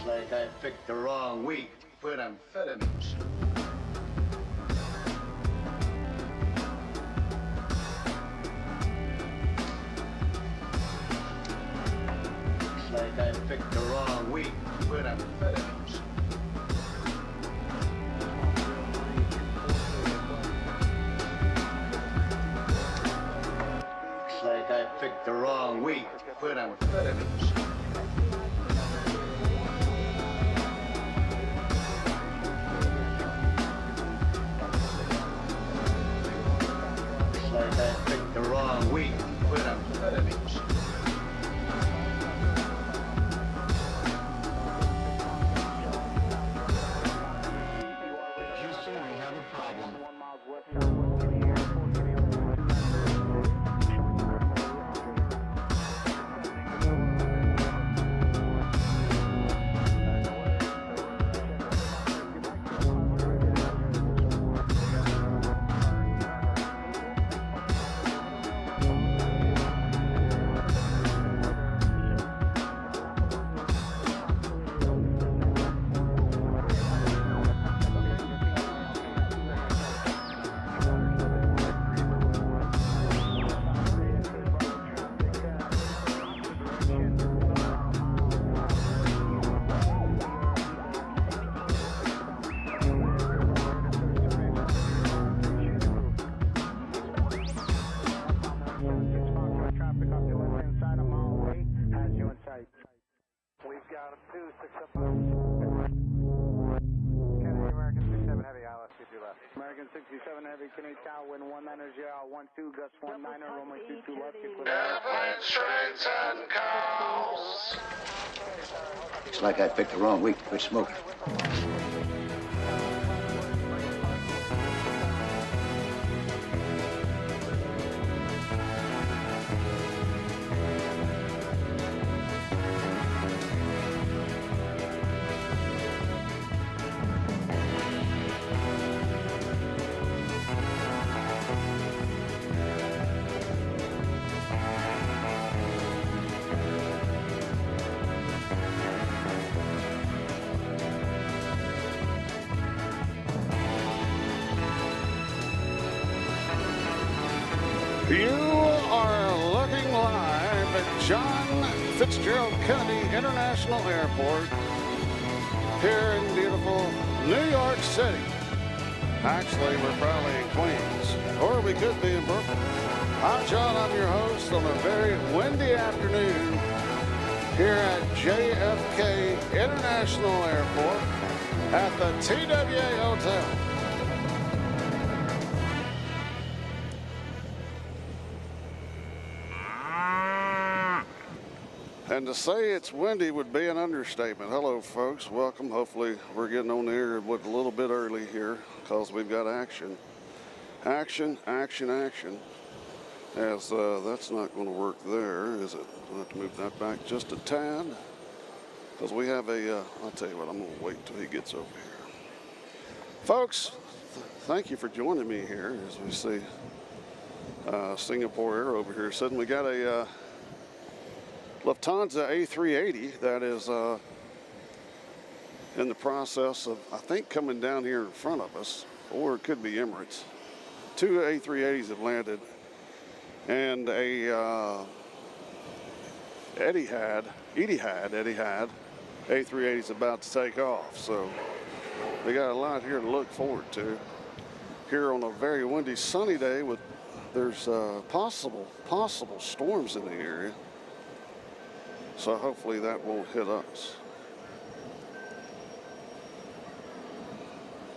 like I picked the wrong week to put amphetamines. Looks like I picked the wrong week to put amphetamines. Looks like I picked the wrong week to put amphetamines. I picked the wrong week to put amphetamines. Houston, we have a problem. Looks like I picked the wrong week to quit smoking. You are looking live at John Fitzgerald Kennedy International Airport here in beautiful New York City. Actually, we're probably in Queens, or we could be in Brooklyn. I'm John, I'm your host on a very windy afternoon here at JFK International Airport at the TWA Hotel. And to say it's windy would be an understatement. Hello, folks. Welcome. Hopefully, we're getting on the air with a little bit early here because we've got action. Action, action, action. As that's not going to work there, is it? I'll have to move that back just a tad because we have a, I'll tell you what, I'm going to wait till he gets over here. Folks, thank you for joining me here as we see Singapore Air over here sitting. We got a Lufthansa A380 that is in the process of, I think, coming down here in front of us, or it could be Emirates. Two A380s have landed, and a Etihad A380 is about to take off. So we got a lot here to look forward to here on a very windy, sunny day with there's possible storms in the area. So hopefully that won't hit us.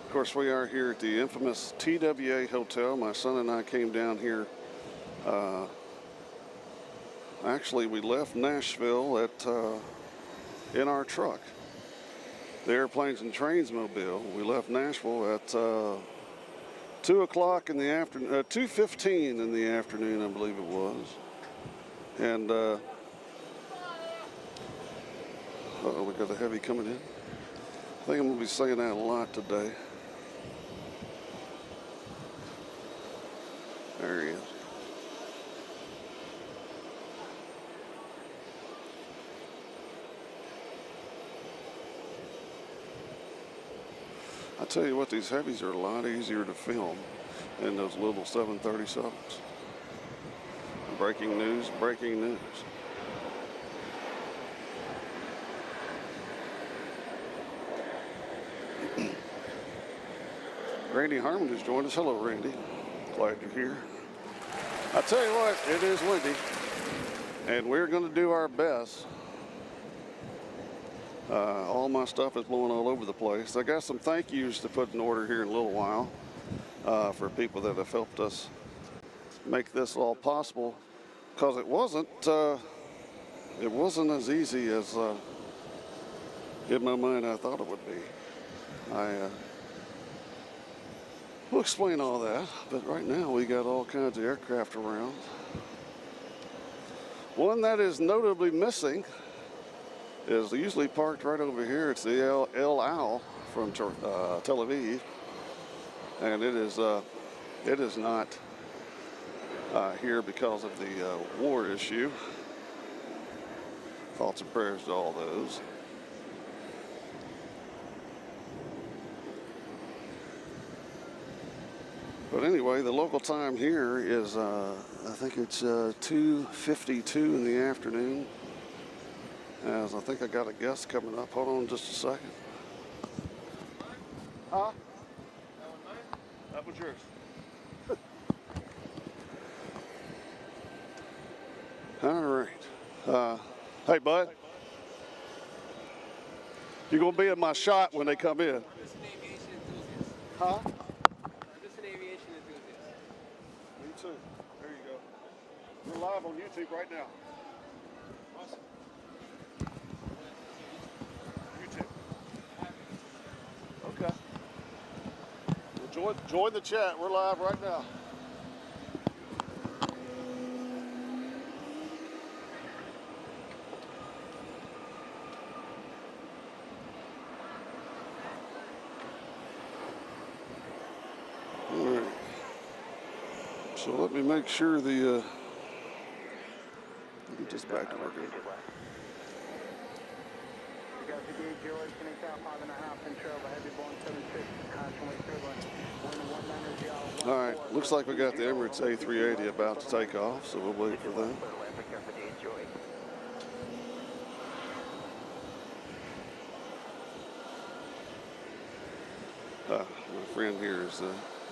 Of course, we are here at the infamous TWA Hotel. My son and I came down here. Actually, we left Nashville in our truck. The Airplanes and Trains mobile. We left Nashville at 2 o'clock in the afternoon, 2:15 in the afternoon, I believe it was. And uh-oh, we got a heavy coming in. I think I'm going to be saying that a lot today. There he is. tell you what, these heavies are a lot easier to film than those little 737s. Breaking news, breaking news. Randy Harmon has joined us. Hello, Randy. Glad you're here. I tell you what, it is windy, and we're going to do our best. All my stuff is blowing all over the place. I got some thank yous to put in order here in a little while for people that have helped us make this all possible, because it wasn't as easy as in my mind I thought it would be. We'll explain all that, but right now we got all kinds of aircraft around. One that is notably missing is usually parked right over here. It's the El Al from Tel Aviv, and it is not here because of the war issue. Thoughts and prayers to all those. But anyway, the local time here is, I think it's 2:52 in the afternoon. As I think I got a guest coming up. Hold on just a second. Huh? That was yours. All right. Hey, bud. You're going to be in my shot when they come in. I'm just an aviation enthusiast. Huh? I'm just an aviation enthusiast. Me too. There you go. We're live on YouTube right now. Awesome. YouTube. Okay. Well, join the chat. We're live right now. All right. So let me make sure the let me just back to work. All right, looks like we got the Emirates A380 about to take off, so we'll wait for them. My friend here is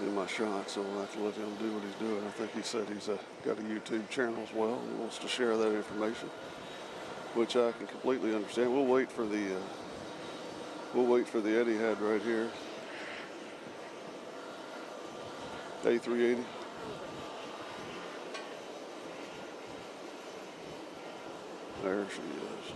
in my shot, so we'll have to let him do what he's doing. I think he said he's got a YouTube channel as well and wants to share that information, which I can completely understand. We'll wait for the Etihad right here. A380. There she is.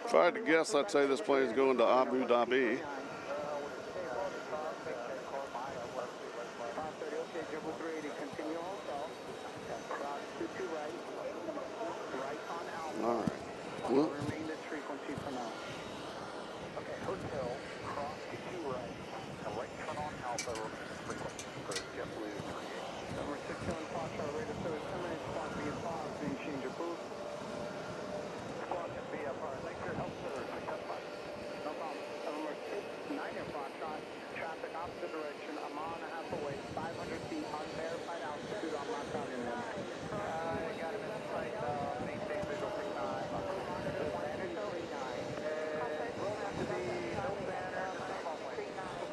If I had to guess, I'd say this plane is going to Abu Dhabi. All right. Well, Hotel, cross to 2 right, and right turn on Alpha, frequency for JetBlue 38. Number 6 on Foxtrot, radar service, 10 minutes, squad VFR, being change of booth. Squad VFR, thanks for your help, sir, successful. No problem. Number 6, 9 in Foxtrot, traffic opposite direction, a mile and a half away, 500 feet, unverified altitude, I'm locked out in there. I got him in sight, maintain visual 39.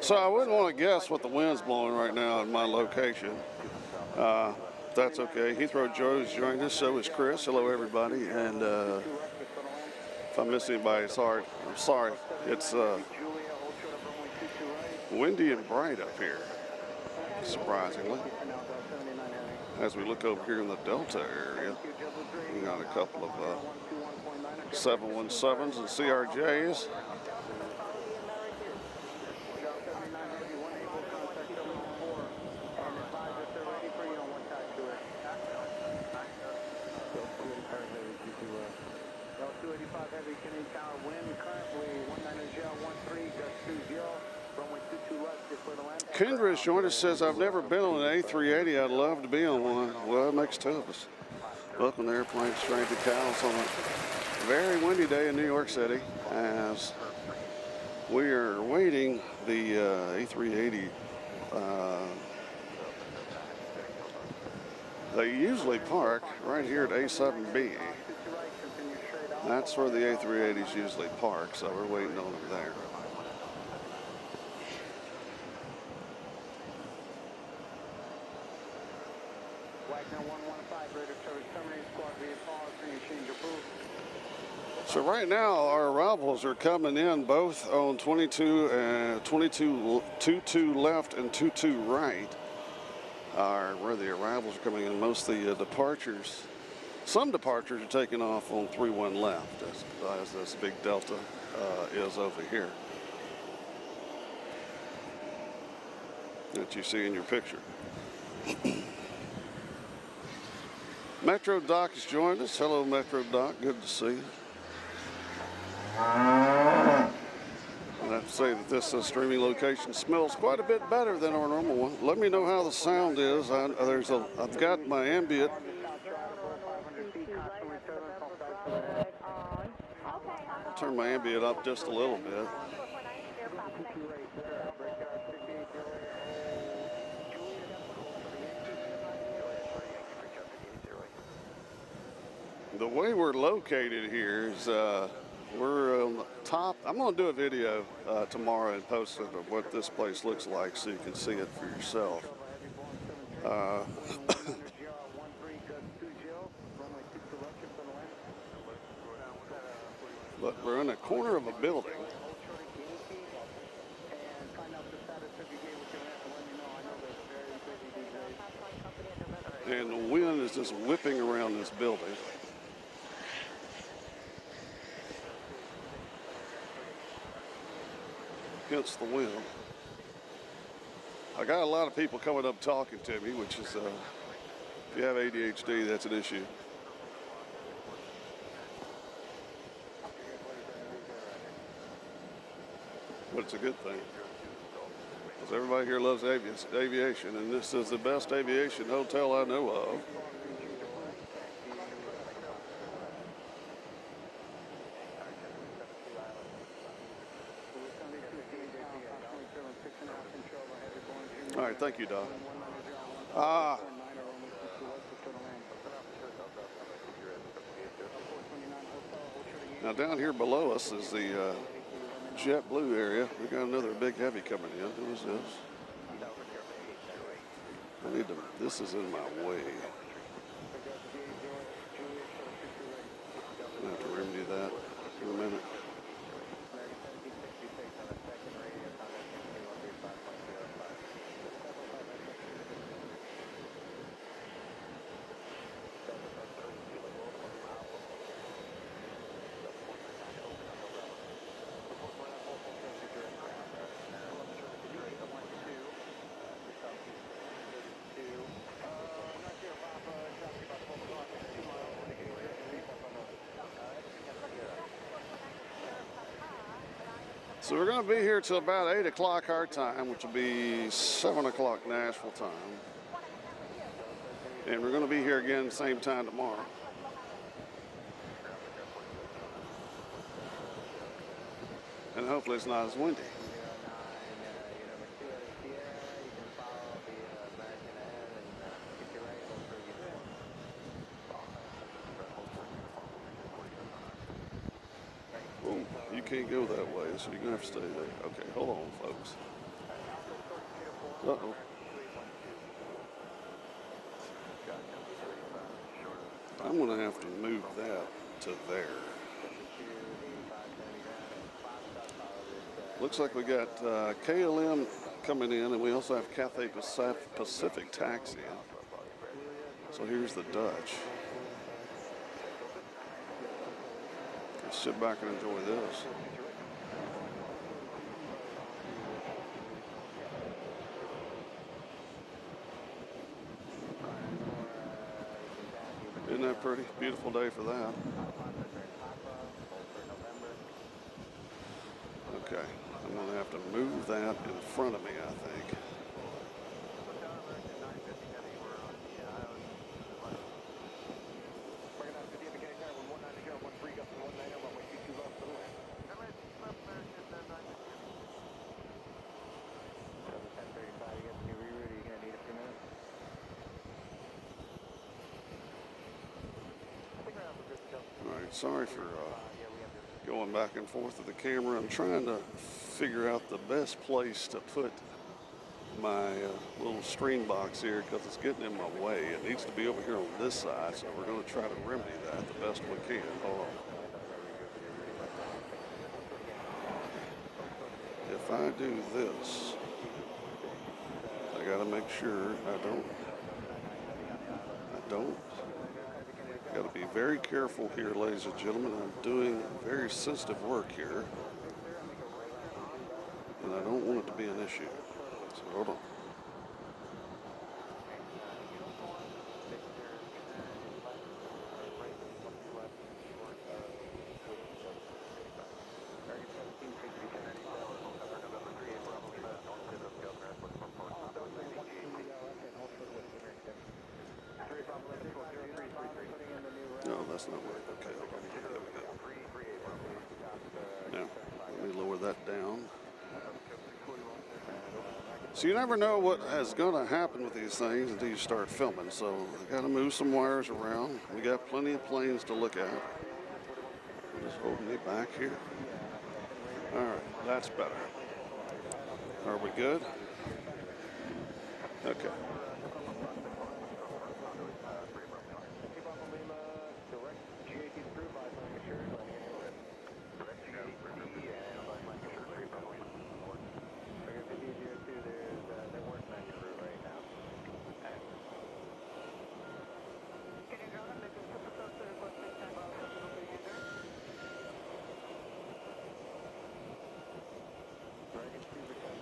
so I wouldn't want to guess what the wind's blowing right now in my location. That's okay. Heathrow Joe's joined us. So is Chris. Hello, everybody. And If I miss anybody, sorry. I'm sorry. It's windy and bright up here, surprisingly. As we look over here in the Delta area, we got a couple of 717s and CRJs. Kendra has joined us, says, I've never been on an A380. I'd love to be on one. Well, it makes two of us. Welcome to Airplane Stranded Cows on a very windy day in New York City as we are waiting the A380. They usually park right here at A7B. That's where the A380s usually park, so we're waiting on them there. So right now our arrivals are coming in both on 22 left and 22 right are where the arrivals are coming in. Most of the departures, some departures are taking off on 31 left as this big Delta is over here that you see in your picture. Metro Doc has joined us. Hello, Metro Doc. Good to see you. I have to say that this streaming location smells quite a bit better than our normal one. Let me know how the sound is. I've got my ambient. I'll turn my ambient up just a little bit. The way we're located here is we're on the top. I'm going to do a video tomorrow and post it of what this place looks like so you can see it for yourself. But we're in a corner of a building. And the wind is just whipping around this building. Against the wind. I got a lot of people coming up talking to me, which is, if you have ADHD, that's an issue. But it's a good thing. Because everybody here loves aviation, and this is the best aviation hotel I know of. All right, thank you, Doc. Now down here below us is the JetBlue area. We got another big heavy coming in. Who is this? This is in my way. I have to remedy that in a minute. So we're going to be here till about 8 o'clock our time, which will be 7 o'clock Nashville time. And we're going to be here again same time tomorrow. And hopefully it's not as windy. You can't go that way, so you're going to have to stay there. Okay, hold on, folks. Uh-oh. I'm going to have to move that to there. Looks like we got KLM coming in, and we also have Cathay Pacific taxiing. So here's the Dutch. Let's sit back and enjoy this. Isn't that pretty? Beautiful day for that. Okay, I'm going to have to move that in front of me, I think. All right, sorry for going back and forth with the camera. I'm trying to figure out the best place to put my little stream box here because it's getting in my way. It needs to be over here on this side, so we're going to try to remedy that the best we can. Hold on. If I do this, I got to make sure I don't. Got to be very careful here, ladies and gentlemen. I'm doing very sensitive work here, and I don't want it to be an issue. So hold on. No, that's not right. Okay, hold on. There we go. Now, let me lower that down. So you never know what is going to happen with these things until you start filming. So I got to move some wires around. We got plenty of planes to look at. I'm just holding it back here. All right, that's better. Are we good? Okay.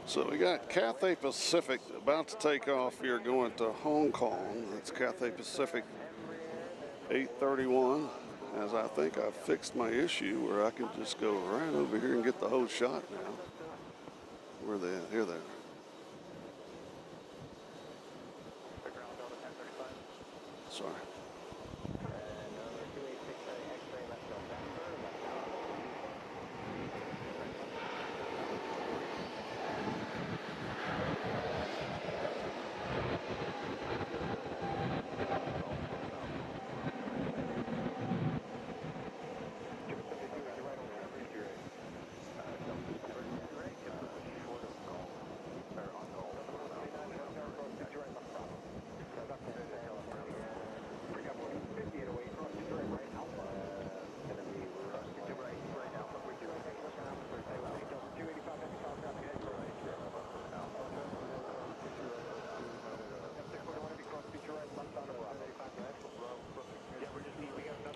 So we got Cathay Pacific about to take off here going to Hong Kong. That's Cathay Pacific 831. As I think I've fixed my issue where I can just go right over here and get the whole shot now. Where are they at? Here they are. Sorry.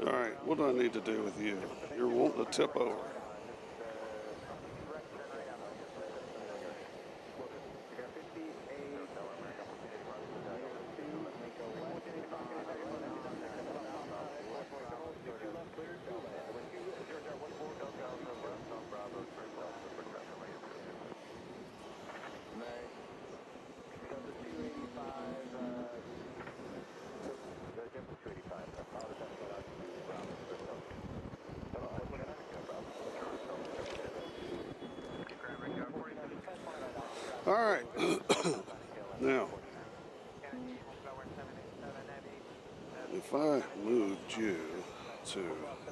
All right, what do I need to do with you? You're wanting to tip over. All right, now, if I moved you to,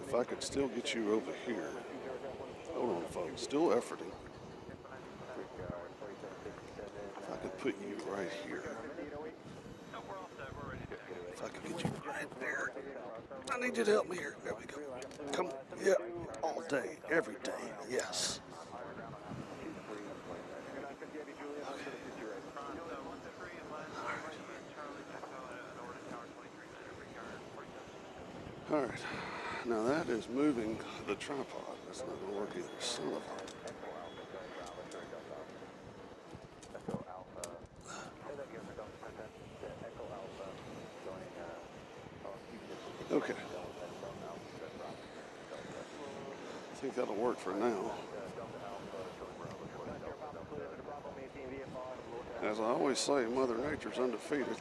if I could still get you over here, hold on folks, still efforting. If I could put you right here, if I could get you right there, I need you to help me here, there we go. Come, yeah, all day, every day, yes. All right. Now that is moving the tripod. That's not going to work either. Son of a... Okay. I think that'll work for now. As I always say, Mother Nature's undefeated.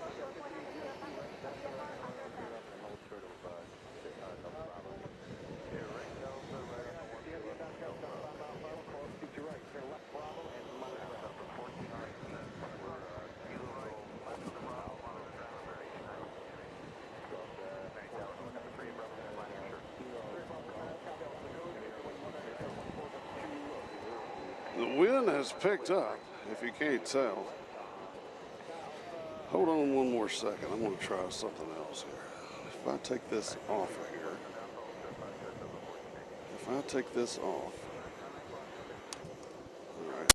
The wind has picked up, if you can't tell. Hold on one more second. I'm going to try something else here. If I take this off of here, if I take this off, all right.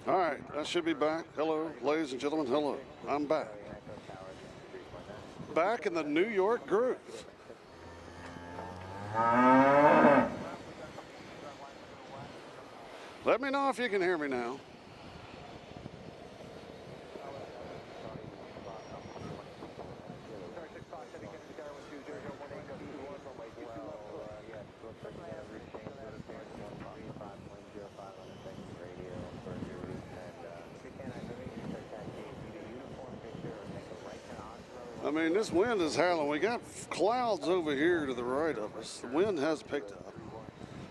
All right, I should be back. Hello, ladies and gentlemen, hello. I'm back. Back in the New York groove. Let me know if you can hear me now. I mean, this wind is howling. We got clouds over here to the right of us. The wind has picked up.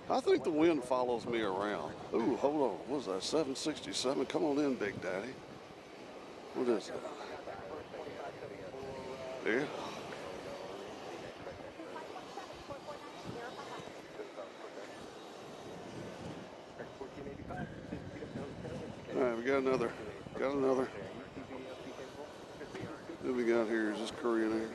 I think the wind follows me around. Ooh, hold on. What was that, 767? Come on in, Big Daddy. What is that? Yeah. All right, we got another. What we got here? Is this Korean Air?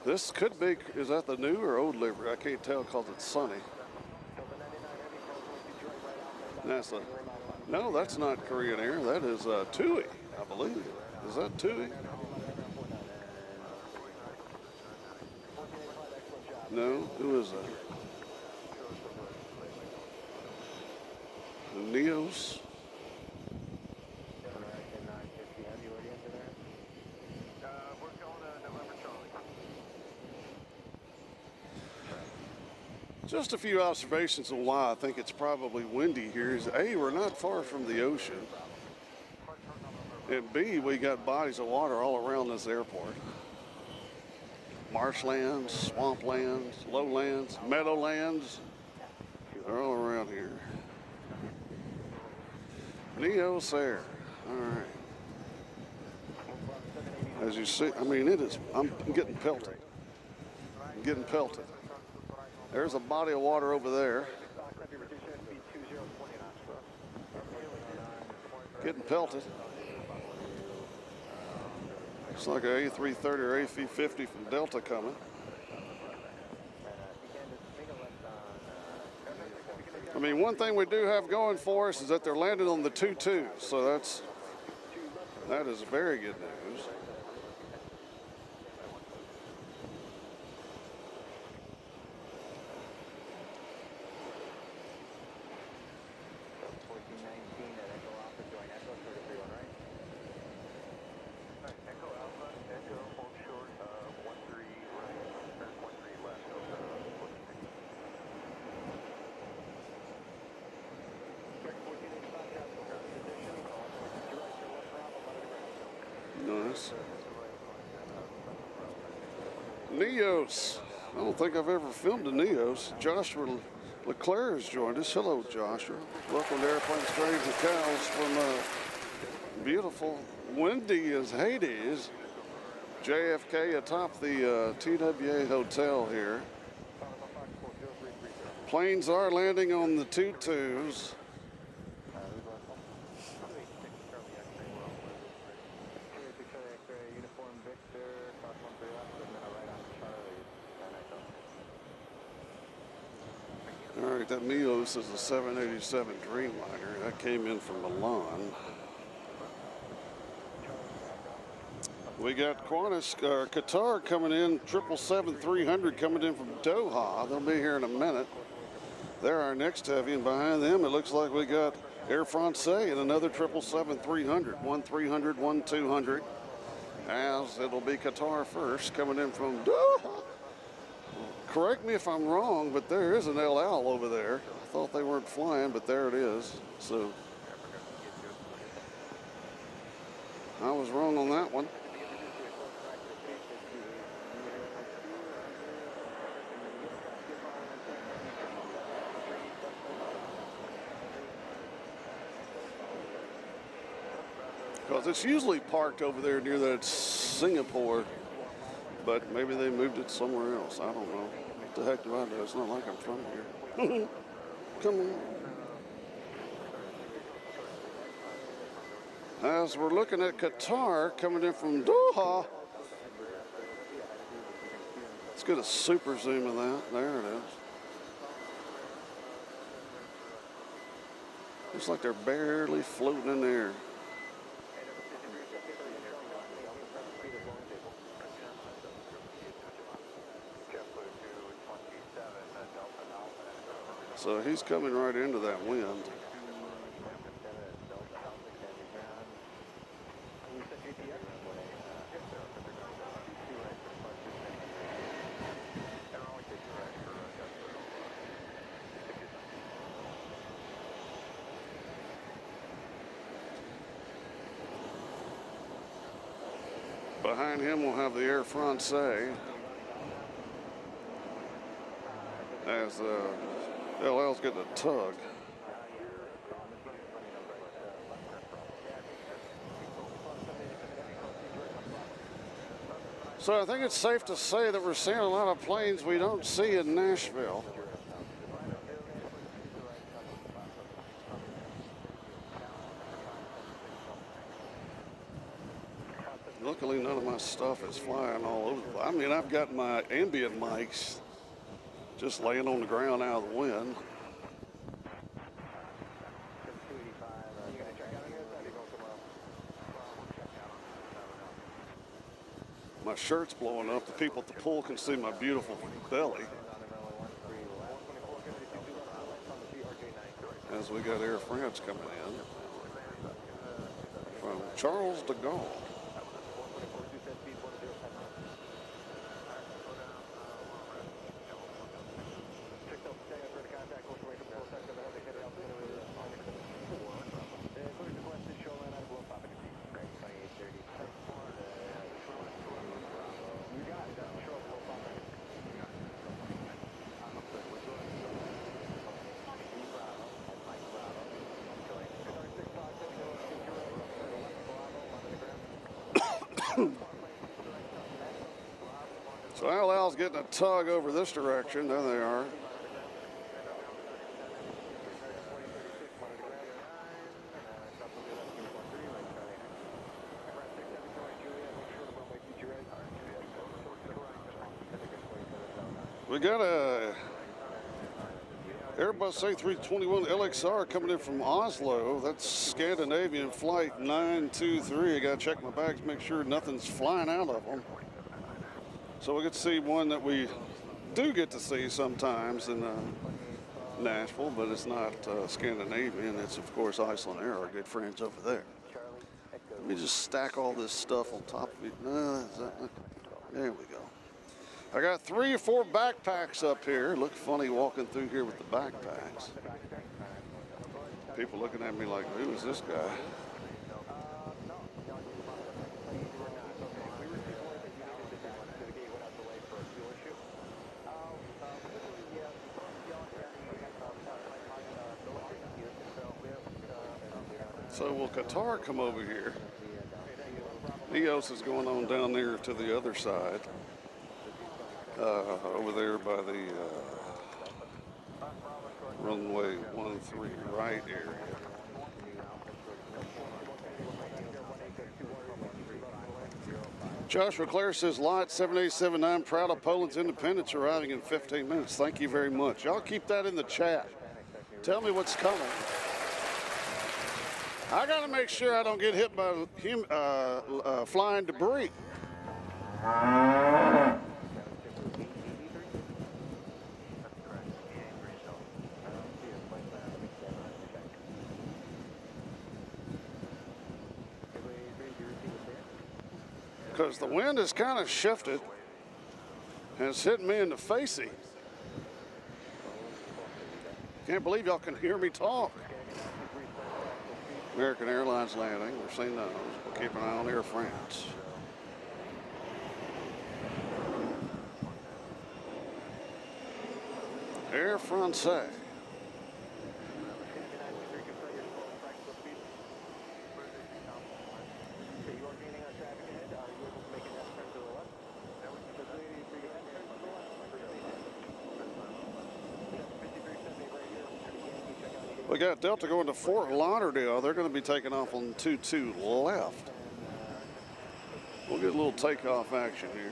This could be, is that the new or old livery? I can't tell because it's sunny. No, that's not Korean Air. That is TWA, I believe. Is that TWA? No, who is that? Neos? Just a few observations on why I think it's probably windy here is A, we're not far from the ocean. And B, we got bodies of water all around this airport. Marshlands, swamplands, lowlands, meadowlands, they're all around here. Neos Air, all right. As you see, I mean, I'm getting pelted. I'm getting pelted. There's a body of water over there. Getting pelted. It's like a A330 or A350 from Delta coming. I mean, one thing we do have going for us is that they're landing on the 2-2, so that is very good news. Nice. Neos. I don't think I've ever filmed a Neos. Joshua LeClaire has joined us. Hello, Joshua. Welcome to Airplanes, Trains, and Cows from beautiful, windy as Hades, JFK atop the TWA Hotel here. Planes are landing on the 2-2s. All right, that Neos is a 787 Dreamliner. That came in from Milan. We got Qatar coming in, 777-300 coming in from Doha. They'll be here in a minute. They're our next heavy, and behind them it looks like we got Air France and another 777-300, 1-300, 1-200. As it'll be Qatar first, coming in from Doha. Correct me if I'm wrong, but there is an El Al over there. I thought they weren't flying, but there it is. So I was wrong on that one. Because it's usually parked over there near that Singapore, but maybe they moved it somewhere else. I don't know. What the heck do I know? It's not like I'm from here. Come on. As we're looking at Qatar coming in from Doha. Let's get a super zoom of that. There it is. Looks like they're barely floating in there. So he's coming right into that wind. Behind him we'll have the Air France as LL's getting a tug. So I think it's safe to say that we're seeing a lot of planes we don't see in Nashville. Luckily, none of my stuff is flying all over. I mean, I've got my ambient mics just laying on the ground out of the wind. My shirt's blowing up. The people at the pool can see my beautiful belly. As we got Air France coming in from Charles de Gaulle. So LL's getting a tug over this direction. There they are. We got a Airbus A321 LXR coming in from Oslo. That's Scandinavian flight 923. I got to check my bags, make sure nothing's flying out of them. So we get to see one that we do get to see sometimes in Nashville, but it's not Scandinavian. It's, of course, Iceland Air, our good friends over there. Let me just stack all this stuff on top of it. There we go. I got 3 or 4 backpacks up here. Look funny walking through here with the backpacks. People looking at me like, who is this guy? So will Qatar come over here? EOS is going on down there to the other side. Over there by the runway 13 right area. Joshua Clare says, Lot 7879, proud of Poland's independence, arriving in 15 minutes. Thank you very much. Y'all keep that in the chat. Tell me what's coming. I got to make sure I don't get hit by flying debris. Because the wind has kind of shifted and it's hitting me in the facey. Can't believe y'all can hear me talk. American Airlines landing. We're seeing those. We'll keep an eye on Air France. Air France. We got Delta going to Fort Lauderdale. They're going to be taking off on 22 left. We'll get a little takeoff action here.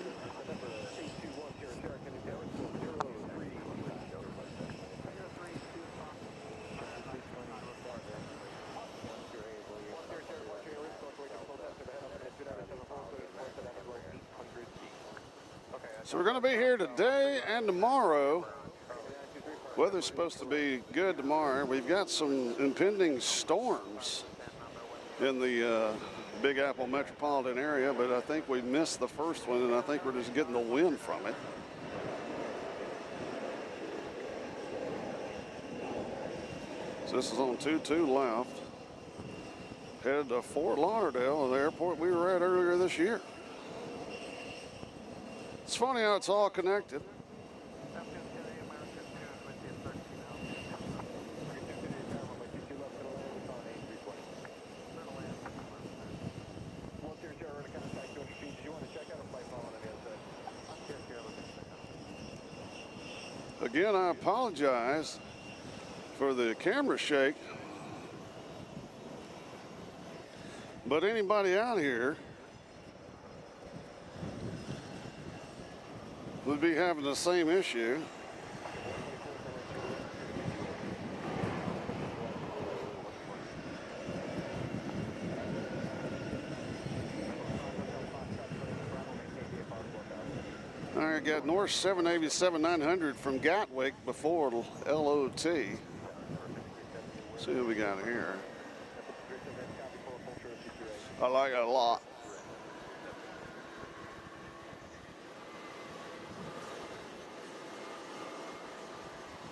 So we're going to be here today and tomorrow. Weather's supposed to be good tomorrow. We've got some impending storms in the Big Apple metropolitan area, but I think we missed the first one, and I think we're just getting the wind from it. So this is on 22 left. Headed to Fort Lauderdale, the airport we were at earlier this year. It's funny how it's all connected. Again, I apologize for the camera shake, but anybody out here would be having the same issue. I got North 787-900 from Gatwick before LOT. See what we got here. I like it a lot.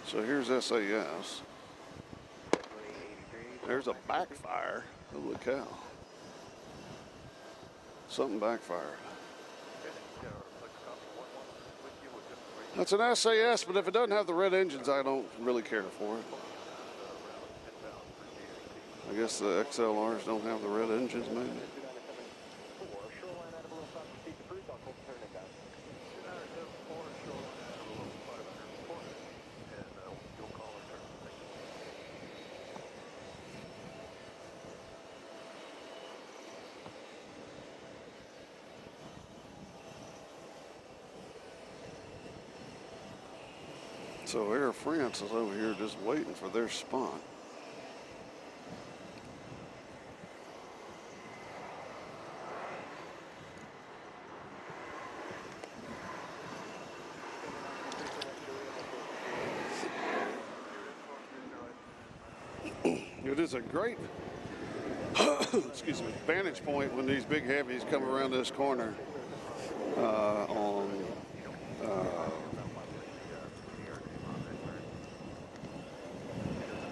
So here's SAS. There's a backfire. Holy cow. Something backfired. That's an SAS, but if it doesn't have the red engines, I don't really care for it. I guess the XLRs don't have the red engines, maybe. So Air France is over here just waiting for their spot. It is a great excuse me, vantage point when these big heavies come around this corner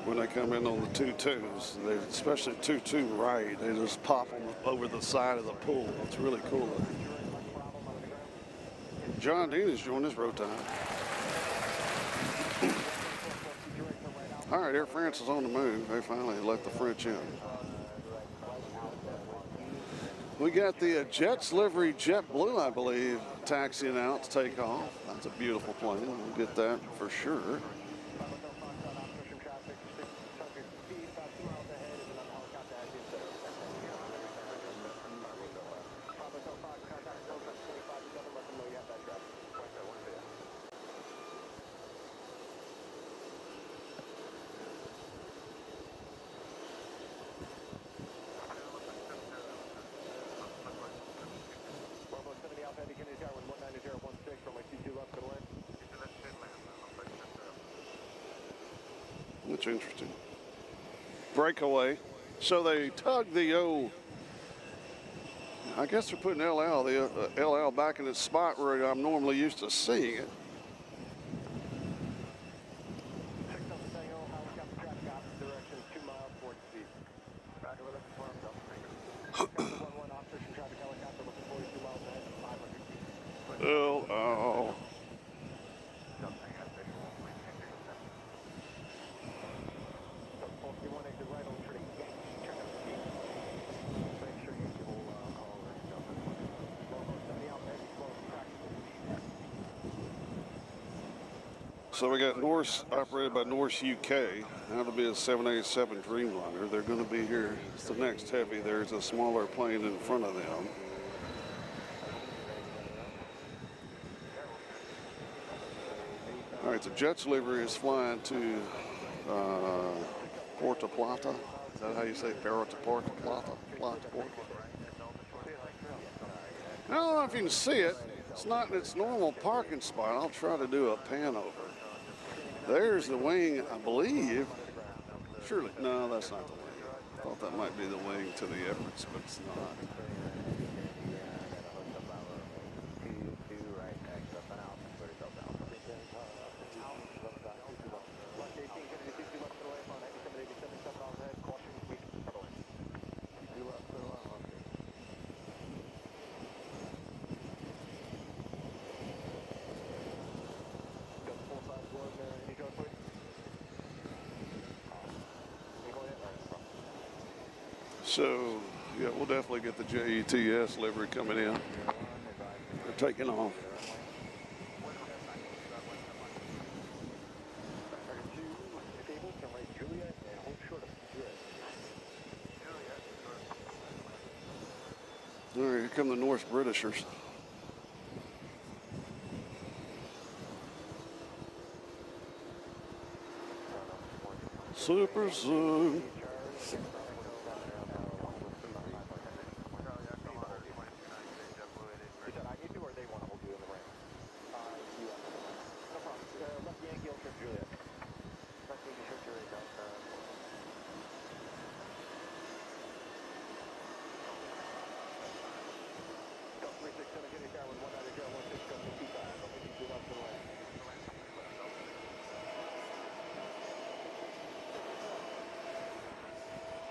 when they come in on the 2-2s, especially 2-2 right, they just pop them over the side of the pool. It's really cool. John Dean has joined us, road time. All right, Air France is on the move. They finally let the French in. We got the Jets livery JetBlue, I believe, taxiing out to take off. That's a beautiful plane. We'll get that for sure. That's interesting. Breakaway. So they tug the old, I guess they're putting the LL back in its spot where I'm normally used to seeing it. Oh. So we got Norse, operated by Norse UK. That'll be a 787 Dreamliner. They're going to be here. It's the next heavy. There's a smaller plane in front of them. All right, the Jets livery is flying to Puerto Plata. Is that how you say Puerto Plata? I don't know if you can see it. It's not in its normal parking spot. I'll try to do a pan over. There's the wing, I believe. Surely, no, that's not the wing. I thought that might be the wing to the Emirates, but it's not. So, yeah, we'll definitely get the JETS livery coming in. They're taking off. All right, here come the Norse Britishers. Super soon.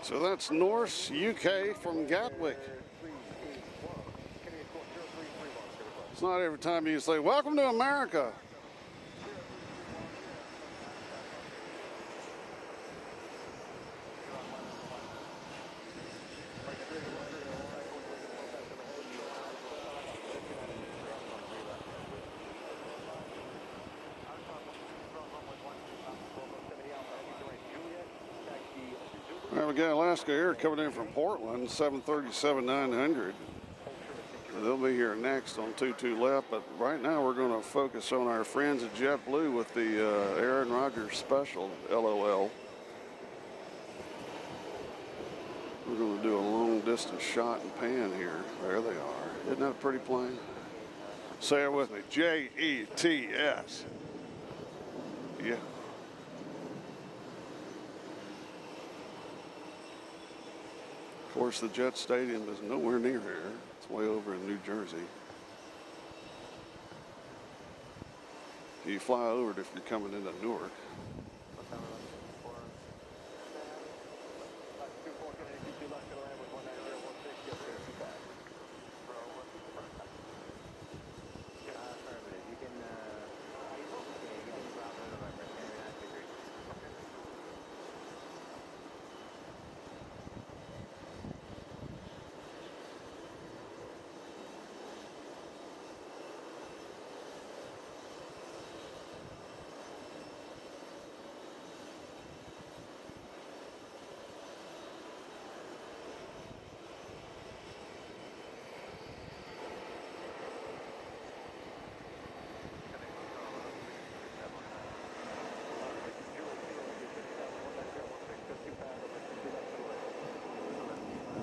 So that's Norse UK from Gatwick. It's not every time you say, "Welcome to America." All right, we got Alaska Air coming in from Portland, 737-900. They'll be here next on 22 left, but right now we're going to focus on our friends at JetBlue with the Aaron Rodgers special, LOL. We're going to do a long distance shot and pan here. There they are. Isn't that a pretty plane? Say it with me, J-E-T-S. Yeah. Of course, the Jet Stadium is nowhere near here. It's way over in New Jersey. You fly over it if you're coming into Newark.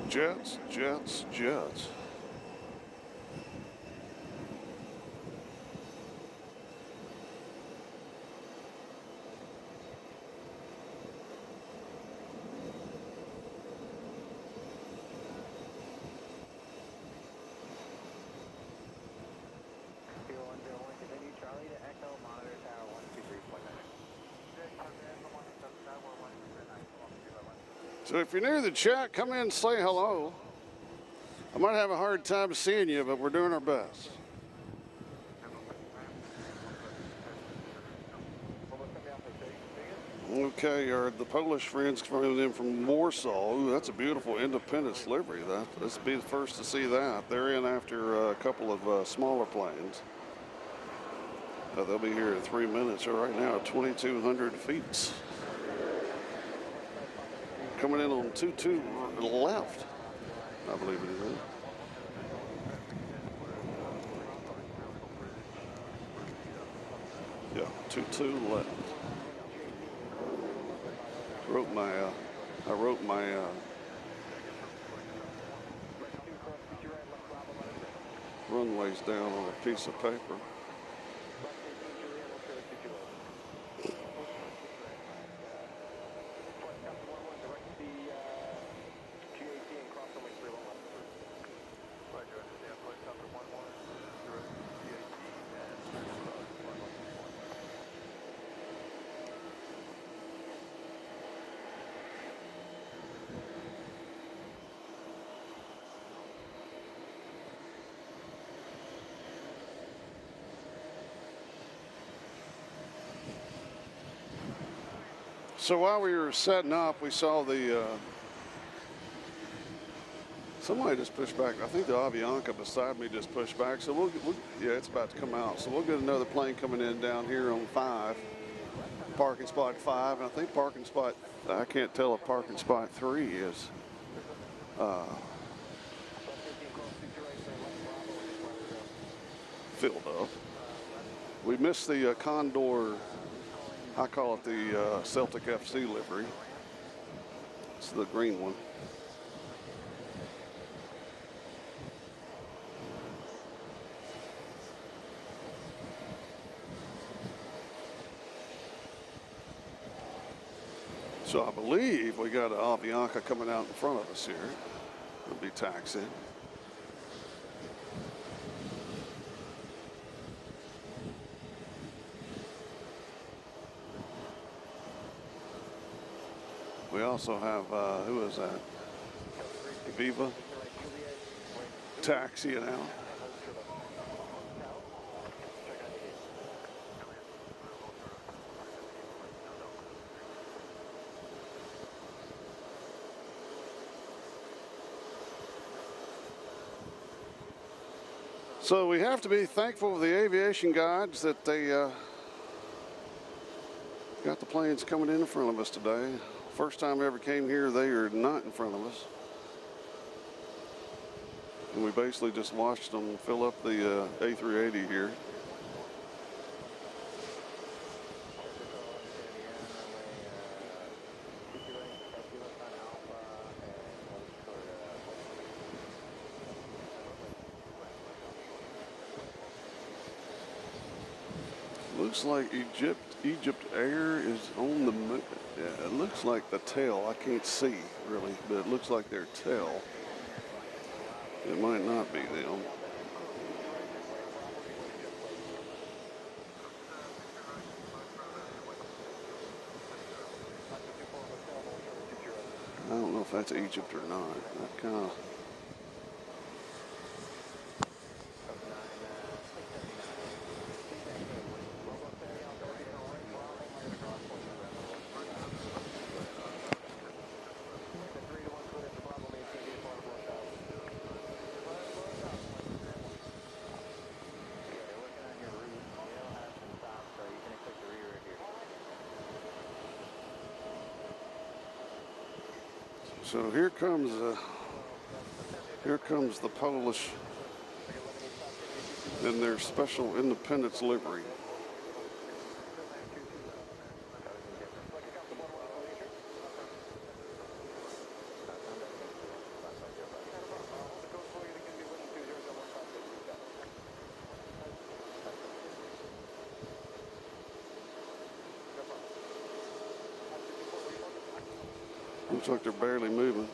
Jets, jets, jets. So if you're new to the chat, come in and say hello. I might have a hard time seeing you, but we're doing our best. Okay, the Polish friends coming in from Warsaw. Ooh, that's a beautiful Independence livery. Let's be the first to see that. They're in after a couple of smaller planes. They'll be here in 3 minutes. They're right now at 2,200 feet. Coming in on 22 left, I believe it is. Yeah, 22 left. I wrote my runways down on a piece of paper. So while we were setting up, we saw the, somebody just pushed back. I think the Avianca beside me just pushed back. So yeah, it's about to come out. So we'll get another plane coming in down here on 5, parking spot 5. And I think parking spot, I can't tell if parking spot 3 is filled up. We missed the Condor. I call it the Celtic FC livery. It's the green one. So I believe we got an Avianca coming out in front of us here. It'll be taxiing. We also have, who is that? Viva taxiing out. So we have to be thankful for the aviation guides that they got the planes coming in front of us today. First time I ever came here, they are not in front of us. And we basically just watched them fill up the A380 here. Looks like Egypt Air is on the moon. Yeah, it looks like the tail. I can't see really, but it looks like their tail. It might not be them. I don't know if that's Egypt or not. That kind of. So here comes the Polish in their special Independence livery. Looks like they're barely moving.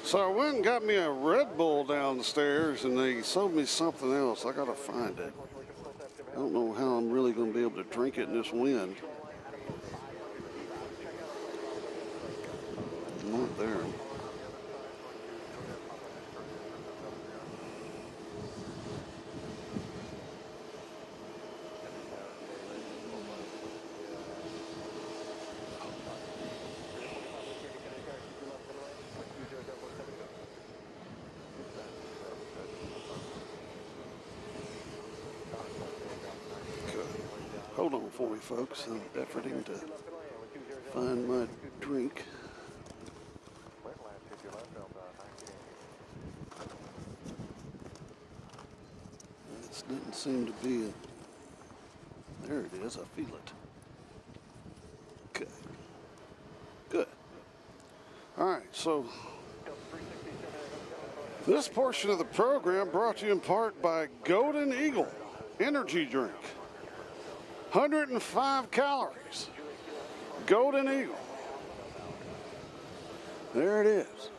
So I went and got me a Red Bull downstairs, and they sold me something else. I gotta find it. I don't know how I'm really gonna be able to drink it in this wind. Not there. Hold on for me, folks. I'm efforting to find my drink. This doesn't seem to be a... There it is. I feel it. Okay. Good. All right, so this portion of the program brought to you in part by Golden Eagle Energy Drink. 105 calories. Golden Eagle. There it is.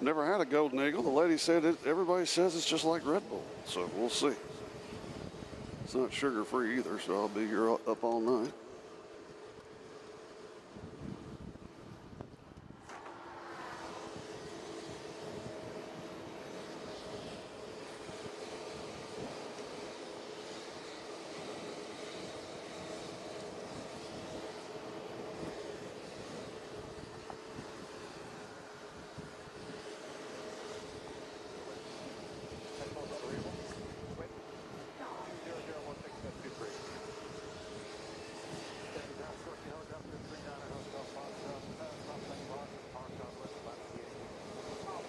Never had a Golden Eagle. The lady said it, everybody says it's just like Red Bull. So we'll see. It's not sugar free either, so I'll be here up all night.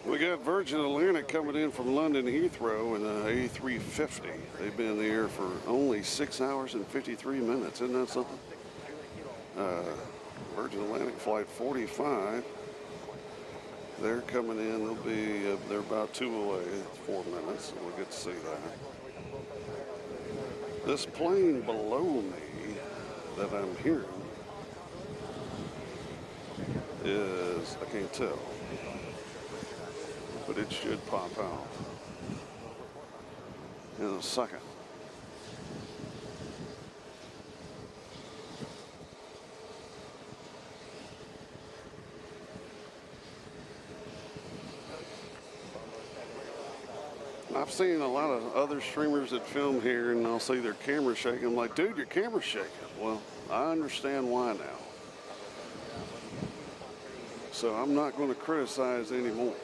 We got Virgin Atlantic coming in from London Heathrow in an A350. They've been in the air for only 6 hours and 53 minutes. Isn't that something? Virgin Atlantic flight 45. They're coming in. They're about 2 away. 4 minutes. So we'll get to see that. This plane below me that I'm hearing is, I can't tell, but it should pop out in a second. I've seen a lot of other streamers that film here and I'll see their camera shaking. I'm like, dude, your camera's shaking. Well, I understand why now. So I'm not going to criticize anymore.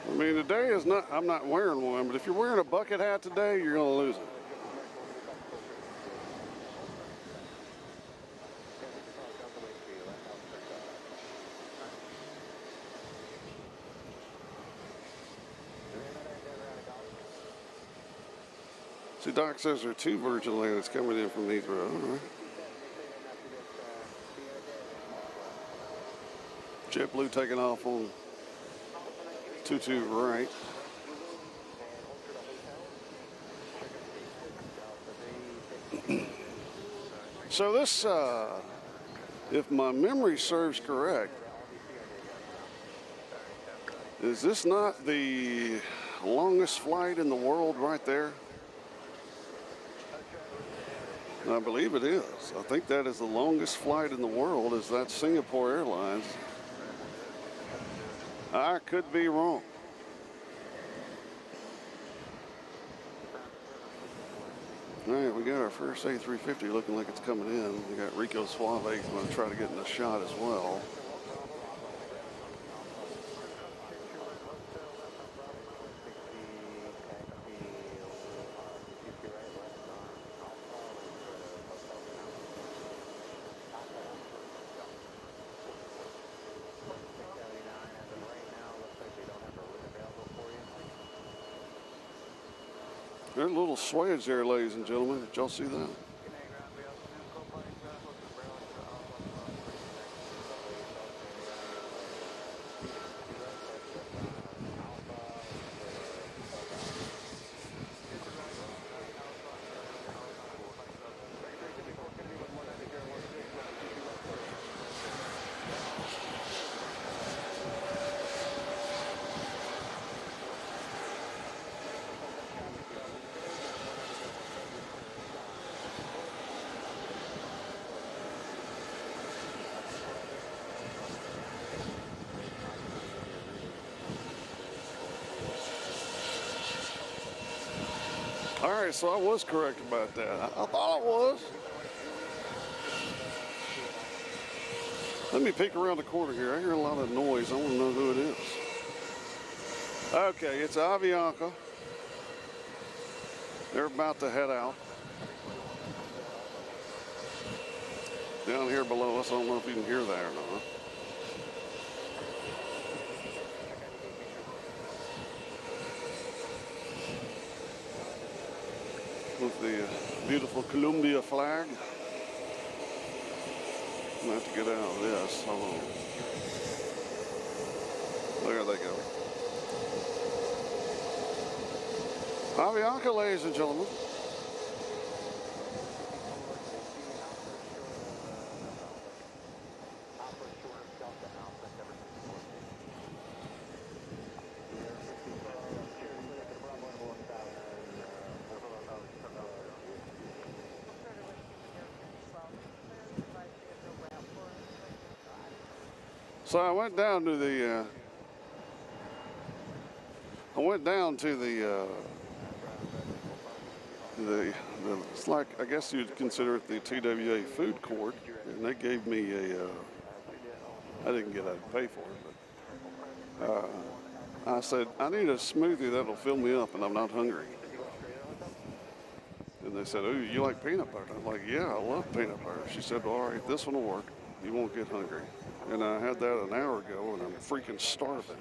I mean, today is not, I'm not wearing one, but if you're wearing a bucket hat today, you're going to lose it. See, Doc says there are 2 Virgin Atlantics coming in from Heathrow. All right. JetBlue taking off on 22 right. So this, if my memory serves correct, is this not the longest flight in the world right there? I believe it is. I think that is the longest flight in the world, is that Singapore Airlines. I could be wrong. All right, we got our first A350 looking like it's coming in. We got Rico Suave going to try to get in the shot as well. There's a little swayage there, ladies and gentlemen. Did y'all see that? All right, so I was correct about that. I thought I was. Let me peek around the corner here. I hear a lot of noise. I want to know who it is. Okay, it's Aviation. They're about to head out. Down here below us, I don't know if you can hear that or not. With the beautiful Columbia flag. I'm gonna have to get out of this. Hold on. There they go. Aviation, ladies and gentlemen. So I went down to the It's like, I guess you'd consider it the TWA food court, and they gave me a, I didn't get out to pay for it, but I said, I need a smoothie that'll fill me up and I'm not hungry. And they said, oh, you like peanut butter? I'm like, yeah, I love peanut butter. She said, well, all right, this one will work. You won't get hungry. And I had that an hour ago, and I'm freaking starving.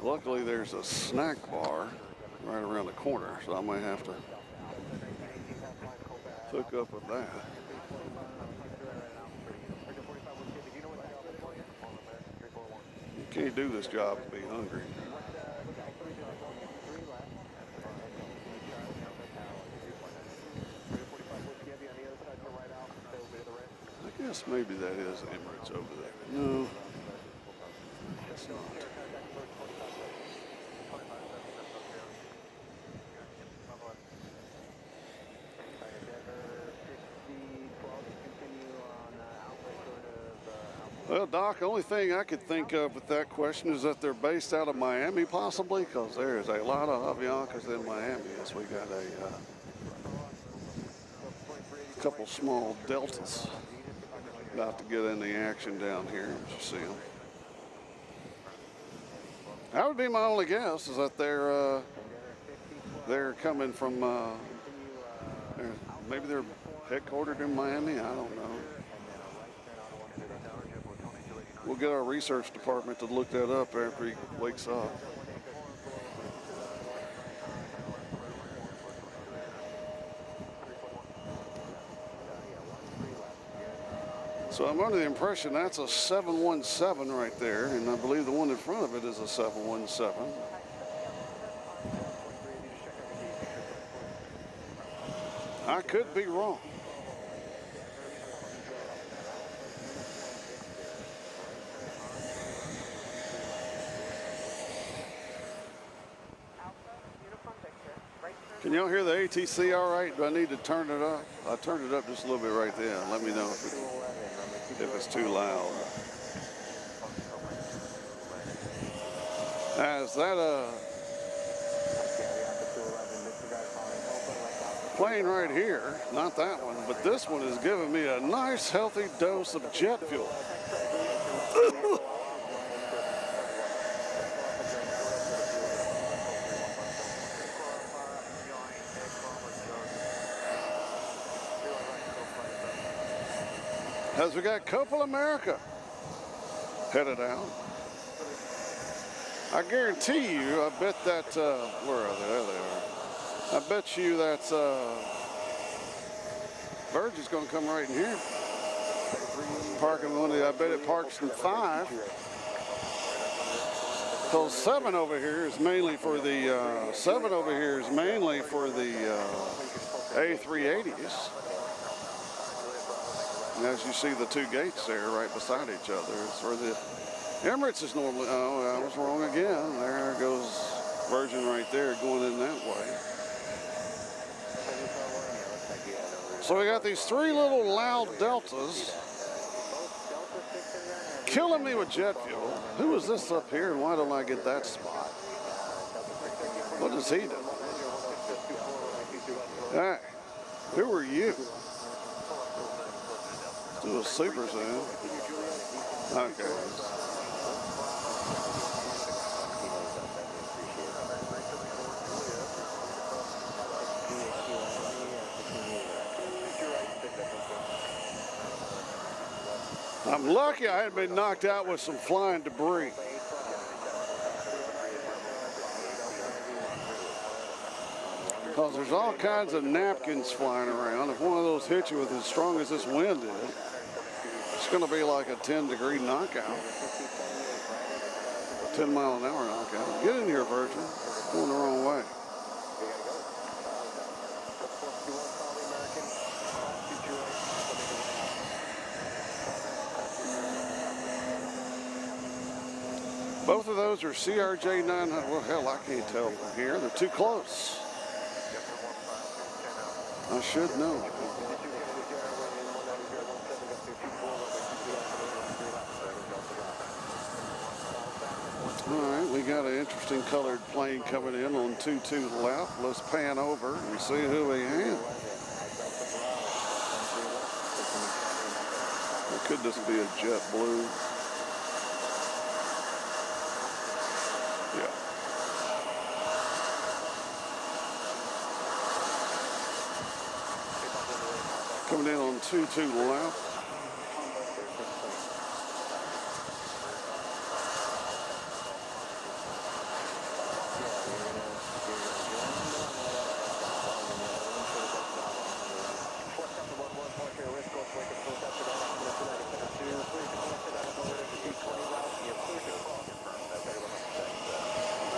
Luckily, there's a snack bar right around the corner, so I might have to hook up with that. You can't do this job and be hungry. I guess maybe that is Emirates over there. No, it's not. Well, Doc, the only thing I could think of with that question is that they're based out of Miami, possibly, because there's a lot of Aviancas in Miami. Yes, we got a couple small Deltas about to get in the action down here, as you see them. That would be my only guess, is that they're coming from, maybe they're headquartered in Miami, I don't know. We'll get our research department to look that up after he wakes up. So I'm under the impression that's a 717 right there, and I believe the one in front of it is a 717. I could be wrong. Can y'all hear the ATC all right? Do I need to turn it up? I turned it up just a little bit right there. Let me know if it's too loud. Is that a plane right here? Not that one, but this one is giving me a nice healthy dose of jet fuel. As we got Copa America headed out. I guarantee you, I bet that, where are they? There they are. I bet you that Virgin's going to come right in here. Parking one of the, I bet it parks in 5. So 7 over here is mainly for the, A380s. And as you see the two gates there right beside each other, it's where the Emirates is normally, oh, I was wrong again. There goes Virgin right there going in that way. So we got these 3 little loud Deltas killing me with jet fuel. Who is this up here and why don't I get that spot? What does he do? Hey, who are you? Do a super zoom. Okay. I'm lucky I hadn't been knocked out with some flying debris. Because there's all kinds of napkins flying around. If one of those hits you with as strong as this wind is, it's going to be like a 10-degree knockout. 10-mile-an-hour knockout. Get in here, Virgin. Going the wrong way. Both of those are CRJ 900. Well, hell, I can't tell from here. They're too close. I should know. All right, got an interesting colored plane coming in on 22 left. Let's pan over and see who we have. Or could this be a JetBlue? Yeah. Coming in on 22 left.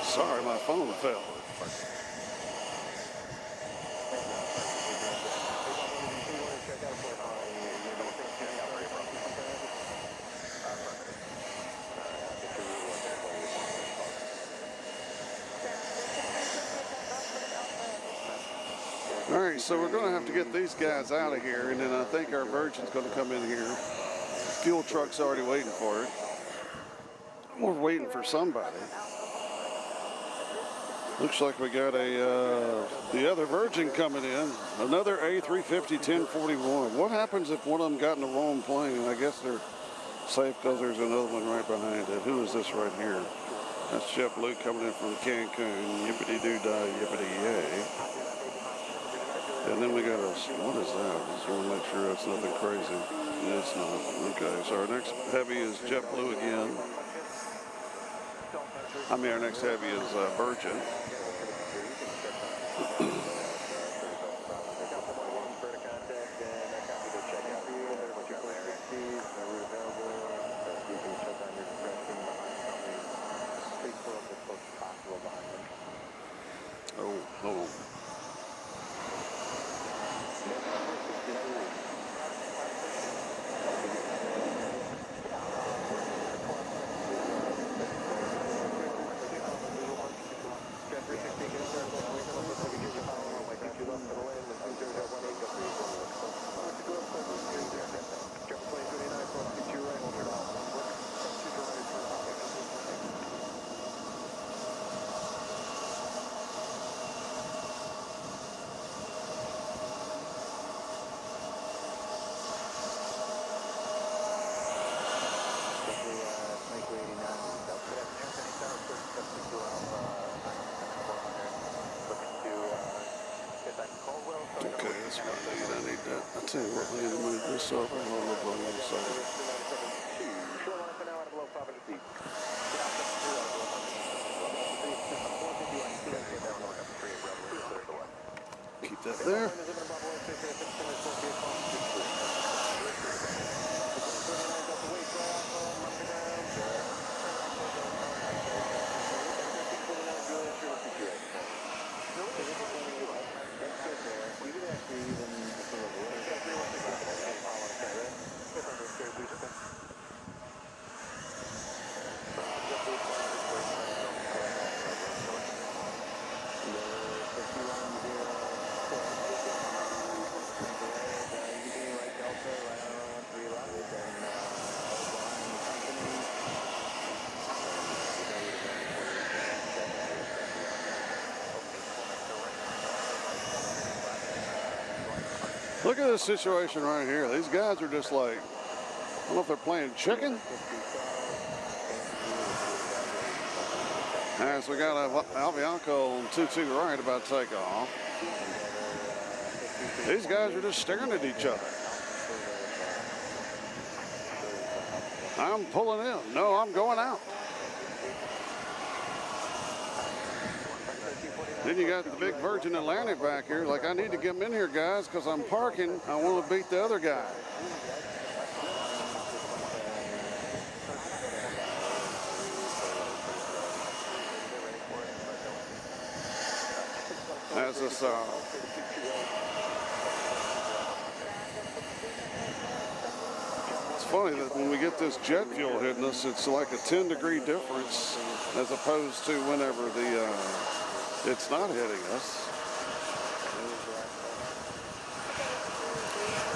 Sorry, my phone fell. All right, so we're going to have to get these guys out of here, and then I think our Virgin's going to come in here. Fuel truck's already waiting for it. We're waiting for somebody. Looks like we got the other Virgin coming in. Another A350-1041. What happens if one of them got in the wrong plane? I guess they're safe because there's another one right behind it. Who is this right here? That's JetBlue coming in from Cancun. Yippity-doo-dah, yippity-yay. And then we got a, what is that? Just want to make sure that's nothing crazy. It's not. Okay, so our next heavy is JetBlue again. I mean, our next heavy is Virgin. Oh, hold on. Okay, that's what I need. I need that. I'll tell you what, I need to move this up. I don't know if I'm going to say it. Keep that there. Look at this situation right here. These guys are just like, I don't know if they're playing chicken. All right, so we got Avianco on 22 right about takeoff. These guys are just staring at each other. I'm pulling in. No, I'm going out. Then you got the big Virgin Atlantic back here. Like, I need to get them in here, guys, because I'm parking. I want to beat the other guy. That's this, it's funny that when we get this jet fuel hitting us, it's like a 10-degree difference as opposed to whenever it's not hitting us.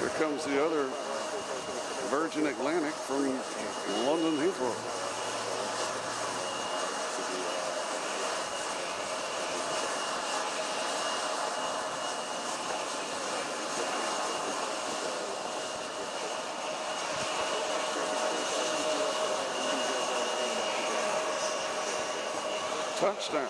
Here comes the other Virgin Atlantic from London Heathrow. Touchdown.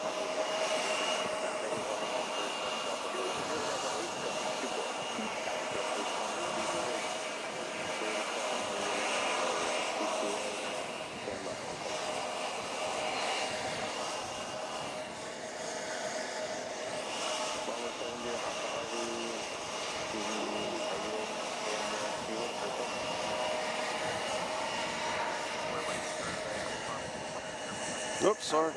Oops, sorry.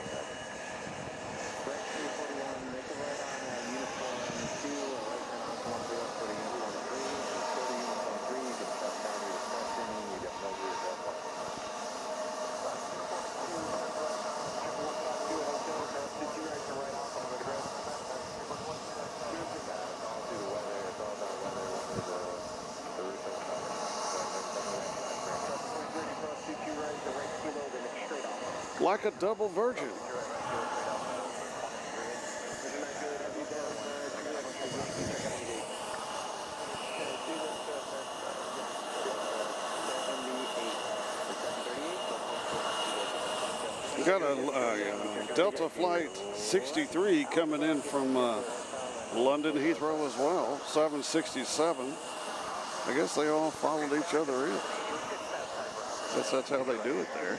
Like a double virgin. Got a Delta Flight 63 coming in from London Heathrow as well, 767. I guess they all followed each other in. Guess that's how they do it there.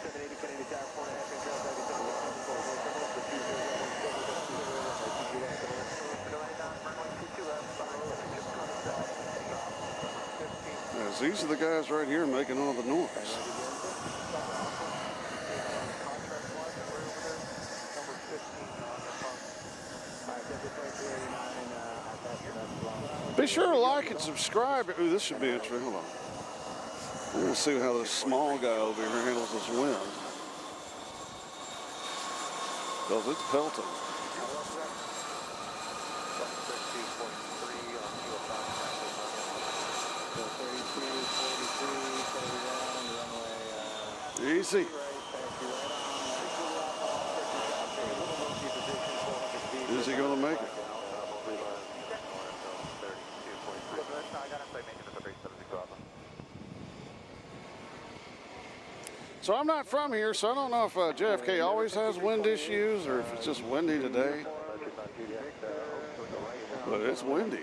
As these are the guys right here making all the noise. Be sure to like and subscribe. Ooh, this should be interesting. Hold on. We're going to see how this small guy over here handles this wind. Because it's pelting. Easy. Is he going to make it? So I'm not from here, so I don't know if JFK always has wind issues or if it's just windy today. But it's windy.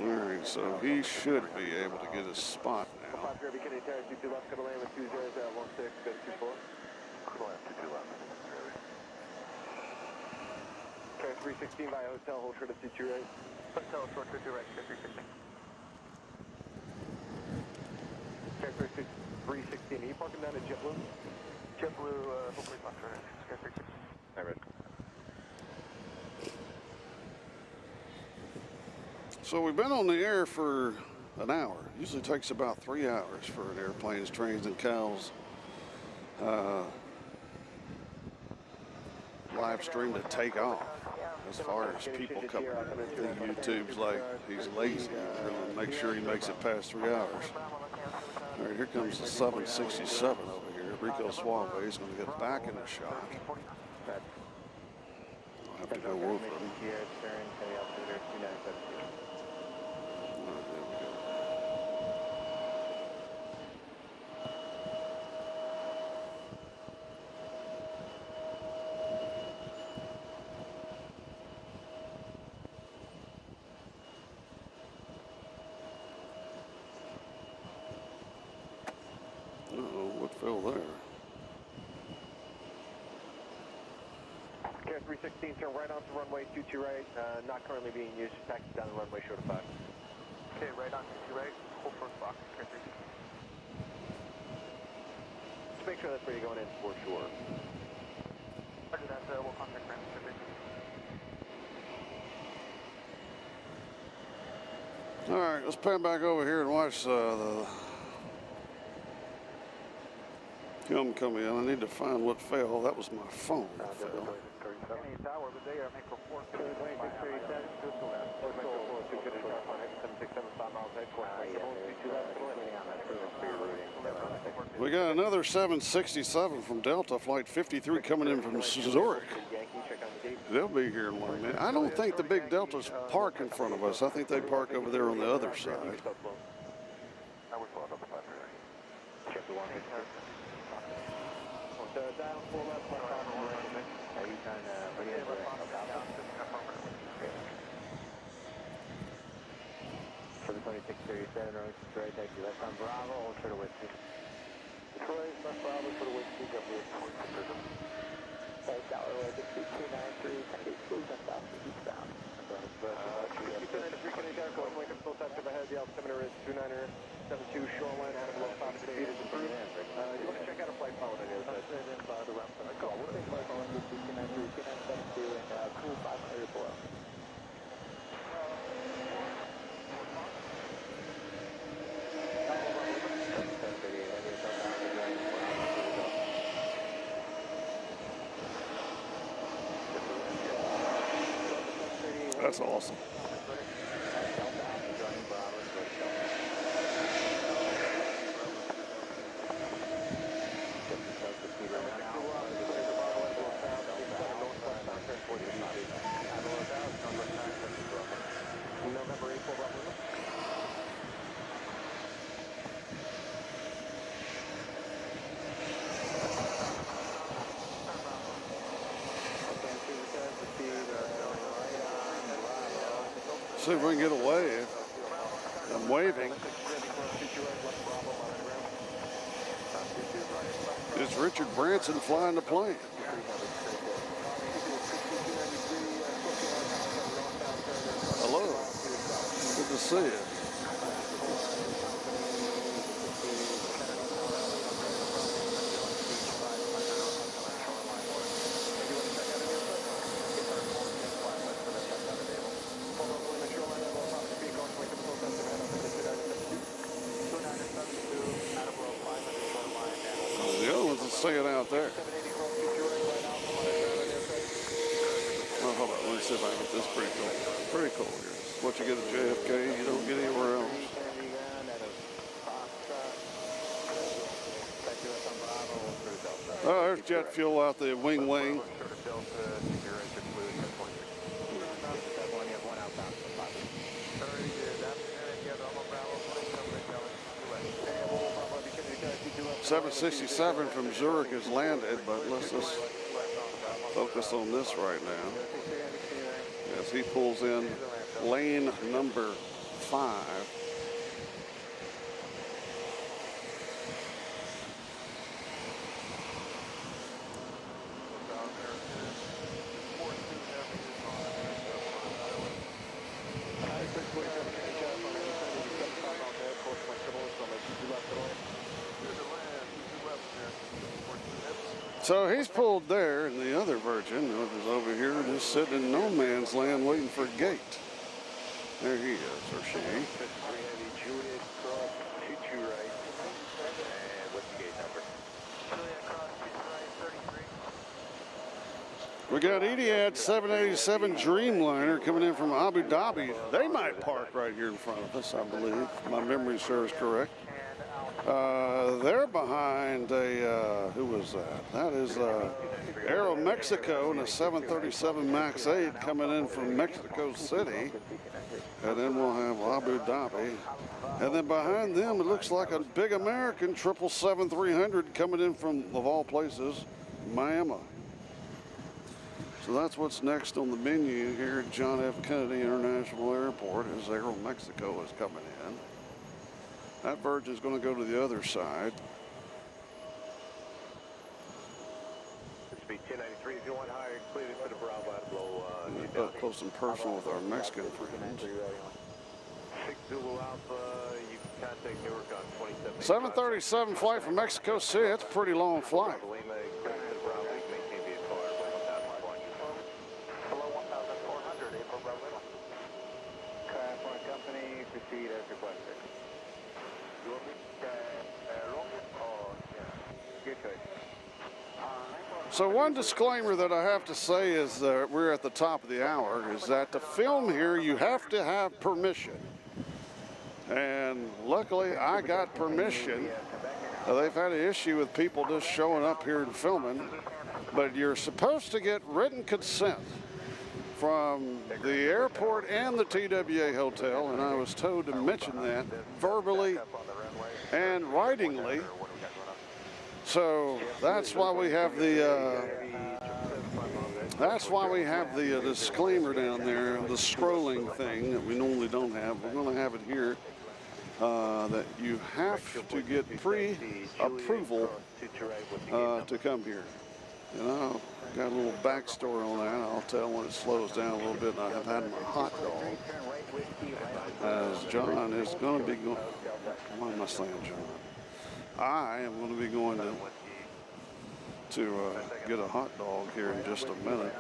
Alright, so he should be able to get his spot now. Okay, 316 by Hotel, hold short of CT right. Hotel, short to right, 316. Okay, 316, are you parking down at JetBlue? JetBlue, hopefully not turning. Okay, 316. Alright. So we've been on the air for an hour. Usually takes about 3 hours for an airplanes, trains, and cows live stream to take off. As far as people coming in, YouTube's like he's lazy. We're gonna make sure he makes it past 3 hours. All right, here comes the 767 over here. Rico Suave is going to get back in the shot. I'll have to go over him. What fell there? Okay, 316, turn right onto runway 22 right, not currently being used, just taxi down the runway short of 5. Okay, right on 22 right, hold first box, okay, 316. Just make sure that's where you're going in for sure. Roger that, we'll contact ground, okay, 316. Alright, let's pan back over here and watch him come in. I need to find what fell. That was my phone that fell. We got another 767 from Delta Flight 53 coming in from Zurich. They'll be here in 1 minute. I don't think the big Deltas park in front of us. I think they park over there on the other side. we're slowing up the left rear. Check the 150. Dial 4 left, left on the right. You turn for the 2637, right, straight, taxi left on Bravo, hold short of Whiskey. Detroit, left Bravo, short of Whiskey, JFK. Delaware, 293, 10 south, eastbound. Houston and 3 Darko, Lincoln, full touch ahead, the altimeter is 2972, shoreline, out of below 5 feet is approved. You want to check out a flight pilot on the other side? We'll take flight pilot, 293, 2972, and cool 500 below. That's awesome. See if we can get away. I'm waving. It's Richard Branson flying the plane. Hello. Good to see you. Singing out there. Oh, hold on. Let me see if I can get this pretty cool. Pretty cool here. What you get at JFK, you don't get anywhere else. Oh, there's jet fuel out the wing. .767 from Zurich has landed, but let's just focus on this right now. As he pulls in lane number 5. So he's pulled there, and the other Virgin is over here just sitting in no man's land waiting for a gate. There he is, or she. We got Etihad 787 Dreamliner coming in from Abu Dhabi. They might park right here in front of us, I believe. My memory serves correct. They're behind a, who was that? That is Aero Mexico and a 737 MAX 8 coming in from Mexico City. And then we'll have Abu Dhabi. And then behind them, it looks like a big American 777-300 coming in from, of all places, Miami. So that's what's next on the menu here at John F. Kennedy International Airport as Aero Mexico is coming in. That Virgin's going to go to the other side. Speed 1093, if you want higher, clear it for the Bravo Up close and personal with our Mexican friends. 6 Zulu Alpha, you can contact Newark on 27. 737 flight from Mexico City. That's a pretty long flight. Company, proceed as requested. So one disclaimer that I have to say is that we're at the top of the hour is that to film here you have to have permission. And luckily I got permission. They've had an issue with people just showing up here and filming, but you're supposed to get written consent from the airport and the TWA Hotel, and I was told to mention that verbally and rightingly. So that's why we have the disclaimer down there, the scrolling thing that we normally don't have. We're going to have it here. That you have to get pre-approval to come here. You know, got a little backstory on that. I'll tell when it slows down a little bit. I have had my hot dog, as John is going to be going. Why am I saying John? I am going to be going to get a hot dog here in just a minute.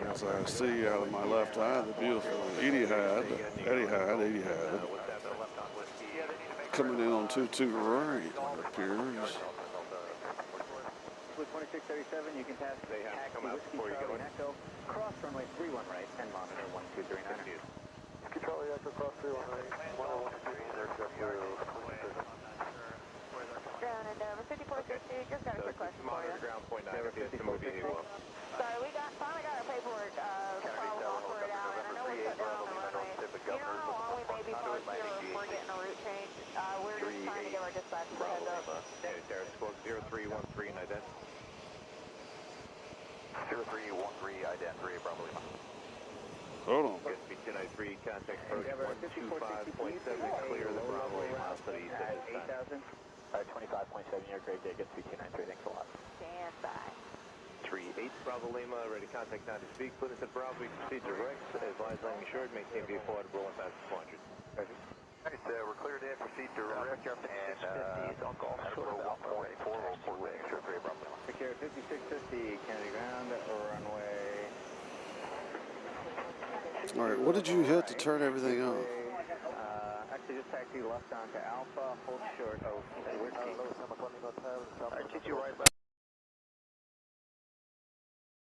As I see out of my left eye, the beautiful Etihad coming in on 22 right, it appears. 2637, you can pass the Whiskey Charlie Echo, cross runway 31 right, and monitor 1239. Whiskey Charlie Echo, cross 31 right, monitor 1239. Ground and 5460, just got a quick question for you. Ground point 9, it's moody. Sorry, we finally got our paperwork filed all for it out, and I know we're shut down on the runway. Do you know how long we may be parked here if we're getting a route change? We're just trying to give our dispatchers a heads up. Terrace squawk 0313, ident. 0313, ident, 3 Bravo Lima. Hold on. Speed 293, contact approach 125.7, clear the Bravo Lima to the east at this time. 25.7, your grade day, get speed 293, thanks a lot. Stand by. 38 Bravo Lima, ready contact 9 to speak. Put us at Bravo, we proceed direct. Advise landing assured, maintain vehicle at rolling past 400. Alright, we're cleared in, proceed direct, and on Gulf Shore 1.4, roll forward, extra 3 Bravo Lima. Take care, 5650, Kennedy ground, runway. All right, what did you hit to turn everything on? Actually, just taxi left onto Alpha, hold short of Whiskey. Alright, get you right back.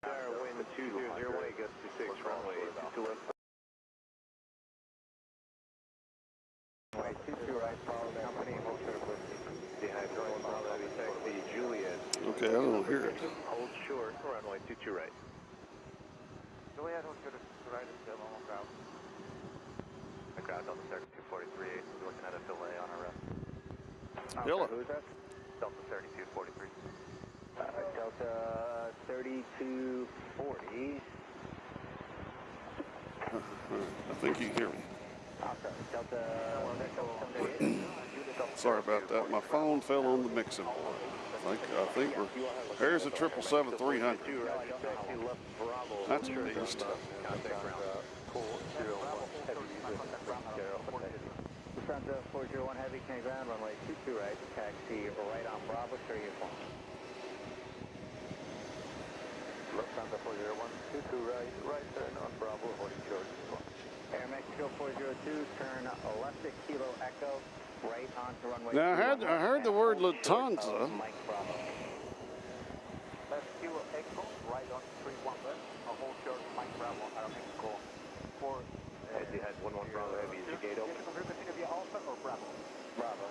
Wind 2001, gets to 6, runway 22 left. Runway 22 right, follow the company, hold short of Whiskey. Behind Bravo, Bravo, heavy taxi, Juliet. Okay, I don't hear it. Hold short, runway 22 right. Juliet, hold short of right, it's still on ground. The crowd Delta 3243, we're looking at a delay on our Hello. Who's that? Delta 3243. Delta 3240. I think you can hear me. Delta. Sorry about that. My phone fell on the mixing board. I think we're. There's a 777-300. That's a beast. Lufthansa 401 Heavy, Kennedy ground, runway 22 right, taxi right on Bravo, sure you're fine. Lufthansa 401, 22 right turn on Bravo, holding short. Air Mexico 402, turn left at Kilo Echo, right onto runway. Now I heard the word Lufthansa. Mike Bravo. Left Kilo Echo, right on 31 left, a hold short, Mike Bravo, Air Mexico 4. As you had 11 Bravo Heavy, is the gate open? Continue via Alpha or Bravo? Bravo.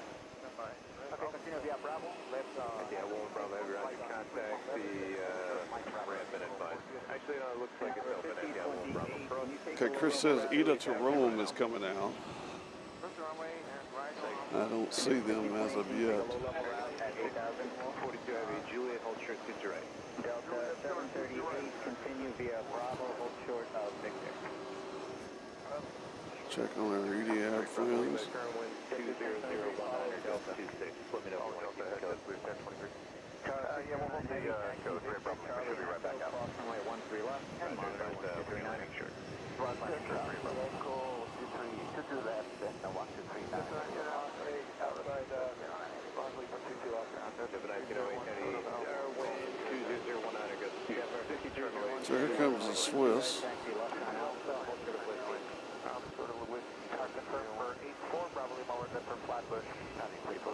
Okay, continue via Bravo. Left, Yeah, 11 Bravo Heavy, roger, contact the ramp and advise. Actually, it looks like it's open at the 11 Bravo cross. Okay, Chris says Ida to Rome is coming out. I don't see them as of yet. 42 Heavy, Juliet, hold short, to right. Delta 738, continue via Bravo, hold short of Victor. Check on our EDI friends. Current wind 2001, Delta 26. Let me know if you want to keep the code. Yeah, we'll hold the code. Should be right back out. Runway 13 left. And monitor 1239. Sure. Local 23 left and 1239. Outside runway 22 left. So here comes the Swiss.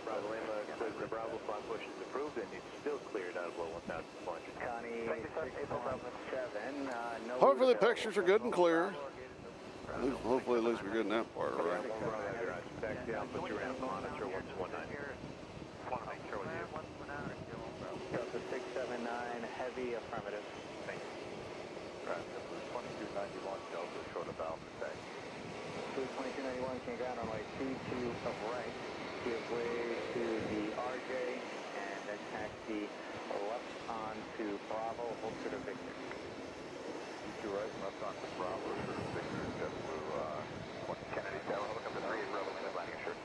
Bravo Lima, the Bravo Flatbush is approved and it's still cleared out of low 1,400. Hopefully the pictures are good and clear. Hopefully at least we're getting that part right. Taxi out, put your ramp monitor 119. Delta 679, heavy affirmative. Thank you. Right, 2291, Delta short of Alpha, thank you. JetBlue 2291, can ground runway 22 of right. Give way to the RJ, and then taxi left onto Bravo, hold short of Victor. 2 right, left onto Bravo, short of Victor, JetBlue, Kennedy Tower, welcome to 38 Bravo Lima, landing assured.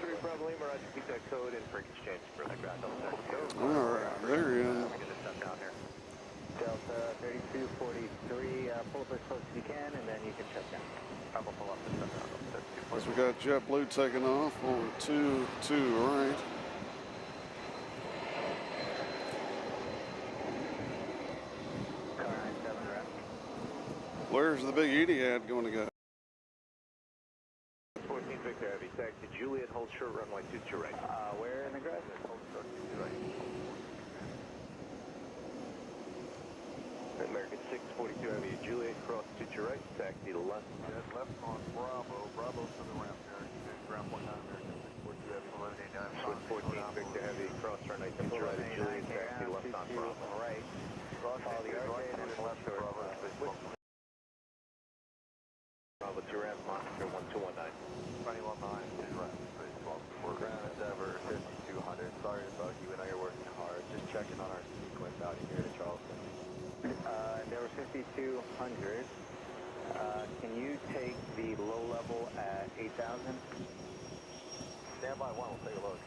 3 Bravo Lima, roger, keep that code and for exchange for that ground level. All right, there you go. Get this stuff down here. Delta 3243, pull up as close as you can, and then you can shut down. I will pull up this stuff down. As we got JetBlue taking off on 2-2 right. Car 97 rep. Where's the big Etihad going to go? 14 Victor Heavy, taxi Juliet, hold short runway 22 right. Where in the grass? Hold short 22 right. American 642 Heavy, Juliet, cross 22 right, taxi left. Dead left on Bravo, Bravo to the ramp there. Ground point 9 American 642 Heavy, 1189. 14 Victor Heavy, cross runway 22 right, Juliet, taxi left on Bravo. Right. Follow the RJ and then left short. Bravo to ramp, monitor 1219. 219, right. Ground Endeavor 5200. Sorry to bug you, I know you're working hard. Just checking on our sequence out here to Charleston. Endeavor 5200. Can you take the low level at 8,000? Stand by 1, we'll take a look.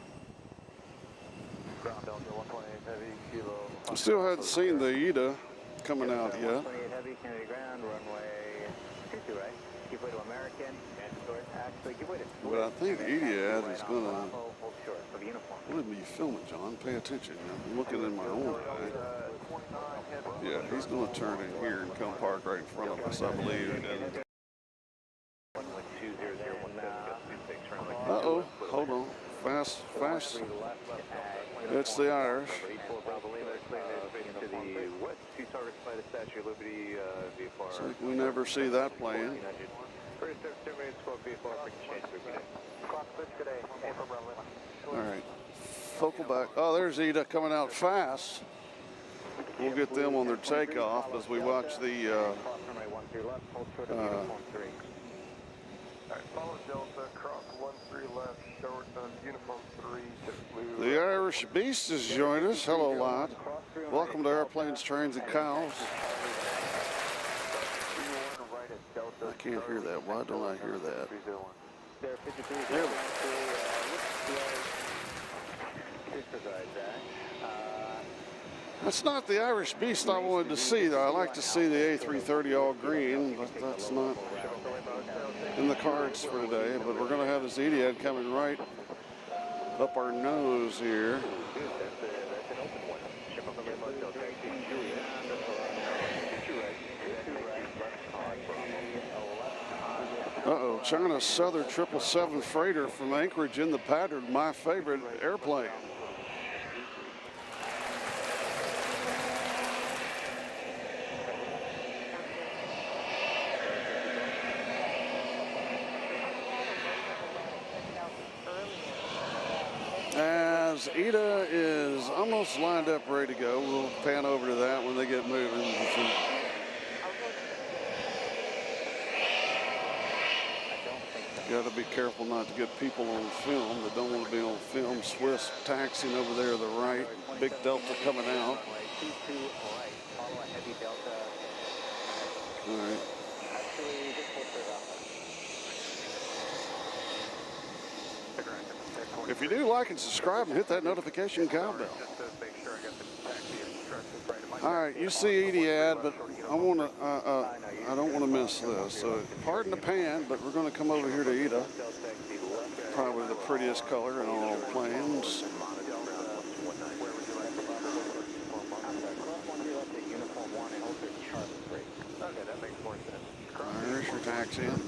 Ground Delta 128 Heavy, kilo. I still hadn't seen the Ida coming out yet. 128 Heavy, Kennedy ground, runway 22 right. Give way to American, actually give way to Swift. But I think Etihad is going to... Hold short of uniform. What are you filming, John? Pay attention. I'm looking in my own eye. Yeah, he's going to turn in here and come park right in front of us, I believe. Uh-oh, hold on. Fast. It's the Irish. It's like we never see that plane. All right, focal back. Oh, there's Ida coming out fast. We'll get them on their takeoff as we watch the follow Delta, cross 13 left, short on uniform 3, JetBlue. The Irish Beast has joined us. Hello, lad. Welcome to Airplanes, Trains, and Cows. I can't hear that. Why don't I hear that? There we go. That's not the Irish Beast I wanted to see, though. I like to see the A330 all green, but that's not in the cards for today. But we're going to have this Etihad coming right up our nose here. Uh-oh, China Southern 777 freighter from Anchorage in the pattern, my favorite airplane. As Ida is almost lined up, ready to go, we'll pan over to that when they get moving. Got to be careful not to get people on film that don't want to be on film. Swiss taxiing over there to the right. Big Delta coming out. All right. If you do, like and subscribe and hit that notification cowbell. All right, you see Etihad, but I don't want to miss this. So pardon the pan, but we're going to come over here to Ida. Probably the prettiest color in all planes. Irish are taxiing.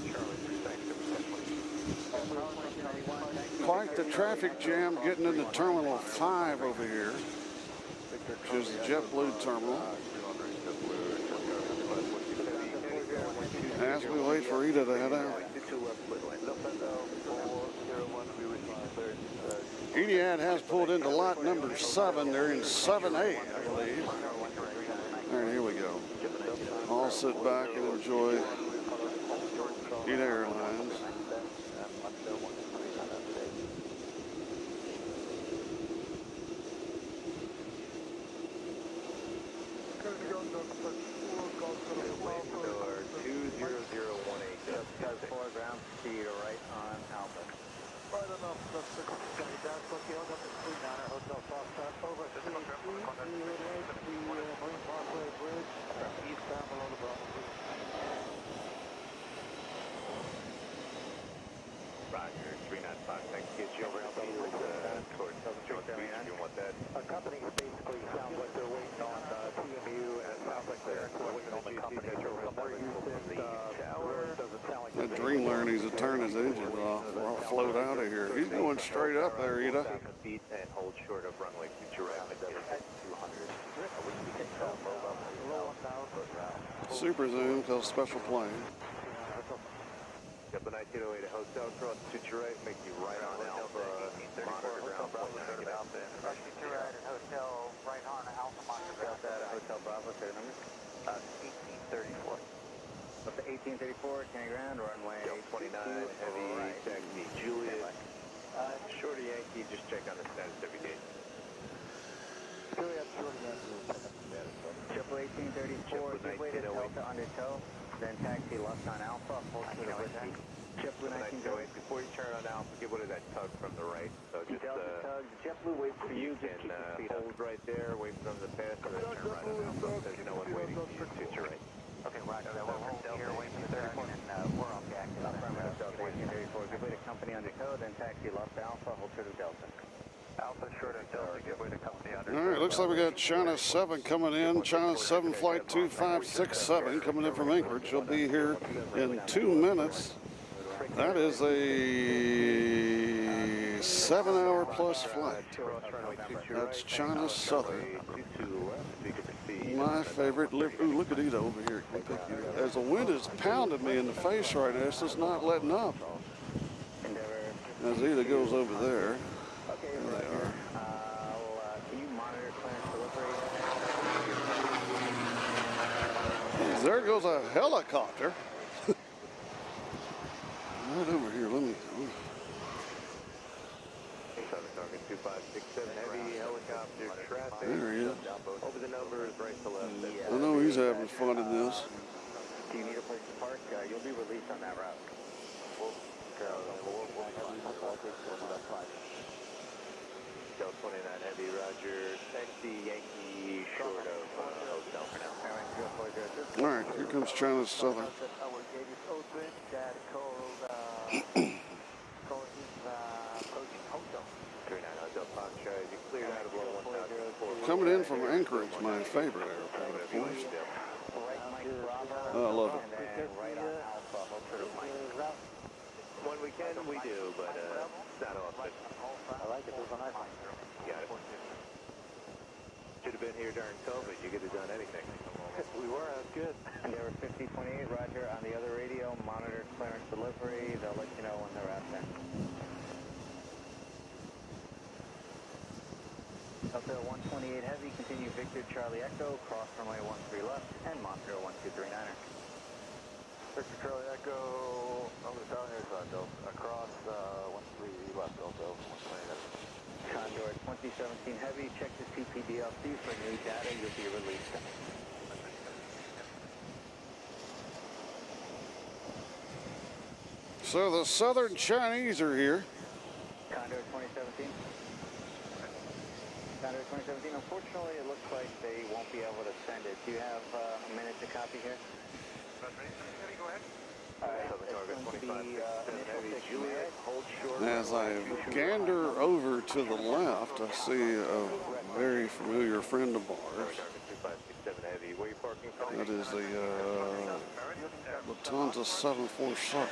Quite the traffic jam getting into Terminal 5 over here, which is the JetBlue terminal. As we wait for Ida to head out. Etihad has pulled into lot number 7. They're in 7A, I believe. All right, here we go. All sit back and enjoy Ida Airlines. 4 ground speed right on Alpha. Right enough, that's 6 Johnny Dash, Lucky Hog up at 39er Hotel Foxtrot, over at CAC, we would like the Marine Parkway Bridge, eastbound below the Bravo. Roger, 395, thanks. Get you over towards Southern Beach if you want that. Company basically sounds like they're waiting on TMU, and it sounds like they're waiting on the company somewhere Houston, tower, doesn't sound like That Dreamliner needs to turn his engine off or I'll float out of here. He's going straight up there, Ida. Feet and hold short of runway 2 right at 200. Super zoom till special plane. Got the 1908 Hotel, cross to your right, make you right on Alpha, monitor ground, Alpha, Hotel, right on Alpha, monitor Hotel Bravo, clear number? 1834. Up to 1834, Kenny Ground, runway 29, heavy, taxi, Juliet. Shorty Yankee, just check on the status every gate. Juliet, Shorty Yankee, Triple 1834, give way to Delta under tow, then taxi left on Alpha, hold to the whiskey. JetBlue 1908, before you turn on Alpha, give way to that tug from the right. So just Delta tug, JetBlue waits for you, just keep your speed hold right there, wait for them to pass, and then turn right on Alpha. There's no one waiting for you to your right. Okay, Roger, that will hold here, wait for the tug, and we're off the active. Delta 1834, give way to company under tow, then taxi left Alpha, hold to the Delta. Alpha short of Delta, give way to company under All right, looks like we got China 7 coming in. China 7 flight 2567 coming in from Anchorage. She'll be here in 2 minutes. That is a 7-hour plus flight. That's China Southern. My favorite. Ooh, look at Ida over here. As the wind is pounding me in the face right now, it's just not letting up. As Ida goes over there. There they are. Can you monitor clearance delivery? There goes a helicopter. Right over here, let me. Southern target 2567, heavy helicopter traffic. There he is. Over the numbers, right to left. I know he's having fun in this. Do you need a place to park? You'll be released on that route. Del 29 heavy, Roger. Taxi Yankee short of hotel for now. All right, here comes China Southern. Our gate is open, that code is approaching hotel. 39 Hotel Foxtrot, you cleared out of level 1004. Coming in from Anchorage, my favorite airport, of course. I love it. Right on Alpha, when we can, we do, but it's not often. I like it, there's a nice one. Got it. Should have been here during COVID, you could have done anything. We were, that was good. Endeavor 5028, Roger, on the other radio, monitor clearance delivery, they'll let you know when they're out there. Hotel 128 heavy, continue Victor Charlie Echo, cross runway 13 left, and monitor 1239er. Victor Charlie Echo, on the southern airside, across 13 left, also 128. Condor 2017 heavy, check the CPDLC for new data, you'll be released. So the Southern Chinese are here. Condor 2017. Condor 2017, unfortunately it looks like they won't be able to send it. Do you have a minute to copy here? Go ahead. Southern target 25, heavy, Juliet, hold short. As I gander over to the left, I see a very familiar friend of ours. That is the Lufthansa 747.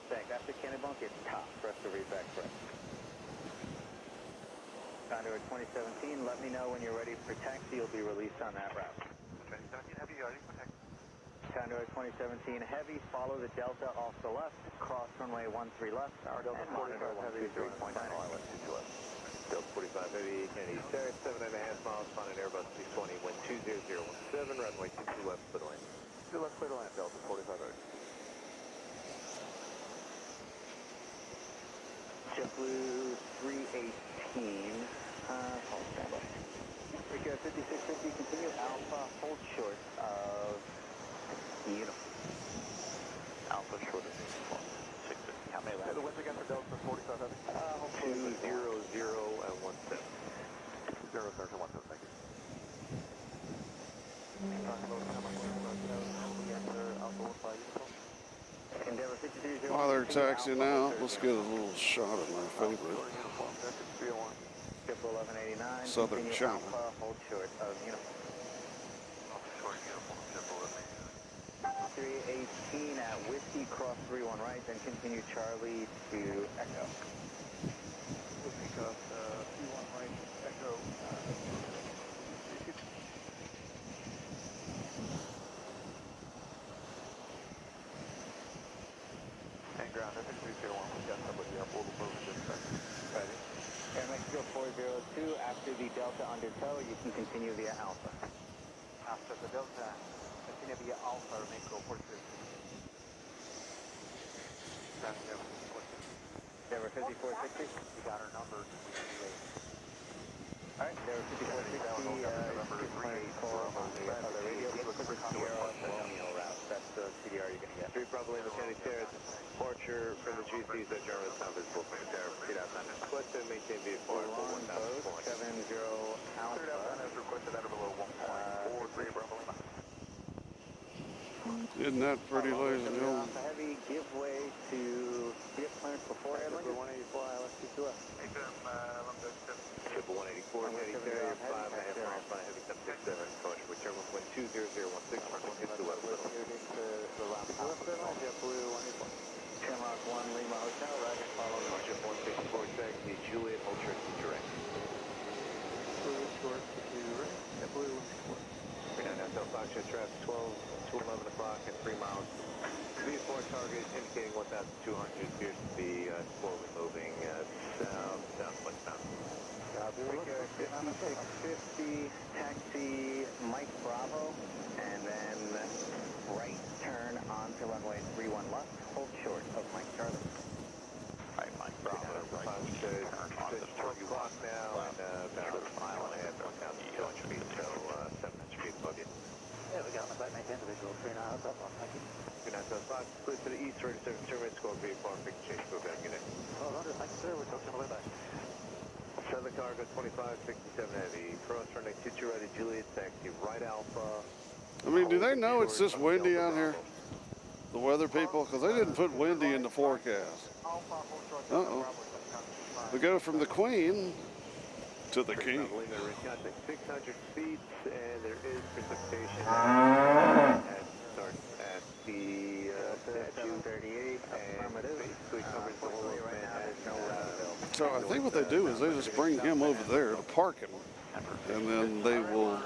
Thanks. After Kennebunk, it's top. Press to read back press. Condor 2017, let me know when you're ready for taxi. You'll be released on that route. Condor 2017 heavy, follow the Delta off the left, cross runway 13 left, and monitor 123.9. Delta 45 heavy, Kennedy Sarah, 7.5 miles, on an Airbus 320, wind 20017, runway 22 left, clear to land. 2 left, clear to land, Delta 45 heavy. JetBlue 318 taxiing out. Let's get a little shot of my favorite. 1189. Southern China. Hold short of uniform. 318 at Whiskey, cross 31 right, then continue Charlie to Echo. Whiskey, cross 31 right, Echo. Hang ground, I think 301, we got somebody up, we'll move in just a second. Ready. Air Mexico 402, after the Delta undertow, you can continue via Alpha. After the Delta, continue via Alpha, Mexico 402. Denver 5460, we got our number, we can be late. Alright, Denver 5460, just planning to call on the other radio, look for the Sierra Romeo route, that's the CDR you're going to get. 3 Bravo Lima Kennedy Terrace, departure from the GCs that German is not visible from the Terrace, proceed outside. Requested, maintain vehicle for 1,070 Alpha. Cleared outside as requested out of below 1.43 Bravo Lima. Isn't that pretty, ladies and gentlemen? Heavy, give way to get clearance before Edward 184, ILS 2 left. Triple 184, heavy carrier 5 and a half miles by heavy 767, caution with German wind 20016, running 2 left. JetBlue 184. Shamrock 1 Lima Hotel, right, follow Marshall 164 taxi, Juliet, Ultra, direct. Blue short to right, JetBlue 164. 39 Hotel Foxtrot, traffic 12 to 11 o'clock at 3 miles. V4 target indicating 1,200, appears to be slowly moving southwestbound. 5650, taxi Mike Bravo, and then right turn onto runway 31 left, hold short of Mike Charlie. Right, Mike Bravo, right, turn onto 12 block now, and about a mile and a half down to 200 feet, so 700 feet above you. Yeah, we got on the flight 19 individual, 39 up, thank you. 39 Fox, clear to the east, ready to service, score vehicle, big change, move back, good day. 1200, thank you, sir, we're talking on the way back. Southern Cargo 2567 heavy, cross running 22 ready, Juliet, taxi, right Alpha. I mean, do they know it's this windy out here? The weather people? Because they didn't put windy in the forecast. Uh-oh. We go from the Queen to the King. 600 feet, and there is precipitation at the 738, and basically covers the whole right now. There's no route. So I think what they do is they just bring him over there to park him, and then they will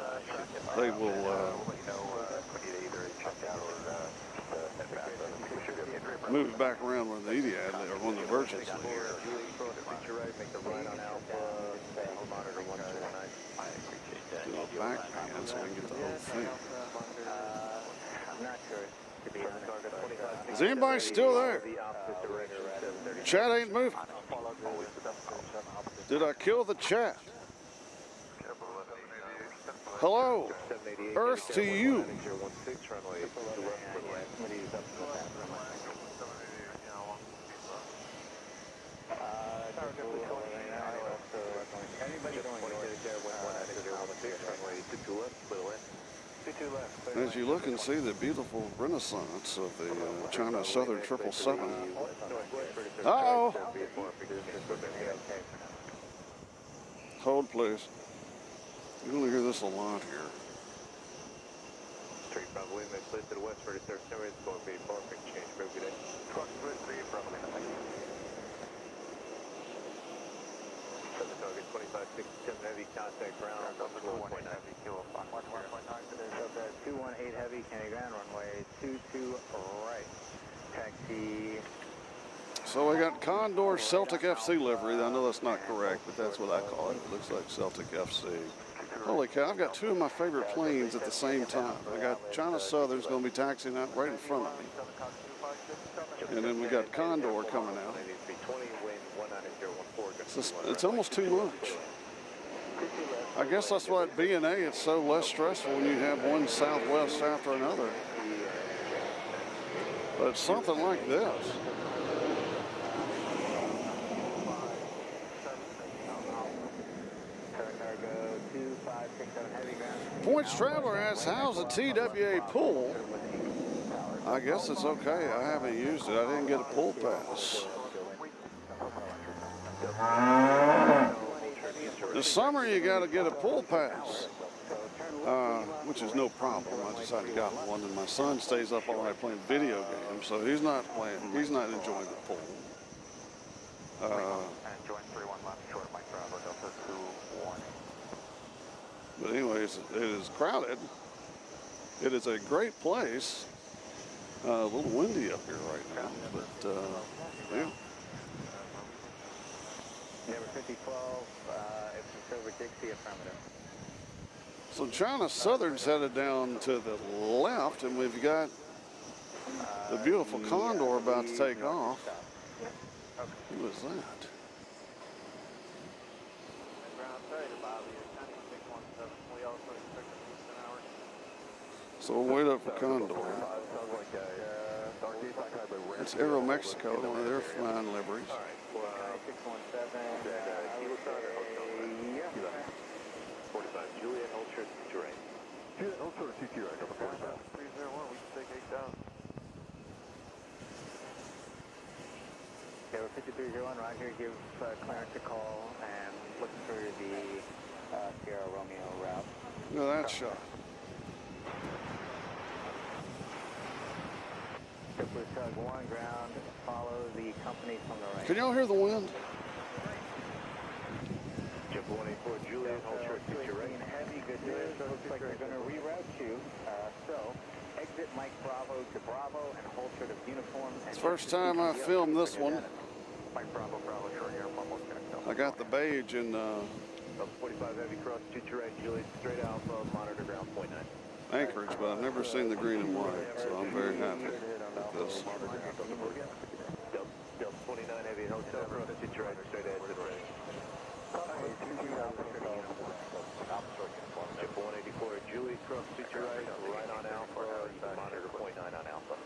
move it back around when the Etihad or when the Virgin's are here. Do a back pan so we can get the whole thing. I'm not sure. Is anybody still there? Chat ain't moving. Did I kill the chat? Hello, Earth to you. As you look and see the beautiful renaissance of the China Southern 777. Uh-oh. Hold, please. You're going to hear this a lot here. Street probably may place to the west for the third summer. It's going to be perfect change for every day. Crosswinds 3 probably nothing. Southern target 2567 heavy, contact ground. 1.9 heavy, kilo 1.9 today. Delta 218 heavy, County Ground, runway 22 right. Taxi. So we got Condor Celtic FC livery. I know that's not correct, but that's what I call it. It looks like Celtic FC. Holy cow, I've got two of my favorite planes at the same time. I got China Southern's going to be taxiing out right in front of me. And then we got Condor coming out. It's almost too much. I guess that's why at B&A it's so less stressful when you have one southwest after another. But it's something like this. Points Traveler asks, how's the TWA pool? I guess it's okay. I haven't used it. I didn't get a pool pass. This summer you got to get a pool pass, which is no problem. I just hadn't gotten one, and my son stays up all night playing video games, so he's not playing. He's not enjoying the pool. But anyways, it is crowded. It is a great place. A little windy up here right now, but yeah. Number 5012, it's over Dixie, affirmative. So China Southern's headed down to the left, and we've got the beautiful Condor about to take off. Who is that? So we'll wait up for Condor. It's Aero Mexico, one of their flying liveries. 45, Juliet, hold short to right. Juliet, hold short to right, number 45. 301, we can take 8 down. Okay, we're 5301, right here, give Clarence a call and look for the Sierra Romeo route. Look at that shot. With tug 1 ground, follow the company from the right. Can y'all hear the wind? Jet 184, Juliet, hold short to right. Heavy, good news. Looks like they're going to reroute you. So, exit Mike Bravo to Bravo and hold short of uniform. It's the first time I filmed this one. Mike Bravo, Bravo, short uniform, what's going to go? I got the beige in 45 heavy cross to right, Juliet, straight alpha, monitor ground, point 9. Anchorage, but I've never seen the green and white, so I'm very happy with this. Delta 29 heavy hotel, cross to right, straight ahead to the right. Jet 184, Juliet, cross to right, right on alpha, monitor point 9 on alpha.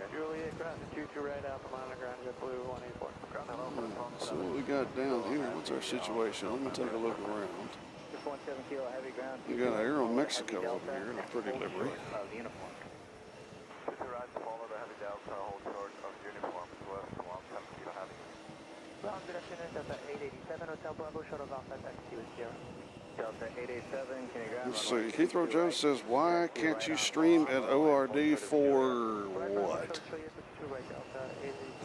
Juliet, ground to right, alpha, monitor ground, jet blue, 184. So what we got down here, what's our situation? Let me take a look around. 17 kilo heavy ground. You got Aero Mexico over here in a pretty livery. Uniform. Follow the heavy Delta, hold short of uniform as well, 17 kilo heavy. Ground good afternoon, Delta 887 Hotel Bravo, shuttle off at taxi with 0. Delta 887, can you grab? Let's see, Heathrow Joe says, why can't you stream at ORD for what?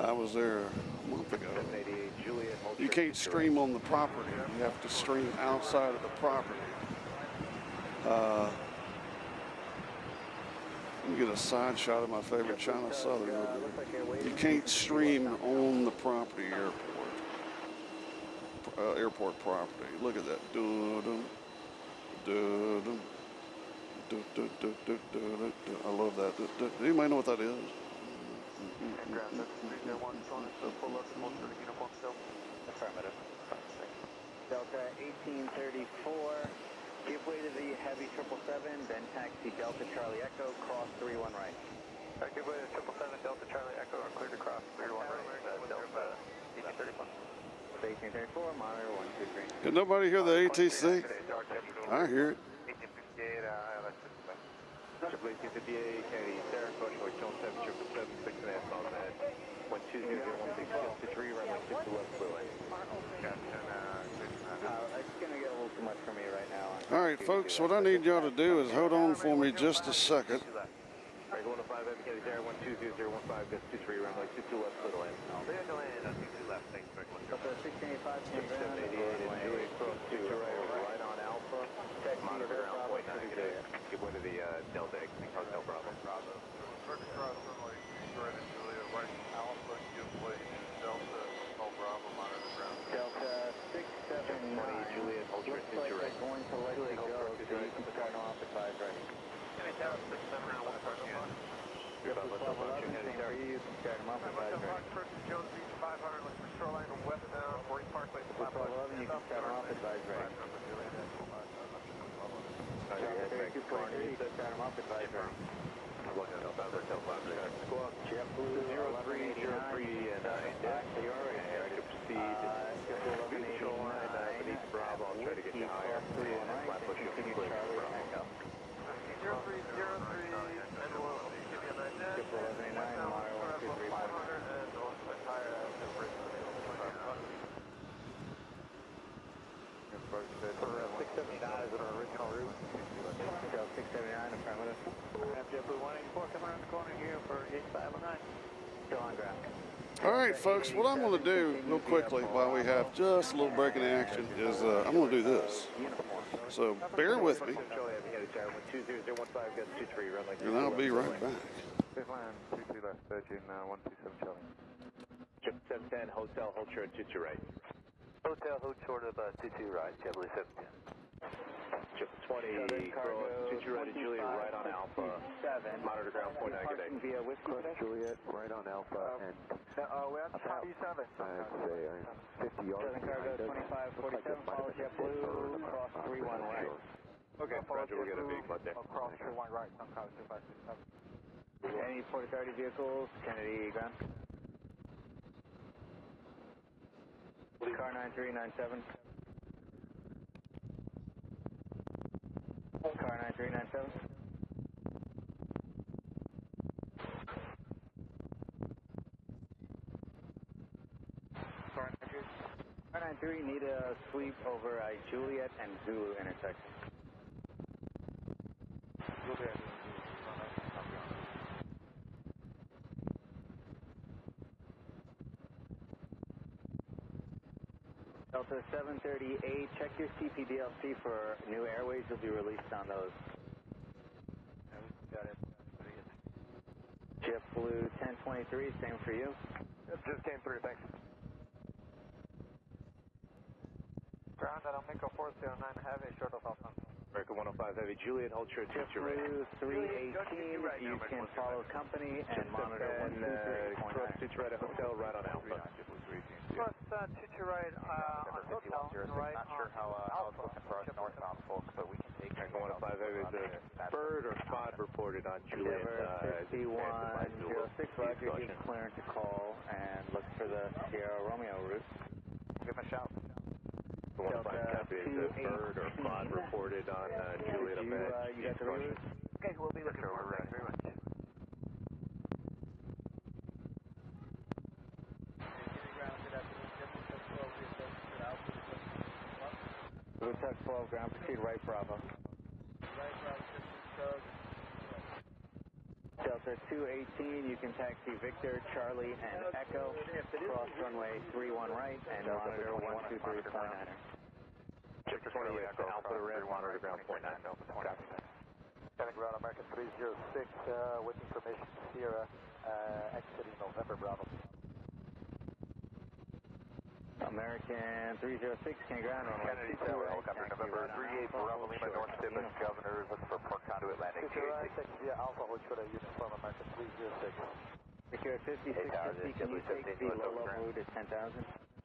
I was there a month ago. You can't stream on the property. You have to stream outside of the property. Let me get a side shot of my favorite China Southern. You can't stream on the property airport property. Look at that. I love that. Anybody know what that is? Affirmative. Delta 1834, give way to the heavy 777, then taxi Delta Charlie Echo, cross 31 right. Give way to 777, Delta Charlie Echo, clear to cross 31 right, Delta 1834. 1834, monitor 123. Did nobody hear the ATC? I hear it. 1858, Triple 1858, Kennedy, Sarasota, Short, Jones 777, 6.5 miles ahead. 120, 166, runway 6 to left, blue line. It's going to get a little too much for me right now. All right, folks, what I need y'all to do is hold on for me just a second. Right, 105, heavy Kennedy, Sarah, 120, 015, that's 23, runway 6 to left, blue line. Clear to land, 22 left, thanks very much. Delta 1685, 788, and Juliet, cross to right on Alpha. Monitor ground, point 9, give way to the Delta X, Hotel Bravo. Bravo. First cross runway, right at Juliet, right Alpha, give way to Delta, Hotel Bravo, monitor ground. Delta 679, Juliet, hold short to right. Going to let you go, so you can turn off at 5 right. Any tower 679, 1 You're about to love same for you, you can start them off at 5 right. First Jones Beach 500, look for shoreline from westbound, Marine Parkway to 5 11, you can start them off at 5 right. You can start them off at 5 right. Squawk, JetBlue 0303 and index. You're ready to proceed. Shoreline beneath Bravo, I'll try to get you higher. Flat push, continue Charlie, hang up. 0303, and we'll give you a nice end. For 679, is it our original route? 679, affirmative. JetBlue 184 coming around the corner here for gate 509. Still on ground. All right, folks, what I'm going to do real quickly while we have just a little break in the action is I'm going to do this. So bear with me, and I'll be right back. Fifth line, 22 left, Virgin 127 Charlie. Chip 710, Hotel, hold short, 22 right. Hotel, hold short of 22 right, JetBlue 710. Chip 20, cross 22 right to Juliet, right on Alpha. Monitor ground point negative. Via Whiskey Juliet, right on Alpha, and we're at 27. I'd say 50 yards. Southern Cargo 2547, follow JetBlue, cross 31 right. Okay, Roger, we'll get a big mud there. Across 31 right, Southern Cargo 2567. Any port authority vehicles, Kennedy ground. Car 9397. Car 9397. Car 93, need a sweep over Juliet and Zulu intersection. Juliet. Delta 738, check your CPDLC for new airways. You'll be released on those. Got it. JetBlue 1023, same for you. Just came through, thanks. Ground at Almeco 409 Heavy, short of Alpha. American 105 Heavy, Juliet, hold short, JetBlue 318, you can follow company and monitor 123.9. right at Hotel, right on Alpha. Plus 22 right on Hotel, right Not sure how it's looking for us northbound folks, but we can take American 105 Heavy. Is a bird or spot reported on Juliet? 5106, Roger, give clearance to call and look for the Sierra Romeo route. Give him a shout. 105 copy, is a bird or spot reported on Juliet? You got the route? Okay, we'll be looking for it. Thank you very much. Rooftop 12, ground, proceed right Bravo. Delta 218, you can taxi Victor, Charlie, and Echo, cross runway 31 right, and monitor 123.9. Victor 20, Alpha Red, monitor ground point 9. Heading ground American 306, with information Sierra, exiting November Bravo. American 306, can ground runway Kennedy Tower, helicopter November 38, Bravo Lima, North Tibbetts, Governor, looking for port conduit landing. Via Alpha, hold short of uniform American 306. Secure 5650, can you take the low route at 10,000?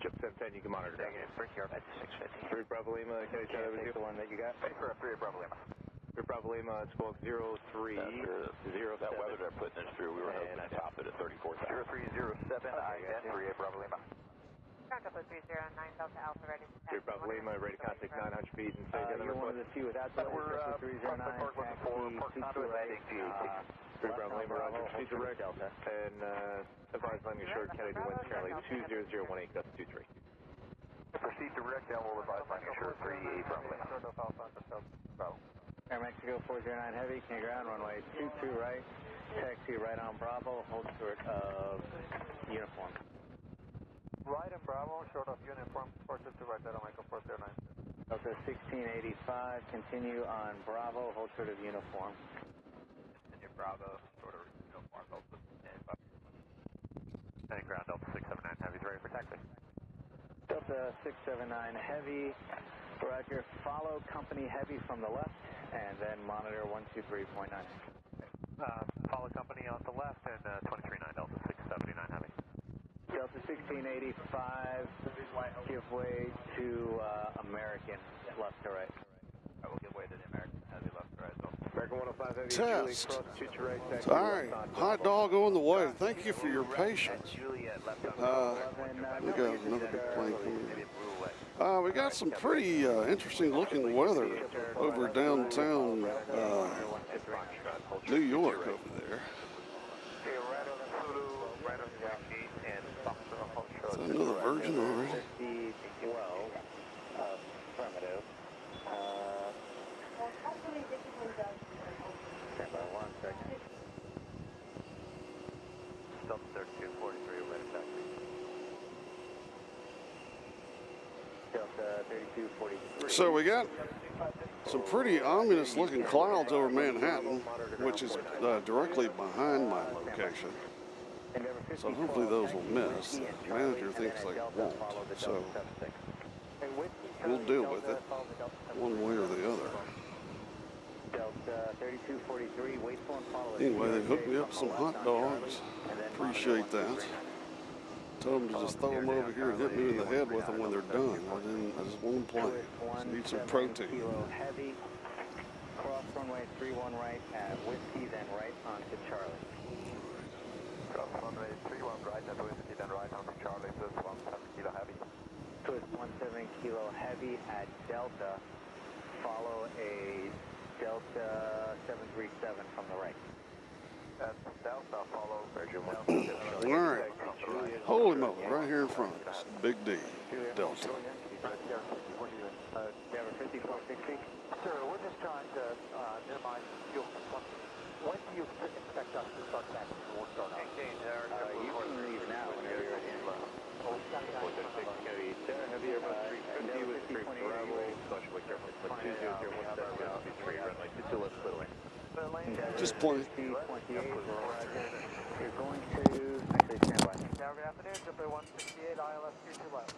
Chip 1010, you can monitor that. Bring your at 650. 3 Bravo Lima, Kennedy Tower, Take the one that you got. Wait for a 3 Bravo Lima. 3 Bravo Lima, squawk 0307. That weather they're putting us through, we were hoping to top it at 34,000. 0307, I-10, 3 Bravo Lima. Contact 309 Delta Alpha, ready to 3 Bravo Lima, ready to contact 900 feet and say You're one of the few without the Delta 309, taxi 22 right, 3 Bravo Lima, Roger, proceed direct Delta, and advise landing short, Kennedy wind currently 20018, gust 23. Proceed direct, and we'll advise landing short, 38 Bravo Lima. Air Mexico 409 Heavy, can ground, runway 22 right, taxi right on Bravo, hold short of uniform. Right and Bravo, short of uniform, 422 right, that'll make a 409. Delta 1685, continue on Bravo, hold short of uniform. Continue Bravo, short of uniform, Delta 1685. And ground Delta 679 Heavy, ready for taxi. Delta 679 Heavy, Roger, follow company Heavy from the left, and then monitor 123.9. Follow company on the left, and 239 Delta 679 Heavy. Delta 1685, give way to American, left to right. I will give way to the American Heavy, left to right. American 105 Heavy, Test. Juliet, cross 2 to right, taxi All right, hot dog on the way. Thank you for your patience. Juliet, left on We got another big plane coming. We got some pretty interesting looking weather over downtown New York over there. Is that another Virgin already? 5012, affirmative. So we got some pretty ominous looking clouds over Manhattan, which is directly behind my location. So hopefully those will miss. The manager thinks they won't. So we'll deal with it one way or the other. Anyway, they hooked me up some hot dogs. Appreciate that. Told them to just throw them over here and hit me in the head with them when they're done. I just want them plain. Just need some protein. Cross runway 31 right at Whiskey, then right on to Charlie. Cross runway 31 right at Whiskey, then right on to Charlie, so it's 17 kilo heavy. Twist 17 kilo heavy at Delta. Follow a Delta 737 from the right. That's Delta, follow Virgin 1. All right. Holy moly, right here in front of us. Big D, Delta. Denver 5460. Sir, we're just trying to minimize fuel consumption. When do you expect us to start back? We'll start out. You can leave now whenever you're ready. Sarah, heavy Airbus 350 with 3 Bravo, special with careful, put 20017 runway 22 left clear away. Just play. You're going to actually stand by. Now good afternoon, JFK 168, ILS 22 left.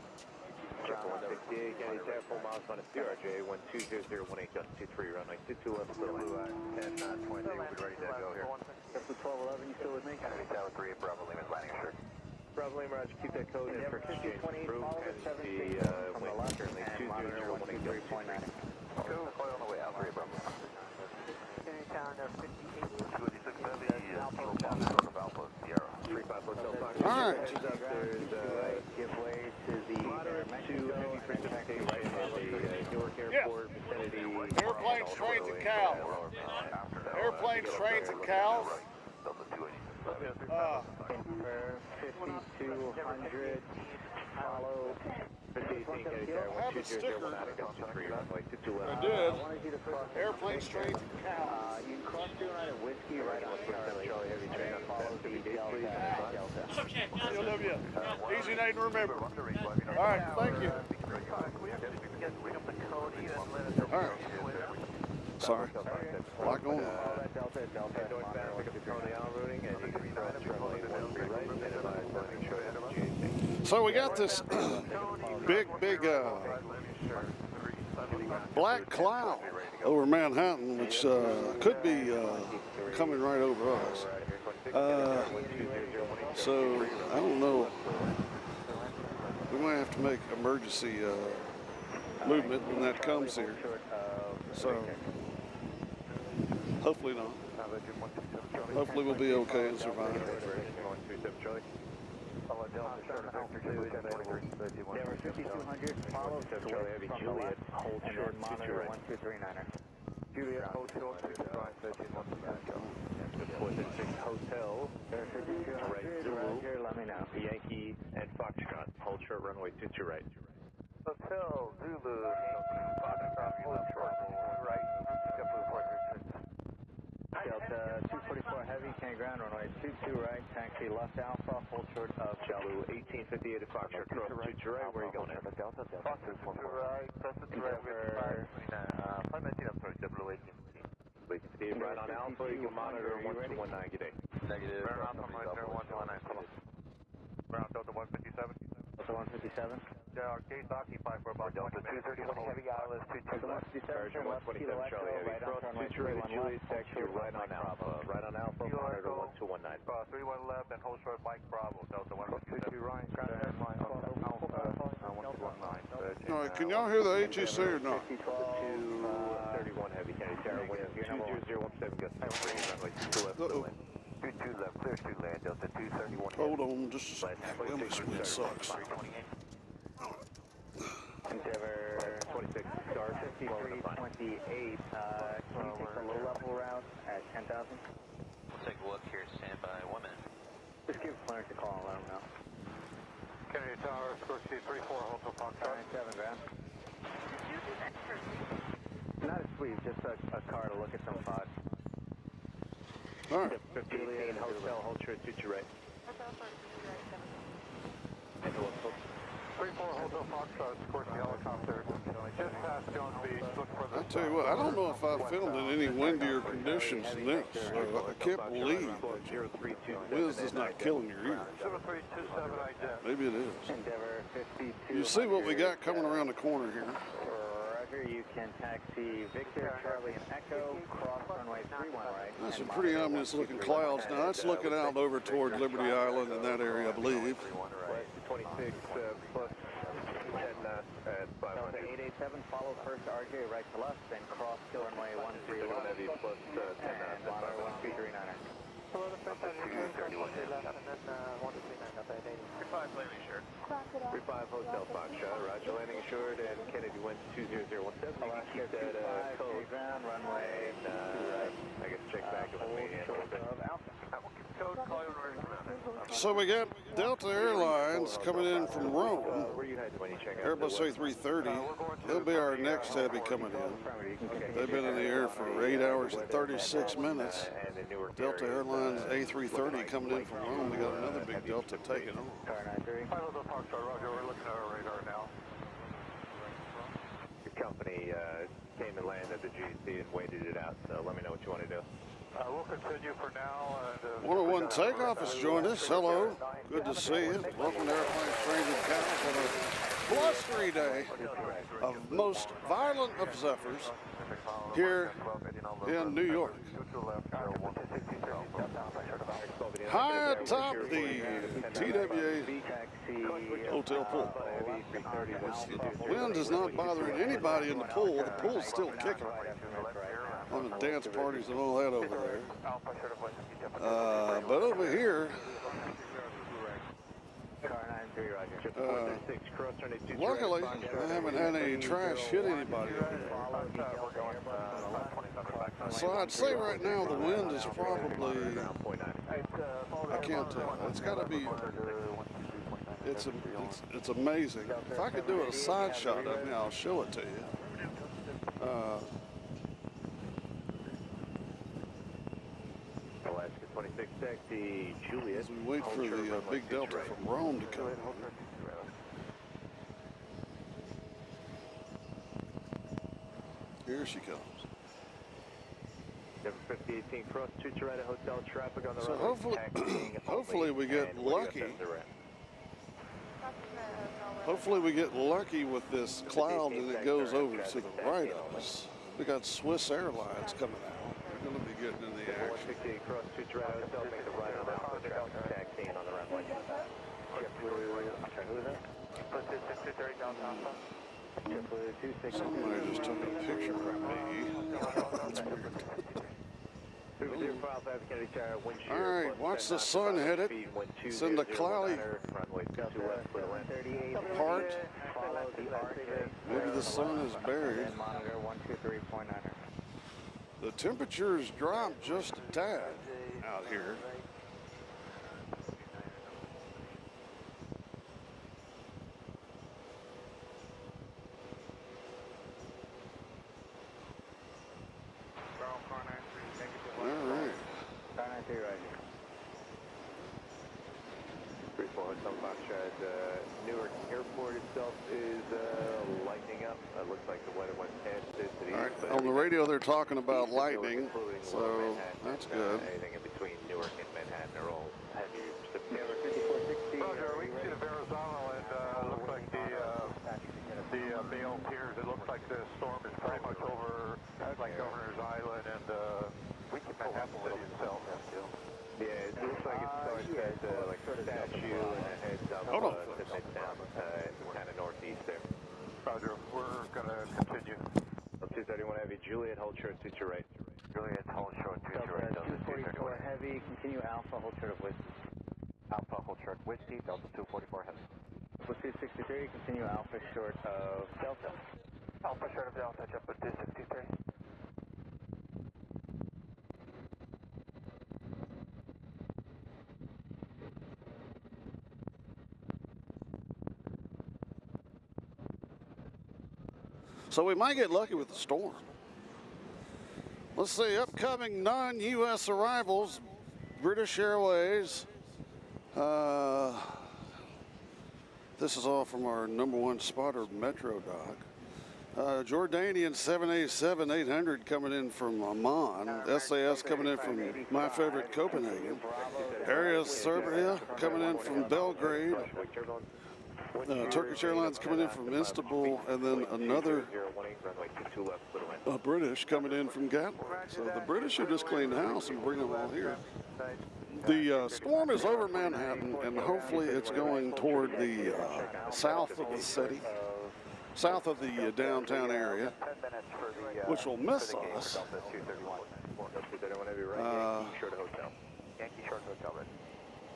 JFK 168, Kennedy Tower, full miles minus BRJ 120018 gust 23 runway 22 left clear away. 1020, we'll be ready to go here. That's the 1211, you still with me? Kennedy Tower 3, Bravo Lima landing assured. Bravo Lima, Roger, keep that code in for exchange. Approved, and the wind currently 20018 gust 23. Go, clear on the way out, 3 Bravo. Kennedy Tower 58. 286 heavy, Alpha, Sierra. 35 Hotel Fox. All right. Give way to the Two heavy precipitation at the Newark Airport vicinity. Airplanes, trains, and cows. Airplanes, trains, and cows. 5200. Follow. Have a sticker. I did. Airplanes, trains, and cows. You can cross through right at Whiskey, right on Charlie. Follow the Delta. Okay. LW. Easy name to remember. All right, thank you. All right. Sorry. A lot going on. So we got this big black cloud over Manhattan, which could be coming right over us. So I don't know. We might have to make emergency movement when that comes here. So hopefully not. Hopefully we'll be okay and survive. Denver 5200, follow Charlie Heavy Juliet, hold short, monitor 1239er. Juliet, hold short, 46 Hotel, right Zulu, let me know. Yankee and Foxtrot, hold short, runway 22 right. Hotel, Zulu, Foxtrot, hold short, right, Delta 244 heavy, can ground, runway 22 right, taxi left alpha, hold short of Jalu 1858 at Foxtrot, cross 22 right, where are you going at? Delta, Foxtrot 22 right, cross 22 right, we're 519, I'm sorry, W18. Right on Alpha, you can monitor 1219, good day. Negative. Ground Alpha, monitor 1219. Ground Delta 157. Delta 157. Yeah, our gates occupied for about Delta 231 heavy ILS 22 left. Virgin 127 Charlie Heavy, cross 22 right at Juliet, taxi right on Alpha. Right on Alpha, monitor 1219. 31 left and hold short Mike Bravo, Delta 157. 22 right, ground line Alpha, 1219. All right, can y'all hear the HEC or not? 31 heavy, Kennedy Tower, wind 20017, gust 3, runway 22 left, clear land. 22 left, clear to land, Delta 231. Hold on, just a second. Well, this wind sucks. Endeavor 26, star 5328, can you take the low level route at 10,000? We'll take a look here, stand by 1 minute. Just give Clarence a call and let him know. Kennedy Tower, Scorsese 34, Hotel Fox. 7 ground. Not a sweep, just a car to look at some fog. All right. 58 Hotel, hold short, 22 right. And 34 Hotel Foxtrot, escort the helicopter. Just past Jones Beach, look for the... I tell you what, I don't know if I've filmed in any windier conditions than this. I can't believe that wind is not killing your ears. 7327 ident. Maybe it is. Endeavor 52. You see what we got coming around the corner here. Roger, you can taxi Victor, Charlie, and Echo, cross runway 31 right. That's some pretty ominous looking clouds. Now that's looking out over toward Liberty Island in that area, I believe. West 26 plus 10 knots at 500. Delta 887, follow first RJ right to left, then cross kill runway 13 left. Heavy plus 10 knots at 500. 1239er. Hello, the first 31 left, and then 1239 up at 80. 35 landing assured. 35 Hotel Foxtrot, Roger, landing assured, and Kennedy wind 20017. You can keep that code ground, runway, I guess check back with me in a little bit. Code, call you when we're ready. So we got Delta Airlines coming in from Rome. Where are you headed when you check out? Airbus A330. They'll be our next heavy coming in. They've been in the air for 8 hours and 36 minutes. Delta Airlines A330 coming in from Rome. We got another big Delta taking on. Hotel Foxtrot, Roger, we're looking at our radar now. Your company came and landed at the GC and waited it out, so let me know what you want to do. We'll continue for now. 101 takeoff has joined us. Hello. Good to see you. Welcome to Airplane Strange Encounters on a blustery day of most violent of zephyrs here in New York. High atop the TWA Hotel pool. The wind is not bothering anybody in the pool. The pool's still kicking. On the dance parties and all that over there. But over here, luckily, I haven't had any trash hit anybody over there. So I'd say right now the wind is probably, I can't tell. It's got to be, it's amazing. If I could do a side shot of me, I'll show it to you. Alaska 26 taxi Juliet. As we wait for the big Delta from Rome to come in. Here she comes. 5018 cross to Toronto Hotel traffic on the So runway. hopefully we get lucky. Hopefully we get lucky with this cloud and it goes over to the right of us. We got Swiss Airlines coming out. They're going to be getting in the action. 168 cross to Toronto Hotel, make the right on Alpha traffic, taxiing on the runway. Who is that? Somebody just took a picture of me. That's weird. All right, watch the sun hit it. It's in the cloudy part. Maybe the sun is buried. The temperatures dropped just a tad out here. Newark Airport itself is lightening up. Looks like the weather went past it. All right, on the radio they're talking about lightning, so that's good. Anything in between Newark and Manhattan are all heavy. Roger, we can see the Verrazano and looks like the Bayonne Piers. It looks like the storm is pretty much over like Governor's Island and Manhattan City itself. Yeah, it looks like it starts at like a statue and it heads up to Midtown, kind of northeast there. Roger, we're going to continue. 231 Heavy, Juliet, hold short, suit your right. Juliet, hold short, suit your right. 244 Heavy, continue Alpha, hold short of Whiskey. Alpha, hold short, Whiskey, Delta 244 Heavy. With 263, continue Alpha short of Delta. Alpha short of Delta, jump with 263. So we might get lucky with the storm. Let's see, upcoming non-U.S. arrivals, British Airways, This is all from our #1 spotter Metro dock. Jordanian 787-800 coming in from Amman. SAS coming in from my favorite Copenhagen. Area Serbia coming in from Belgrade. Turkish Airlines coming in from Istanbul, and then another British coming in from Gatwick. So the British have just cleaned house and bring them all here. The storm is over Manhattan, and hopefully it's going toward the south of the city, south of the downtown area, which will miss us.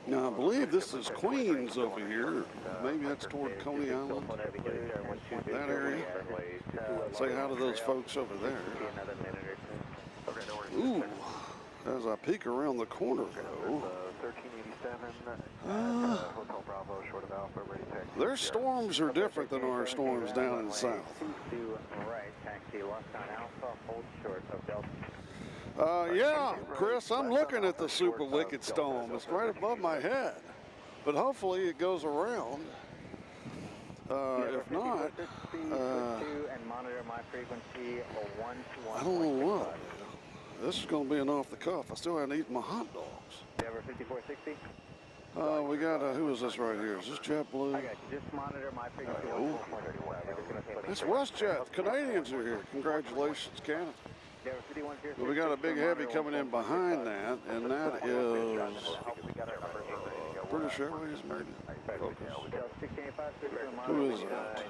Now, I believe this is Queens over here. Maybe that's toward Coney Island, that area. Say hi to those folks over there. Ooh, as I peek around the corner, though, their storms are different than our storms down in the south. Yeah, Chris, I'm looking at the super wicked storm. It's right above my head, but hopefully it goes around. If not, I don't know what. This is going to be an off the cuff. I still haven't eaten my hot dogs. We got, who is this right here? Is this JetBlue? It's WestJet. Canadians are here. Congratulations, Canada. But we got a big heavy coming in behind that, and that is British Airways, maybe? Focus. Who is that?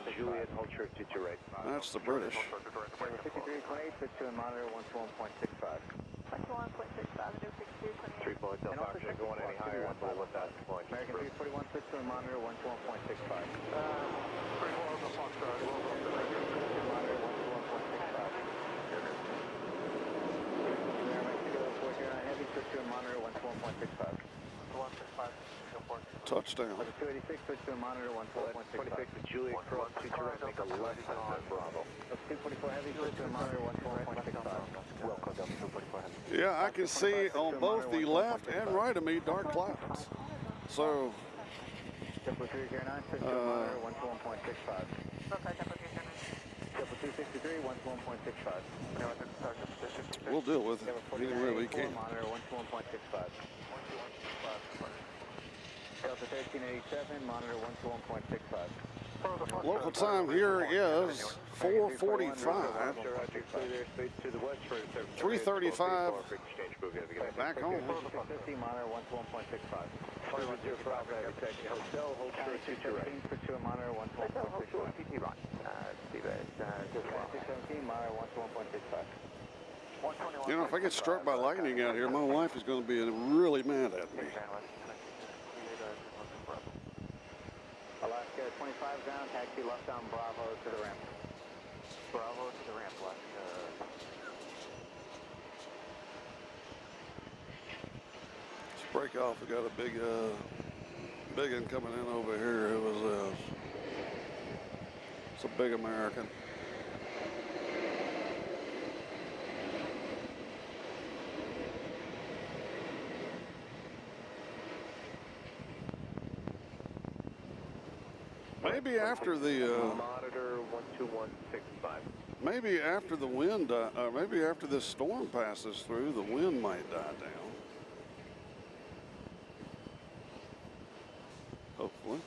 That's the British. Going any higher, with that point. American 341, switch to monitor 121.65. Touchdown. 286, switch to monitor 112.65. 26 to Juliet, cross to direct, make a left on Bravo. 244 heavy, switch to monitor 112.65. Welcome down to 244 heavy. Yeah, I can see on both the left and right of me dark clouds. So, we'll deal with it any way we can. Delta 1387, monitor 121.65. Local time here is 4:45. 3:35. Back home. 50, monitor 121.65. Hotel, hold short, 217, monitor 121.65. 617, monitor 121.65. You know, if I get struck by lightning out here, my wife is going to be really mad at me. Alaska 25 ground, taxi left on Bravo to the ramp. Bravo to the ramp, Alaska. Let's break off. We got a big one coming in over here. It was it's a big American. Maybe after the monitor 12165. Maybe after the wind, maybe after this storm passes through, the wind might die down. Hopefully.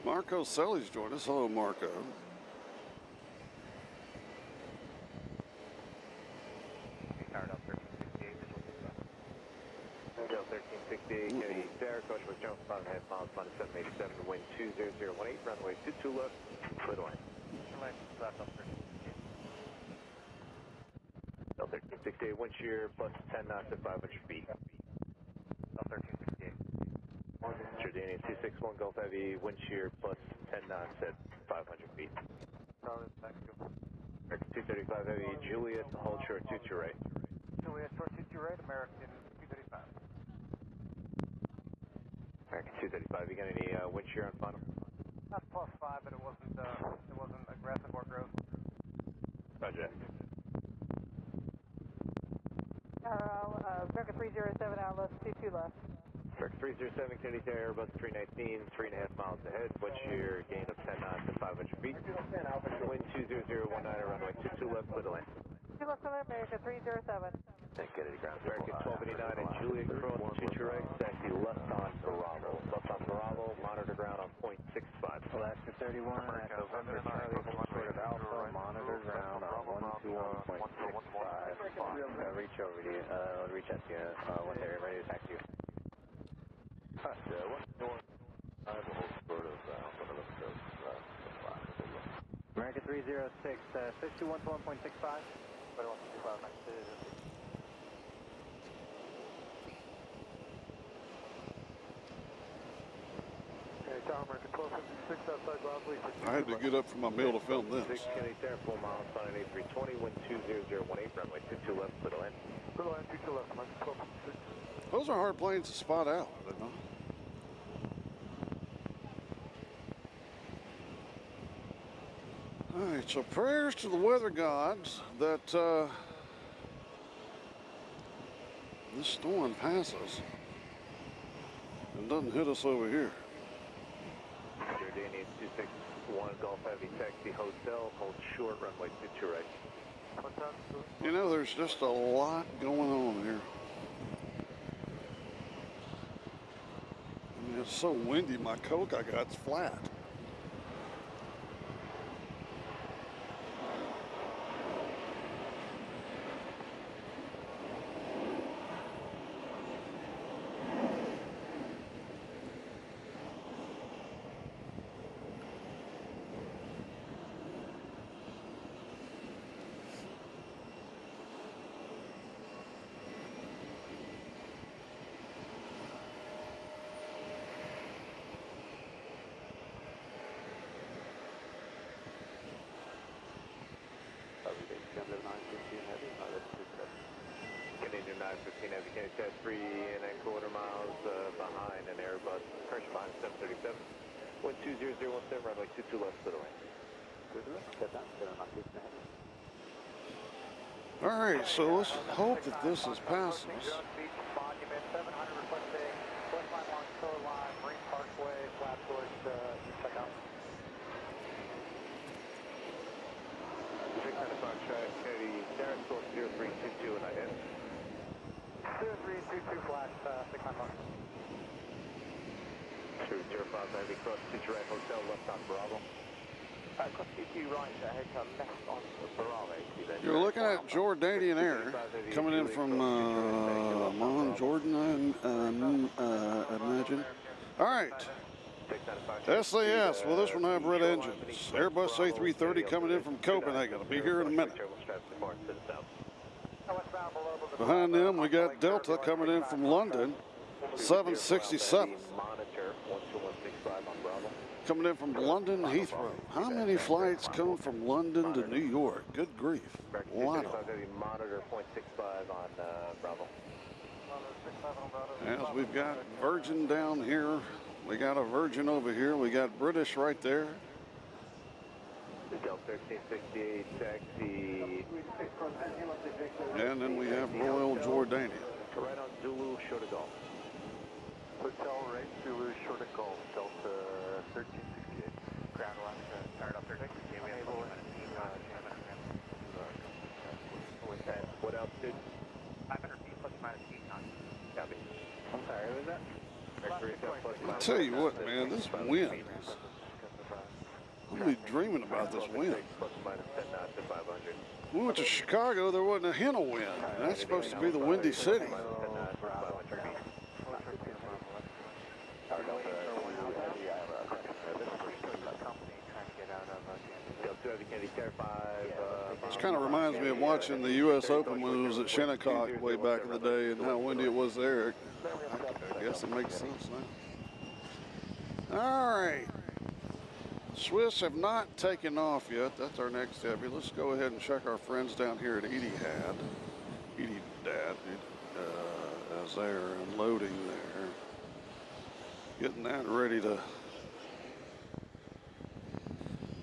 Marco Selly's joined us. Hello, Marco. Hotel 1368, Kennedy, Sarah, Coach with Jones, 5.5 miles, minus 787, wind 20018, runway 22 left, clear the line. Hotel 1368, wind shear plus 10 knots at 500 feet. Hotel 1368. Jordanian 261, Gulf Heavy, wind shear plus 10 knots at 500 feet. American 235 Heavy, Juliet, hold short 22 right. Juliet, short 22 right, American 235. American 235, you got any wind shear on final? That's +5, but it wasn't aggressive or gross. Roger. America 307 out, left, 22 left. America 307, Kennedy to Airbus 319, 3.5 miles ahead. What's your gain of 10 knots at 500 feet? Wind 20019 runway 22 left, clear to land. 2 left, America 307. Then Kennedy ground. America 1289 and Juliet cross to direct, taxi left on Bravo. Left on Bravo, monitor ground on .65. Alaska 31, at November Charlie, short of Alpha, monitor ground on 121.65. Reach over to you, reach out to you when they're ready to taxi you. America 306, switch to 121.65. 121.65, nice to I had to get up from my meal to film this. 6 Kennedy Tower, 4 miles, sign 8320, wind 20018, runway 22 left, clear to land. Clear to land, 22 left, Mike 1256. Those are hard planes to spot out, you know? All right, so prayers to the weather gods that this storm passes and doesn't hit us over here. Jordanian 261, Golf Heavy Taxi Hotel, hold short, runway 22 right. You know, there's just a lot going on here. I mean, it's so windy, my Coke I got's flat. Canadian 915 Heavy, Kennedy Tower 3.25 miles behind an Airbus, pressure behind 737. Wind 20017, runway 22 left, clear to land. All right, so let's hope that this is passes. Monument 700 requesting west line along shoreline, Marine Parkway, Flatbush, check out. 695 track, Kennedy Tower, course 0322 and IS. 0322 flash, 691. 205 Heavy, cross Teacher Right Hotel, left on Bravo. Cross TQ right, head to left on Bravo. You're looking at Jordanian Air coming in from Amman, Jordan, I imagine. All right. SAS, will this one have red engines? Airbus A330 coming in from Copenhagen. I'll be here in a minute. Behind them, we got Delta coming in from London, 767. Coming in from London Heathrow. How many flights come from London to New York? Good grief. A lot of them. Monitor 0.65 on Bravo. As we've got Virgin down here. We got a Virgin over here. We got British right there. Delta 1368 taxi. And then we have Royal Jordania. Right on Zulu, short of Golf. Hotel right, Zulu, short of Golf, Delta 1368. Ground Alaska, start up there. What altitude? 500 feet plus minus 8 knots. Copy. I'm sorry, what was that? I tell you what, man, this wind is... I'm gonna be dreaming about this wind. Plus minus 10 knots at 500. We went to Chicago, there wasn't a hint of wind. And that's supposed to be the Windy City. This kind of reminds me of watching the U.S. Open when it was at Shinnecock way back in the day and how windy it was there. I guess it makes sense now. All right. Swiss have not taken off yet. That's our next heavy. Let's go ahead and check our friends down here at Etihad. Etihad as they're unloading there. Getting that ready to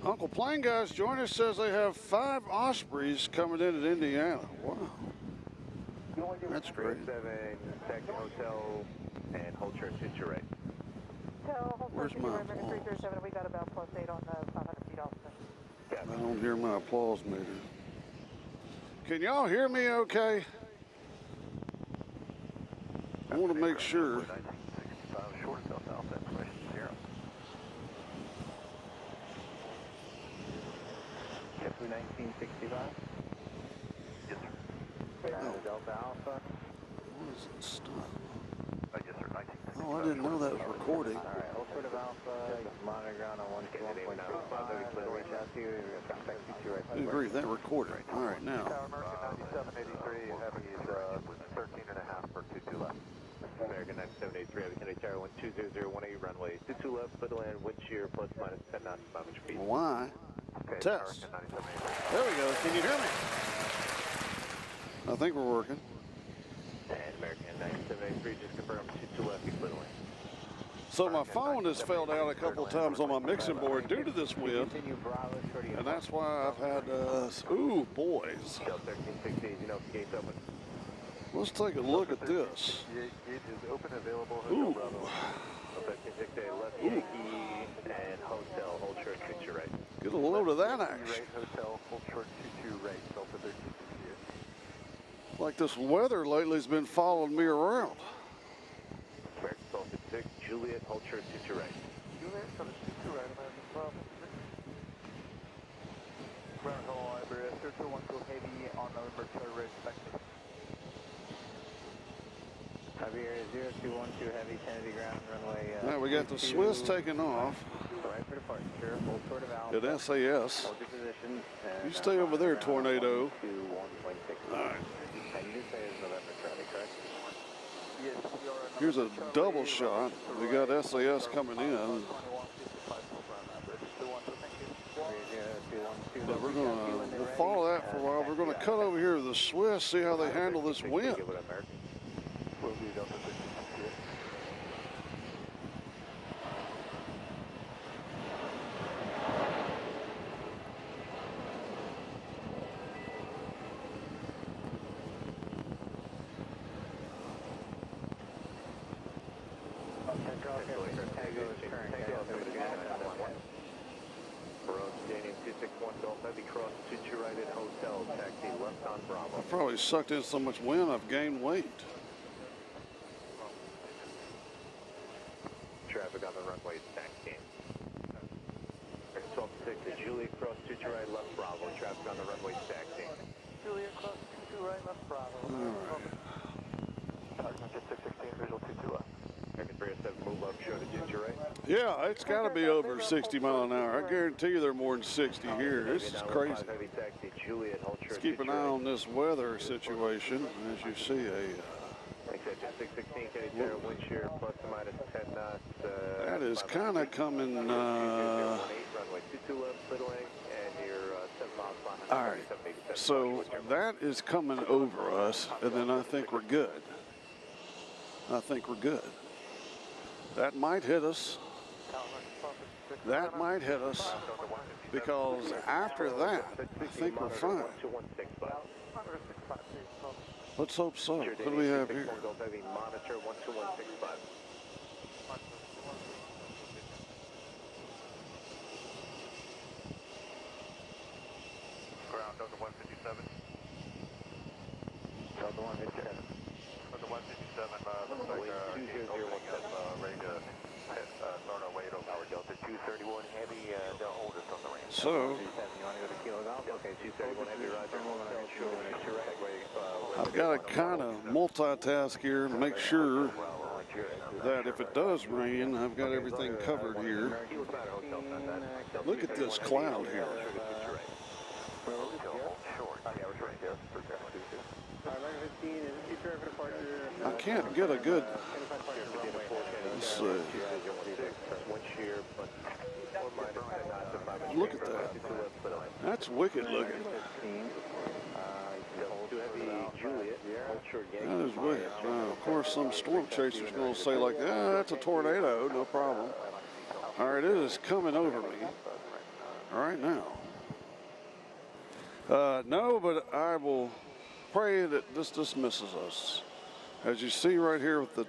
Uncle Plane Guys join us, says they have 5 Ospreys coming in at Indiana. Wow. That's great. 7, taxi hotel, and hold short to right. Where's my applause? 337, we got about +8 on the 500 feet off. I don't hear my applause meter. Can y'all hear me okay? I want to make sure. 1965 short south, information 0. JetBlue 1965. Yes, sir. Delta Alpha. What is it? Stop. Yes, sir. 1965. Oh, I didn't know that was recording. All right, Oakwood of Alpha, monitor ground on 121.25. Reach out to you. Contact you right. Good grief, that recorded. All right, now. American 9783, heavy is 13.5 for 22 left. American 9783, heavy Kennedy Tower 12001A, runway 22 left, foot land, wind shear plus minus 10 knots, 500 feet. Why? Okay, Test. American 9783. There we go. Can you hear me? I think we're working. And American 9783, just confirm 22 left, foot land. So my phone has fell down a couple times on my mixing board due to this wind, and that's why I've had, ooh, boys. Delta 1360, you know, gates open. Let's take a look at this. Gate is open, available, Ooh. Hotel Bravo. 1360, left Yankee and hotel, hold short, shoot your right. Get a load of that action. Right, hotel, hold short, 22 right, Delta 1368. Like this weather lately has been following me around. American 1256, Juliet, hold short, shoot right. Juliet, so it's 22 right, American 12. Ground call, Iberia, 0212 heavy on November Charter expected. Iberia 0212 heavy, Kennedy ground, runway. Now we got the Swiss taking off Right for departure, hold short of Alpha. at SAS. Hold your position. You stay over there, Tornado. 121.6. All right. And you say it's November Charlie, correct? Yes, we are on Here's a double shot. We got SAS coming in. 2155 program average. 212, thank you. But we'll follow that for a while. We're going to cut over here to the Swiss, see how they handle this wind. Will be Delta 1368. I probably sucked in so much wind, I've gained weight. Traffic on the runway is taxiing. 12-6, Juliet cross 22 right, left Bravo. Traffic on the runway is taxiing. Juliet, cross 22 right, left Bravo. All right. Target 616, visual 22 left. American 307, move up, show to 22 right. Yeah, it's got to be over 60 miles an hour. I guarantee you they're more than 60 here. This is crazy. Heavy taxi, Juliet, hold short. Let's keep an eye on this weather situation. As you see, Extension 616, Kennedy Tower, wind shear plus or minus 10 knots. that is kind of coming. Runway 22 left, middle lane, and you're 7 miles behind. All right, so that is coming over us, and then I think we're good. I think we're good. That might hit us. That might hit us, because after that, I think we're fine. Let's hope so. What do we have here? Monitor 12165. Ground Delta 157. Delta 157. Delta 157, looks like ready to start our way over our Delta 231 heavy, they'll hold us on the ramp. So, You want to go to Kilo Golf? Okay, 231 heavy, roger. I've got to kind of multitask here and make sure that if it does rain, I've got everything covered here. Look at this cloud here. I can't get a good, let's see. Look at that. That's wicked looking. That is wicked. Of course, some storm chasers going to say like, that's a tornado, no problem. All right, it is coming over me. right now. No, but I will pray that this dismisses us. As you see right here with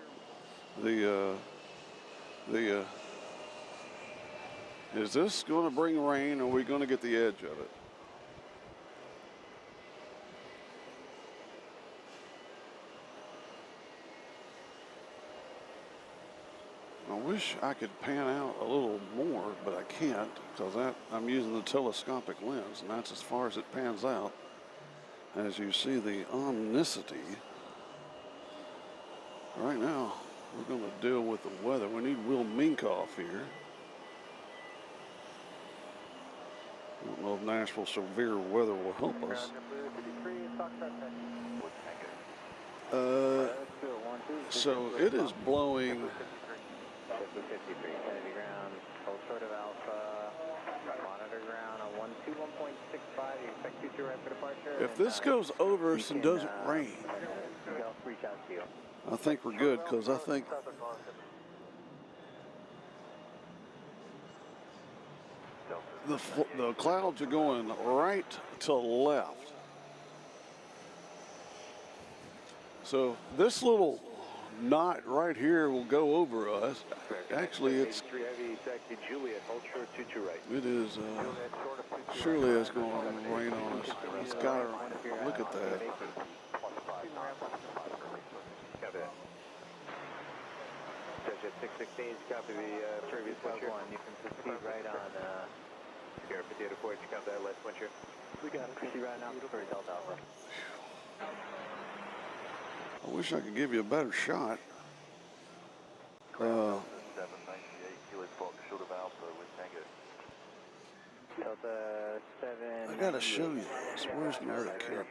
is this going to bring rain, or are we going to get the edge of it? I wish I could pan out a little more, but I can't because I'm using the telescopic lens, and that's as far as it pans out. As you see the omnicity. Right now, we're going to deal with the weather. We need Will Minkoff here. I don't know if Nashville severe weather will help us. So it is blowing. 53, heavy ground, hold short of Alpha, monitor ground on 121.65, you expect 22 right for departure. If this goes over us and doesn't rain, reach out to you. I think we're good, because I think the clouds are going right to left. So this little knot right here will go over us. Actually, it is surely it's going to rain on us. It's got to look at that. Copy that. Judge at 616, copy the previous wincher. You can proceed right on Sierra Potato Forge, copy that last wincher. We got it. Proceed right now for Delta Alpha. I wish I could give you a better shot. 798, Hewlett Fox, short of Alpha with Tango. Delta 7. I gotta show you this. Where's my other camera?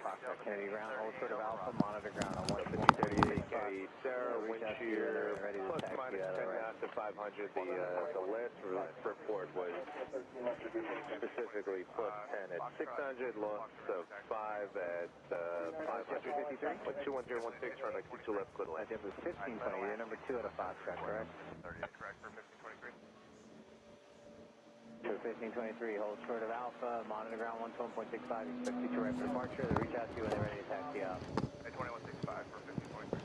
Kennedy ground, hold short of Alpha, monitor ground on 15038. Kennedy, Sarah, wind shear, plus minus 10 knots to 500. The last report was specifically plus 10 at 600, loss of 5 at 500. 21016, run like 2 left, clear the land. That was 1520, you're number 2 at a Foxtrot, correct? 38, correct for 1523. So 1523, hold short of Alpha, monitor ground 121.65, expect you to right for departure. They'll reach out to you when they're ready to taxi out. 2165 for 1523.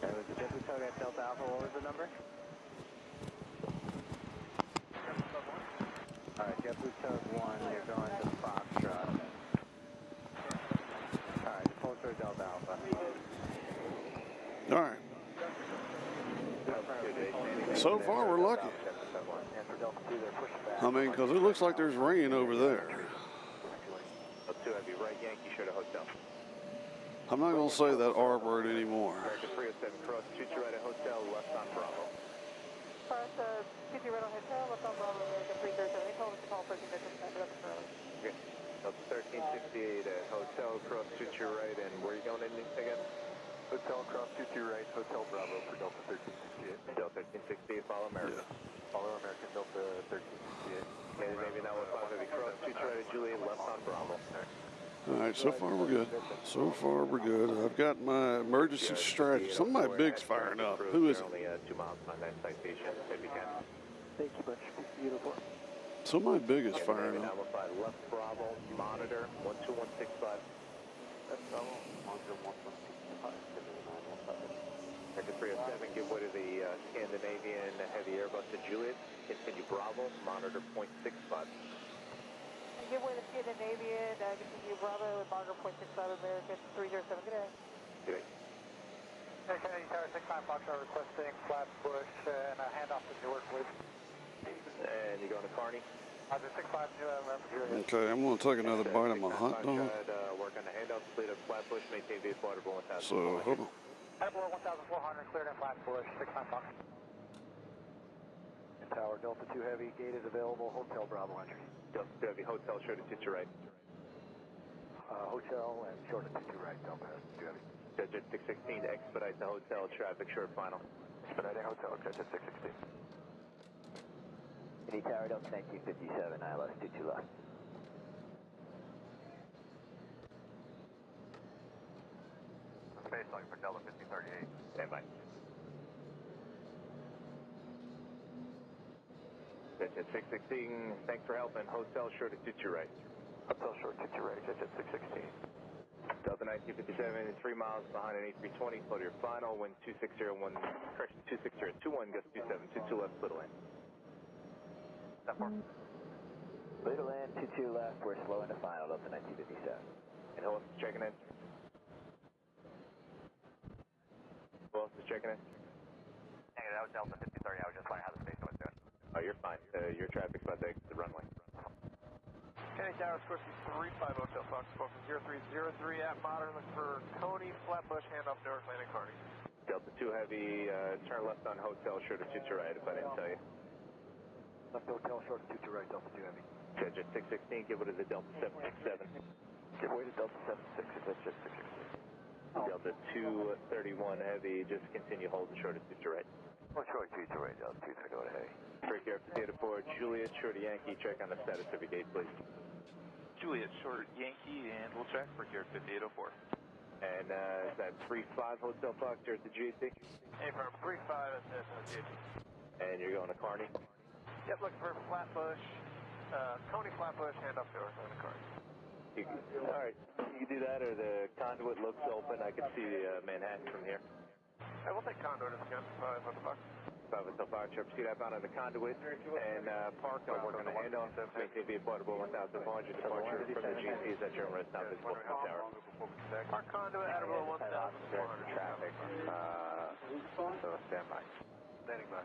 That was the JetBlue Tug at Delta Alpha, what was the number? Alright, JetBlue Tug 1, you're going to Foxtrot. Alright, just hold short of Delta Alpha. All right. So far, we're lucky. I mean, because it looks like there's rain over there. I'm not going to say that R word anymore. American 307, cross, shoot you right at Hotel, left on Bravo. Cross, shoot you right on Hotel, left on Bravo, American 337. They told us to call 13 minutes, that's early. Okay. Delta 1368 at Hotel, cross, shoot you right, and where are you going in again? Hotel, cross, shoot you right, Hotel Bravo for Delta 1368. Delta 1368, follow American. Yeah. Follow American, Delta 1368. Okay, maybe now we'll follow the cross, shoot you right at Juliet, left on Bravo. All right, so far we're good. So far we're good. I've got my emergency strategy. Some of my big's firing up. Who is it? Only 2 miles behind that citation, if you can. Thank you much. Beautiful. So my big is firing up. Left Bravo, monitor 12165. That's Bravo, monitor 12165. American 307, give way to the Scandinavian heavy Airbus to Juliet. Continue Bravo, monitor 0.65. Give way to Scandinavian, continue Bravo with monitor 0.65, American 307, good day. Good day. Kennedy Tower 69 Foxtrot requesting Flatbush and a handoff to Newark, please. And you going to Kearney? Roger, 65 New Okay, I'm going to take another bite of my hot dog. Work on the handoff, split of Flatbush, maintain vehicle waterborne 1000. So, hold on. Airport 1400, cleared in Flatbush, 69 Foxtrot. Tower Delta 2 Heavy, gate is available, Hotel Bravo entry. Delta 2 Heavy, Hotel, short of 2 right. Hotel and short of 2 right, Delta 2 Heavy. Judge at 616, expedite the hotel, traffic short final. Expediting Hotel, Judge at 616. Any Tower Delta 1957, ILS 22 left. Baseline for Delta 1538. Stand by. Judge Jet 616, thanks for helping. Hotel short at 22 right. Hotel short, 22 right, Jet 616. Delta 1957, 3 miles behind an A320, flow to your final, wind 2601, correction, 26021, gust 27, 22 left, little end. Little end, 22 left, we're slow into final, Delta 1957. And who else is checking in? Who else is checking in? Hey, that was Delta 5030, I was just wondering how the station was doing. Oh, you're fine. Your traffic's about to exit the runway. Kenny Tower, Swift 35 Hotel Fox, spoken 0303 at Modern, looking for Coney, Flatbush, handoff Newark, landing Carney. Delta 2 Heavy, turn left on Hotel, short of 22 right, if I didn't tell you. Left Hotel, short of 22 right, Delta 2 Heavy. Jet 616, give it to the Delta 767. Give way to Delta 76, that's Jet 616. Delta 231 Heavy, just continue holding short of 22 right. Well, short, 22 right, Delta 230, go ahead. Break air for Theater 4, Juliet, short of Yankee, check on the status of your gate, please. Juliet, short Yankee, and we'll check for Gear 5804. And is that 35 Hotel Fox here at the GAC? Hey, from 35, that's GAC. And you're going to Carney? Yep, looking for Flatbush, Coney, Flatbush, handoff Newark, landing Carney. All right, you can do that, or the conduit looks open. I can see Manhattan from here. Hey, we'll take conduit if we can, 5 Hotel Fox. 5 Hotel Fox, proceed outbound on the conduit, and park. I'll work on the handoff. Maintain the affordable 1,400 departure from the GCs at your rest stop visible from the tower. Park conduit at about 1,400. Traffic, so stand by. Standing by.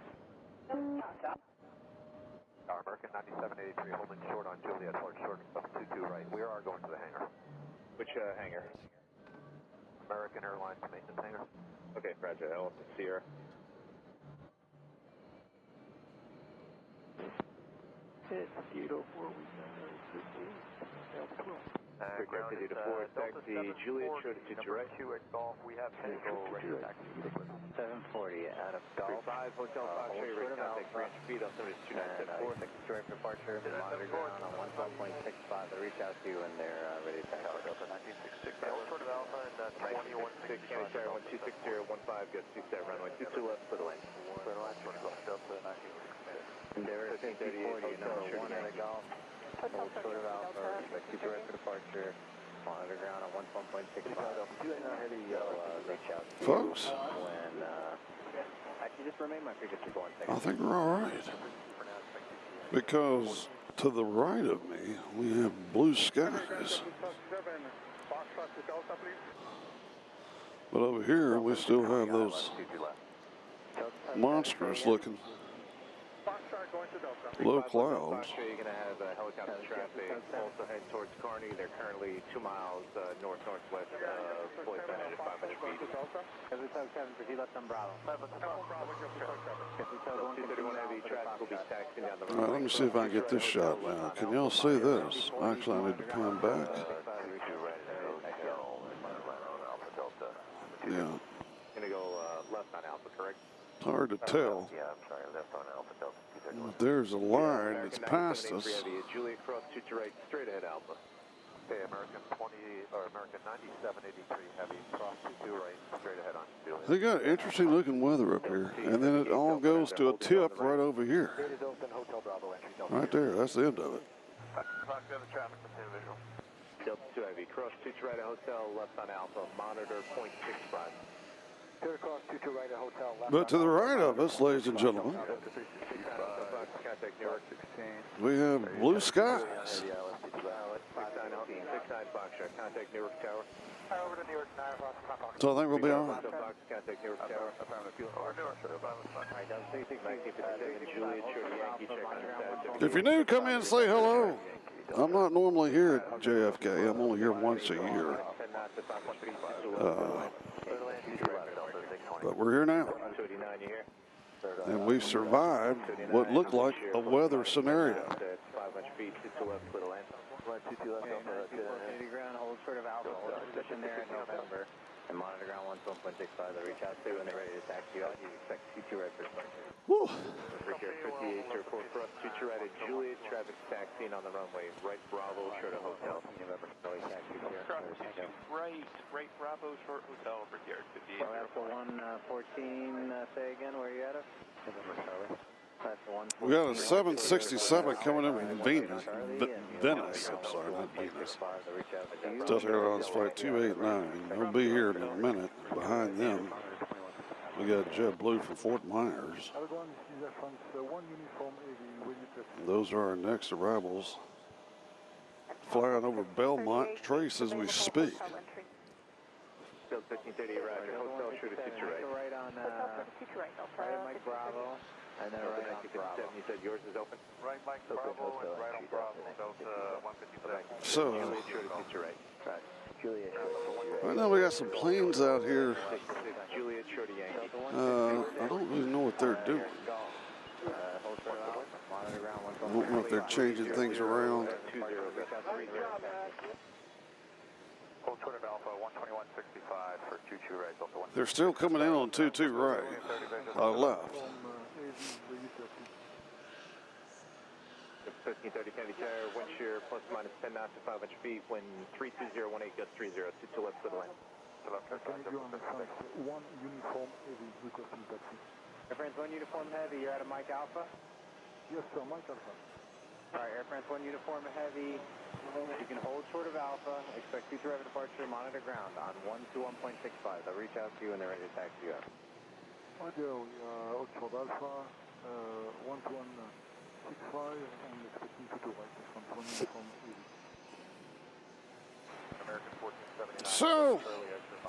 Our American 9783 holding short on Juliet, hard short of 22 right. We are going to the hangar. Which hangar? American Airlines maintenance hangar. Okay, Roger. Elephant Sierra. It's 804, Ground to the 4, taxi, Juliet, short of 22 right. Q at Golf, we have Tango ready to taxi. 740 out of Golf. 5 Hotel Fox, show your rate contact 300 feet, altimeter is 2974. Direct departure, monitor ground on 112.65. They'll reach out to you when they're ready to taxi. Delta 1966, short of Alpha and 2166. County Tower 126015, gust 27, runway 22 left for the lane. Clear line, short of Delta 1966. Endeavor 5040, number 1 out of Golf. Hold short of Alpha, expect you direct for departure. Monitor ground on 112.65. Reach out to you Folks, when, actually just remain my frequency for 1 second. I think we're all right. Because to the right of me, we have blue skies. But over here, we still have those monstrous looking low clouds. You're going to have helicopter traffic also heading towards Carney. They're currently 2 miles north-northwest of Floyd Bennett at 500 feet. 7 for left on Bravo. 231 heavy traffic will be taxiing down the road. All right, let me see if I can get this shot now. Can y'all see this? Actually, I need to pan back. Yeah. Going to go left on Alpha, correct? It's hard to tell. Yeah, I'm sorry, left on Alpha Delta. But there's a line that's past us. Juliet cross 2 right, straight ahead Alpha. Okay, American 9783 heavy, cross 22 right, straight ahead on Juliet. They got interesting looking weather up here. And then it all goes to a tip right over here. Right there, that's the end of it. Fox, we have a traffic visual. Delta 2 heavy, cross 2 right at Hotel, left on Alpha, monitor 0.65. Cross 22 right at Hotel, left. But to the right of us, ladies and gentlemen, Contact Newark. we have blue skies. 69 Foxtrot, contact Newark Tower. Over to Newark, 9 Fox. So I think we'll be all right. Fox, contact Newark Tower. Or Newark, 1957 Juliet, short Yankee, check on the status. If you're new, come in and say hello. I'm not normally here at JFK. I'm only here once a year. But we're here now. And we survived what looked like a weather scenario. 500 feet, 2 left, little end. 2 left, ground, hold short of Alpha, hold position there in November. And monitor ground 112.65. They'll reach out to you when they're ready to taxi you out. You expect 2 right for departure. Whew. Brickyard 58 to report for us, 2 right at Juliet, traffic taxiing on the runway, right Bravo, short of Hotel. November, taxi here. Right Bravo, short Hotel, Brickyard 58. Alpha 114, say again, where are you at? November, Charlie. We got a 767 coming in from Venice. I'm sorry, not Venus. Delta Airlines flight 289. They'll be here in a minute. Behind them, we got JetBlue from Fort Myers. Those are our next arrivals. Flying over Belmont Trace as we speak. 1530, Roger. Hotel, sure to sit you right. Right on, right on Mike Bravo. And then right on Bravo. You said yours is open? Right, Mike Bravo, and right on Bravo, Delta 157. So, Juliet, sure to sit you right. Juliet, right now we got some planes out here. Juliet, sure to Yankee. I don't really know what they're doing. I don't know if they're changing things around. Hold short of Alpha 121.65 for 22 right, Delta 1. They're still coming in on 22 right. Left. 1530 Kennedy Tower, wind shear plus minus 10 knots to 500 feet, wind 32018, gust 30, 22 left to the left. Can you do on the front? One uniform heavy, requesting taxi. Air France 1 uniform heavy, you're out of Mike Alpha? Yes, sir, Mike Alpha. Alright, Air France 1 uniform heavy, you can hold short of Alpha, expect future rapid departure, monitor ground on 121.65. They'll reach out to you when they're ready to taxi you out. Roger, we are hold short Alpha, 121.65, and expecting to right, this one uniform heavy. American 1479.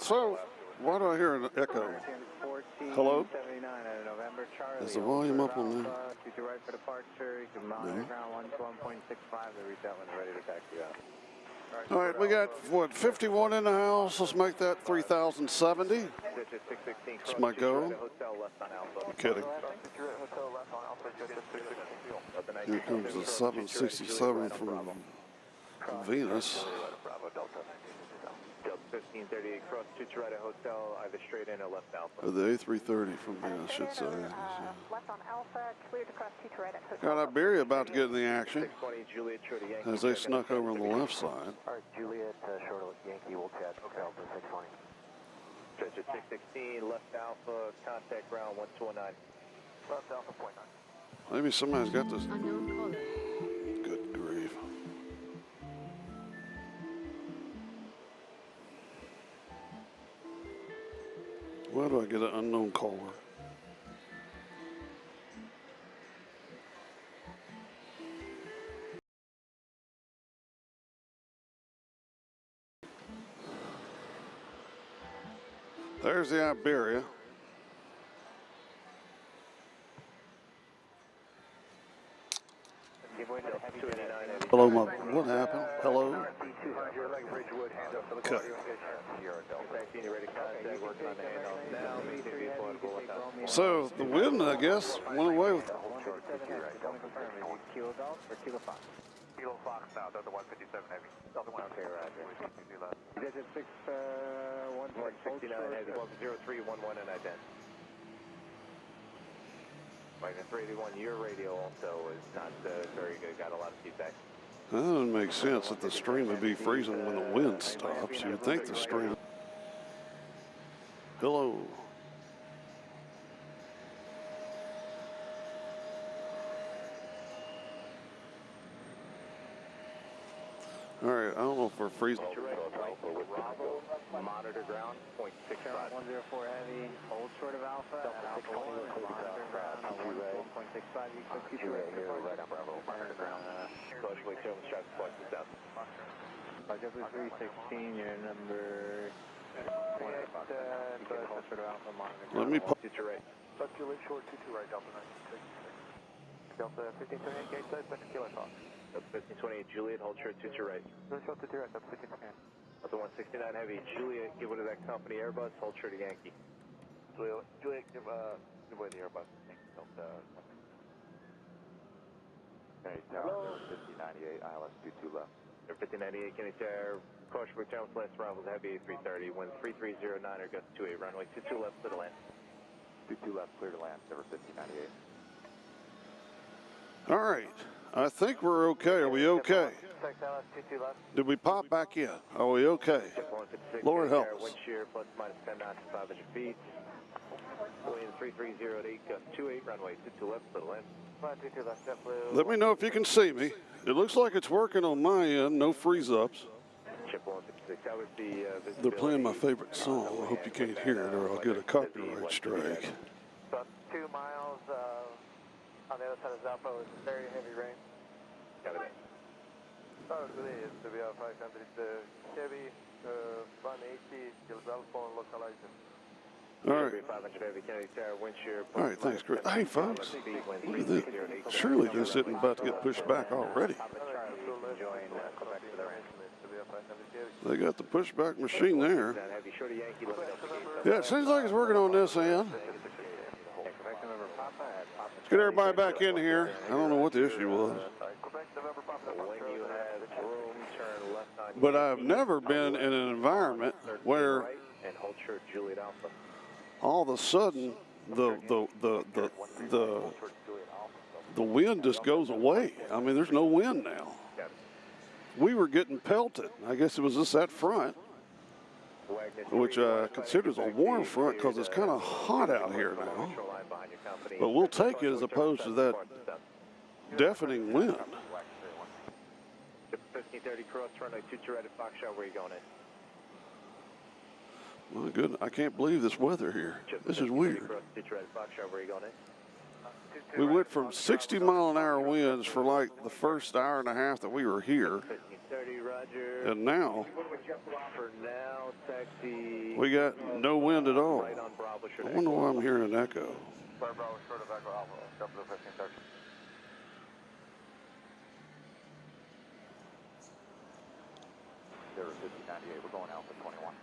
So, why do I hear an echo? Hello? Is the volume up on there? Right for departure, you can monitor ground 121.65. They reach out when they're ready to taxi you out. All right, we got, what, 51 in the house. Let's make that 3,070. That's my goal. I'm kidding. Here comes the 767 from Venus. 1538 cross to right at hotel, either straight in or left Alpha. The A330 from Venus, I should say. Left on Alpha, cleared to cross to right at hotel. Got Iberia about to get in the action 620 Juliet, short of Yankee. as they snuck over on the left side. Alright, Juliet, short of Yankee, we'll chat. Delta 620. Stretch at 616, left Alpha, contact ground 1219. Left Alpha, point 9. Maybe somebody's got this. Unknown caller. Good grief. Why do I get an unknown caller? There's the Iberia. Hello, what happened? Hello? Okay. So, the wind, I guess, went away with it. Kilo Golf or Kilo Fox? Kilo Fox now, Delta 157 heavy. Delta 1. Okay, roger. Digit 6, 169 heavy. 0311 and ident. Minus 381, your radio also is not very good. Got a lot of feedback. That doesn't make sense that the stream would be freezing when the wind stops. You'd think the stream... Hello. All right, I don't know if we're freezing. Monitor ground, 0.65. 104 heavy, hold short of Alpha, at Alpha 1, monitor ground, 1.65, you click future here, right on Bravo, monitor ground. Socially, Tillman, strap the flight is out. JetBlue 316, your number 1, you can hold short of Alpha, monitor ground. Let me put... Future right. Juliet, short 22 right, Delta 9. Delta 1528, gate side, second Kilo Fox. Delta 1528, Juliet, hold short, future right. Short 22 right, Delta 1528. Delta 169 heavy, Juliet, give way to that company Airbus, hold short to Yankee. Juliet, give way to the Airbus. Delta 1. Kennedy Tower, 5098, ILS 22 left. 5098, Kennedy Tower, caution for Thomas Lance arrivals heavy A330, wind 3309 or gust 28, runway 22 left to the land. 22 left, clear to land, number 5098. All right. I think we're okay. Are we okay? Did we pop back in? Are we okay? Lord help us. Wind shear plus minus 10 knots, 500 feet. William 330 at 8, runway 22 left, little end. 22 left, JetBlue. Let me know if you can see me. It looks like it's working on my end, no freeze-ups. Chip 166, that was the They're playing my favorite song. I hope you can't hear it or I'll get a copyright strike. About 2 miles on the other side of Zalpo is very heavy rain. Got it. TWA 500 heavy, 180 till Zalpo localizer. All right. 500 heavy, Kennedy Tower, wind shear. All right, thanks, Chris. Hey, folks, look at this. Surely this isn't about to get pushed back already. They got the pushback machine there. Yeah, it seems like it's working on this end. Let's get everybody back in here. I don't know what the issue was. But I've never been in an environment where all of a sudden the wind just goes away. I mean, there's no wind now. We were getting pelted. I guess it was just that front, which I consider is a warm front because it's kind of hot out here now. But we'll take it as opposed to that deafening wind. 1530 cross runway 22 right at Foxtrot, where are you going in? My goodness, I can't believe this weather here. This is weird. We went from 60-mile-an-hour winds for like the first hour and a half that we were here, and now we got no wind at all. I wonder why I'm hearing an echo. We're going out for 21.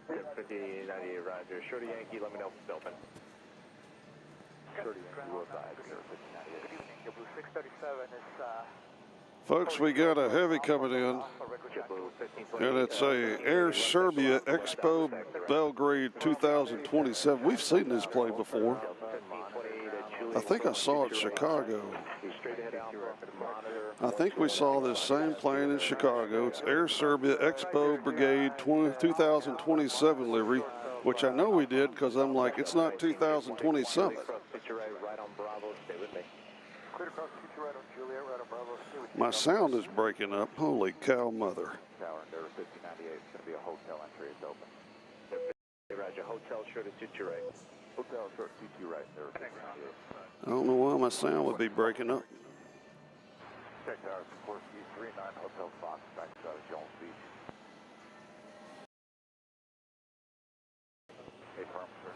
5098, roger. Shorty Yankee, let me know if it's open. Shorty Yankee, we're side, 5098. 637 is, Folks, we got a heavy coming in, and it's a Air Serbia Expo Belgrade 2027. We've seen this plane before. I think I saw it in Chicago. I think we saw this same plane in Chicago. It's Air Serbia Expo Brigade 2027 livery, which I know we did because I'm like, it's not 2027. My sound is breaking up. Holy cow, mother. Tower, there 5098. It's going to be a hotel entry. It's open. Roger, hotel short of 22 right. Hotel short 22 right. There 5098. I don't know why my sound would be breaking up. Check tower, support 39 Hotel Fox, back out of Jones Beach. Hey, firm, sir.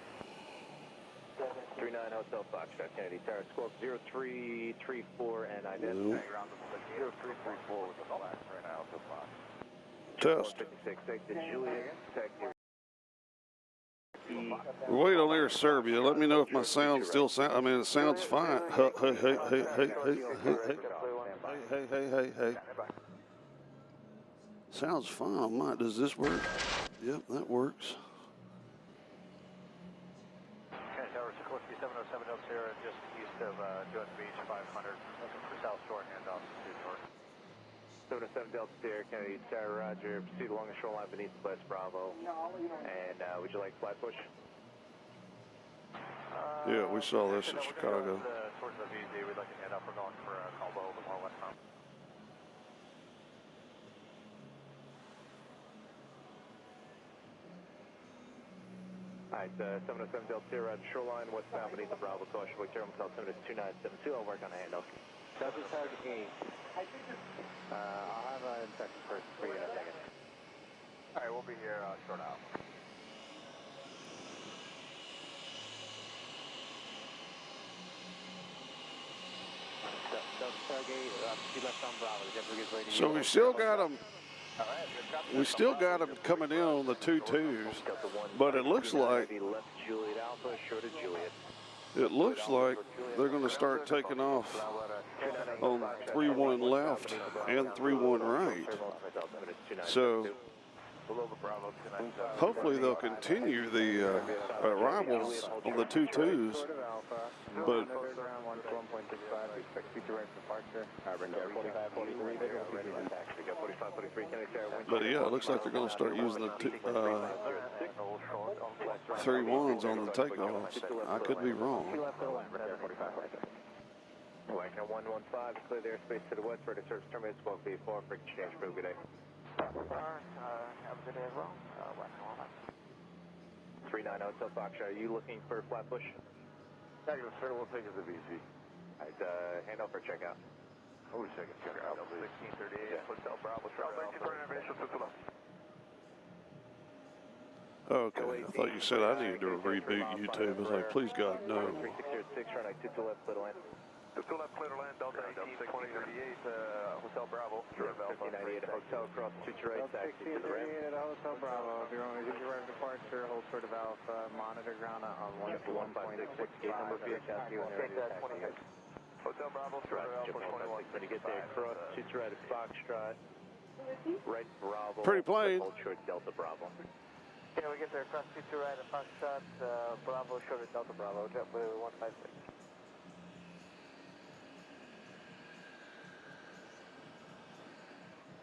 39 Hotel Fox, Kennedy Tower, squawk 0334 and No. identify. 0334 with the flash right now, Hotel Fox. Test. 56, take the Juliet, take the We're waiting on Air Serbia. Let me know if my sound still sound. I mean, it sounds fine. Hey, hey, hey, hey, hey, hey, hey, hey, hey, hey, hey. Sounds fine on mine. Does this work? Yep, that works. Kennedy Tower, Sikorsky 707 up here, just east of Jones Beach, 500, looking for South Shore handoff to North. 707 Delta Sierra, Kennedy Tower, roger. Proceed along the shoreline beneath the West Bravo. And would you like flat push? Yeah, we saw this in Chicago. Towards the VZ, we'd like to head up. We're going for Colbo, but more westbound. Alright, 707 Delta Sierra, roger. Shoreline, westbound beneath the Bravo. Caution, wait, terminal 2972. I'll work on the handoff. Delta Tower to gate. I'll have an inspection first for you in a second. Alright, we'll be here short out. Delta Tower gate, left on Bravo. The Denver is waiting. So we still got them. We still got them coming in on the 2-2s, but it looks like they're going to start taking off on 3-1 left and 3-1 right. So hopefully they'll continue the arrivals on the 2-2s, but yeah, it looks like they're going to start using the 3-1s on the takeoffs. I could be wrong. Wagner 115, clear the airspace to the west, ready to service terminus, 12B4, for exchange crew, good day. Have a good day as well. 39 Hotel Foxtrot, are you looking for Flatbush? Negative, sir. We'll take it to VC. All right, hand over checkout. Who's second? Checkout, please. 1638, Hotel Bravo, Thank you for innovation, Okay, I thought you said I needed to reboot YouTube. I was like, please God, no. 3606, runway 22 left, clear to land. 22 left, clear to land, Delta 18, 2038, Hotel Bravo. 1598 Hotel, cross to right, taxi to the ramp. 1638 Hotel Bravo, if you're on a right departure, hold short of Alpha, monitor ground on 1.6, gate number VHS, you and ready to taxi. Hotel Bravo, short of Alpha 21. When you get there, cross to right at Foxtrot, right Bravo. Pretty plain. Hold short Delta Bravo. Yeah, we get there, cross 22 right at Foxtrot, Bravo, short of Delta Bravo, JetBlue 156.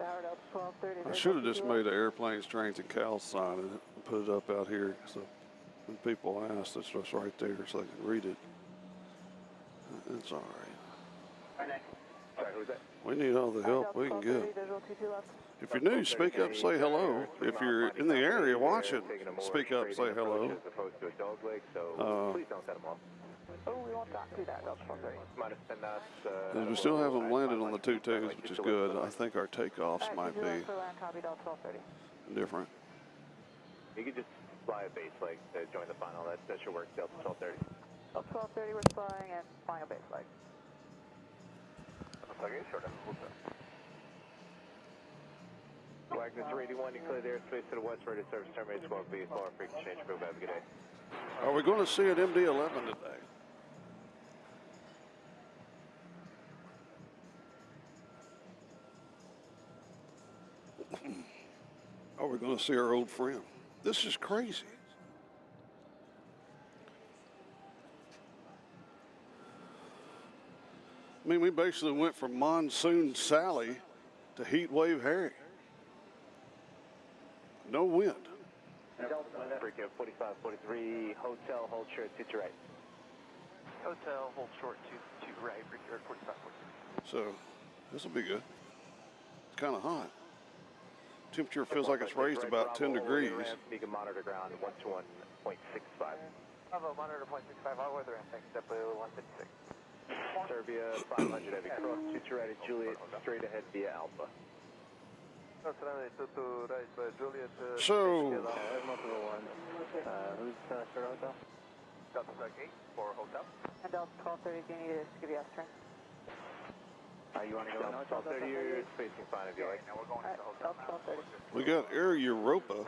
I should have just made an airplanes, trains, and cows sign and put it up out here so when people ask, it's just right there so they can read it. It's all right. Sorry, who's that? We need all the help we can get. If you're new, speak up, say hello. If you're in the area watching, speak up, say hello. Please don't cut them off. Oh, we won't do that. That's okay. Minus 10 knots. And we still haven't landed on the 2-2s, which is good. I think our takeoffs might be different. You could just fly a base leg to join the final. That should work. Delta 1230. Delta 1230, we're flying and flying a base leg. Wagner 381, you clear the airspace to the west, ready to service terminate 12B, far free exchange crew. Have a good day. Are we going to see an MD-11 today? Are we going to see our old friend? This is crazy. I mean, we basically went from Monsoon Sally to Heat Wave Harry. No wind. Breakout 4543, hotel, hold short, to your right. Hotel, hold short to right, breakout 4543. So, this will be good. It's kind of hot. Temperature feels like it's raised about 10 degrees. Beacon monitor ground 121.65. Bravo, monitor 0.65, all weather and thanks, JetBlue 156. Serbia 500 heavy cross, to right at Juliet, straight ahead via Alpha. So, Who's Sir Hotel? Delta 8 for Hotel. And Delta 1230, do you need to give you a string? You want to go in Hotel? 1230, you're spacing fine if you like. Now we're going to Hotel. Delta 1230. we got Air Europa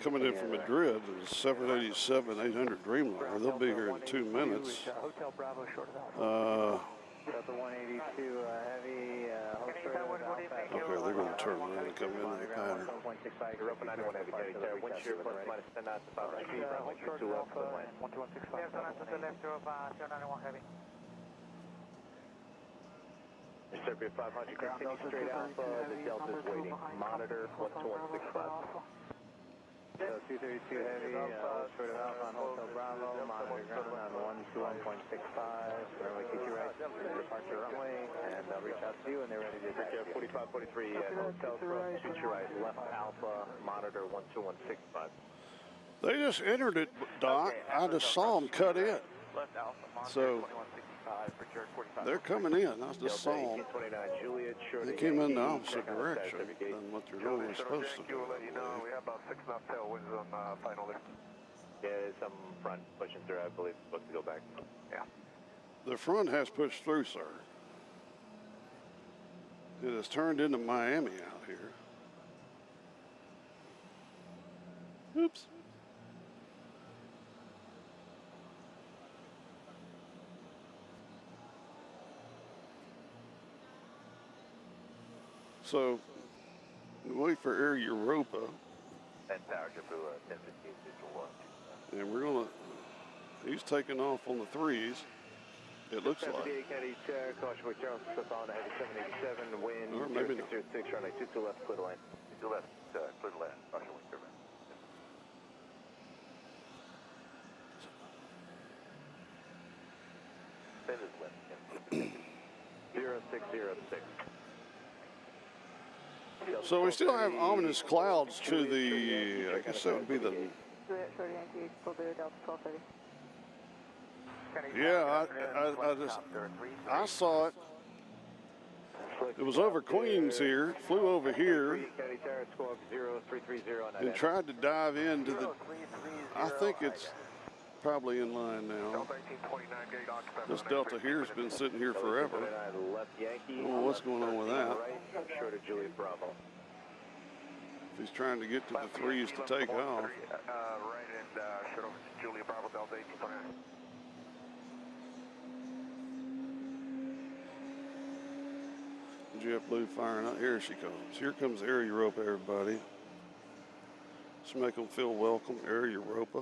coming in from Madrid, the 787-800 Dreamliner. They'll be here in 2 minutes. Hotel Bravo, short of Alpha. Delta 182 heavy, hold short of Alpha. Okay, they're going to turn around and come in the pattern. 1.65, Europa 91 heavy, carry there, wind shear plus minus 10 knots, 500 feet, runway 22 left, clear land. 1265. Serbia 500, continue straight Alpha, the Delta's waiting. Monitor 12165. So 232 heavy, hold short of Alpha on Hotel Bravo, monitor ground on 121.65, runway TT right, departure runway, and they'll reach out to you when they're ready to taxi. 4543, Hotel cross, shoot your right, left Alpha, monitor 12165. They just entered it, Doc. I just saw them cut in. Left Alpha, monitor So, 2165, Richard 45. they're coming in. I just saw them. 1829, Juliet, short They came in the opposite direction than what they're normally supposed to do. We'll let you know, we have about 6 knot tailwinds on final there. Yeah, there's some front pushing through, I believe, it's supposed to go back. Yeah. The front has pushed through, sir. It has turned into Miami out here. Oops. So, we wait for Air Europa, And power to Blue 1015, visual 1. and we're gonna, he's taking off on the 3s, it looks like. 78 Kennedy, caution with Charles Smith on heavy 787, wind, Or maybe not. 0606, runway 22 left, clear to land. 22 left, clear to land, caution with German. extended lift. 0606. So we still have ominous clouds to the, I guess that would be the, yeah, I saw it. It was over Queens here, flew over here, and tried to dive into the, I think it's probably in line now. This Delta here has been sitting here forever. Oh, what's going on with that? If he's trying to get to the threes to take off. Right and short of Julia Bravo Delta 1829. JetBlue firing out. Here she comes. Here comes Air Europa, everybody. Let's make them feel welcome. Air Europa.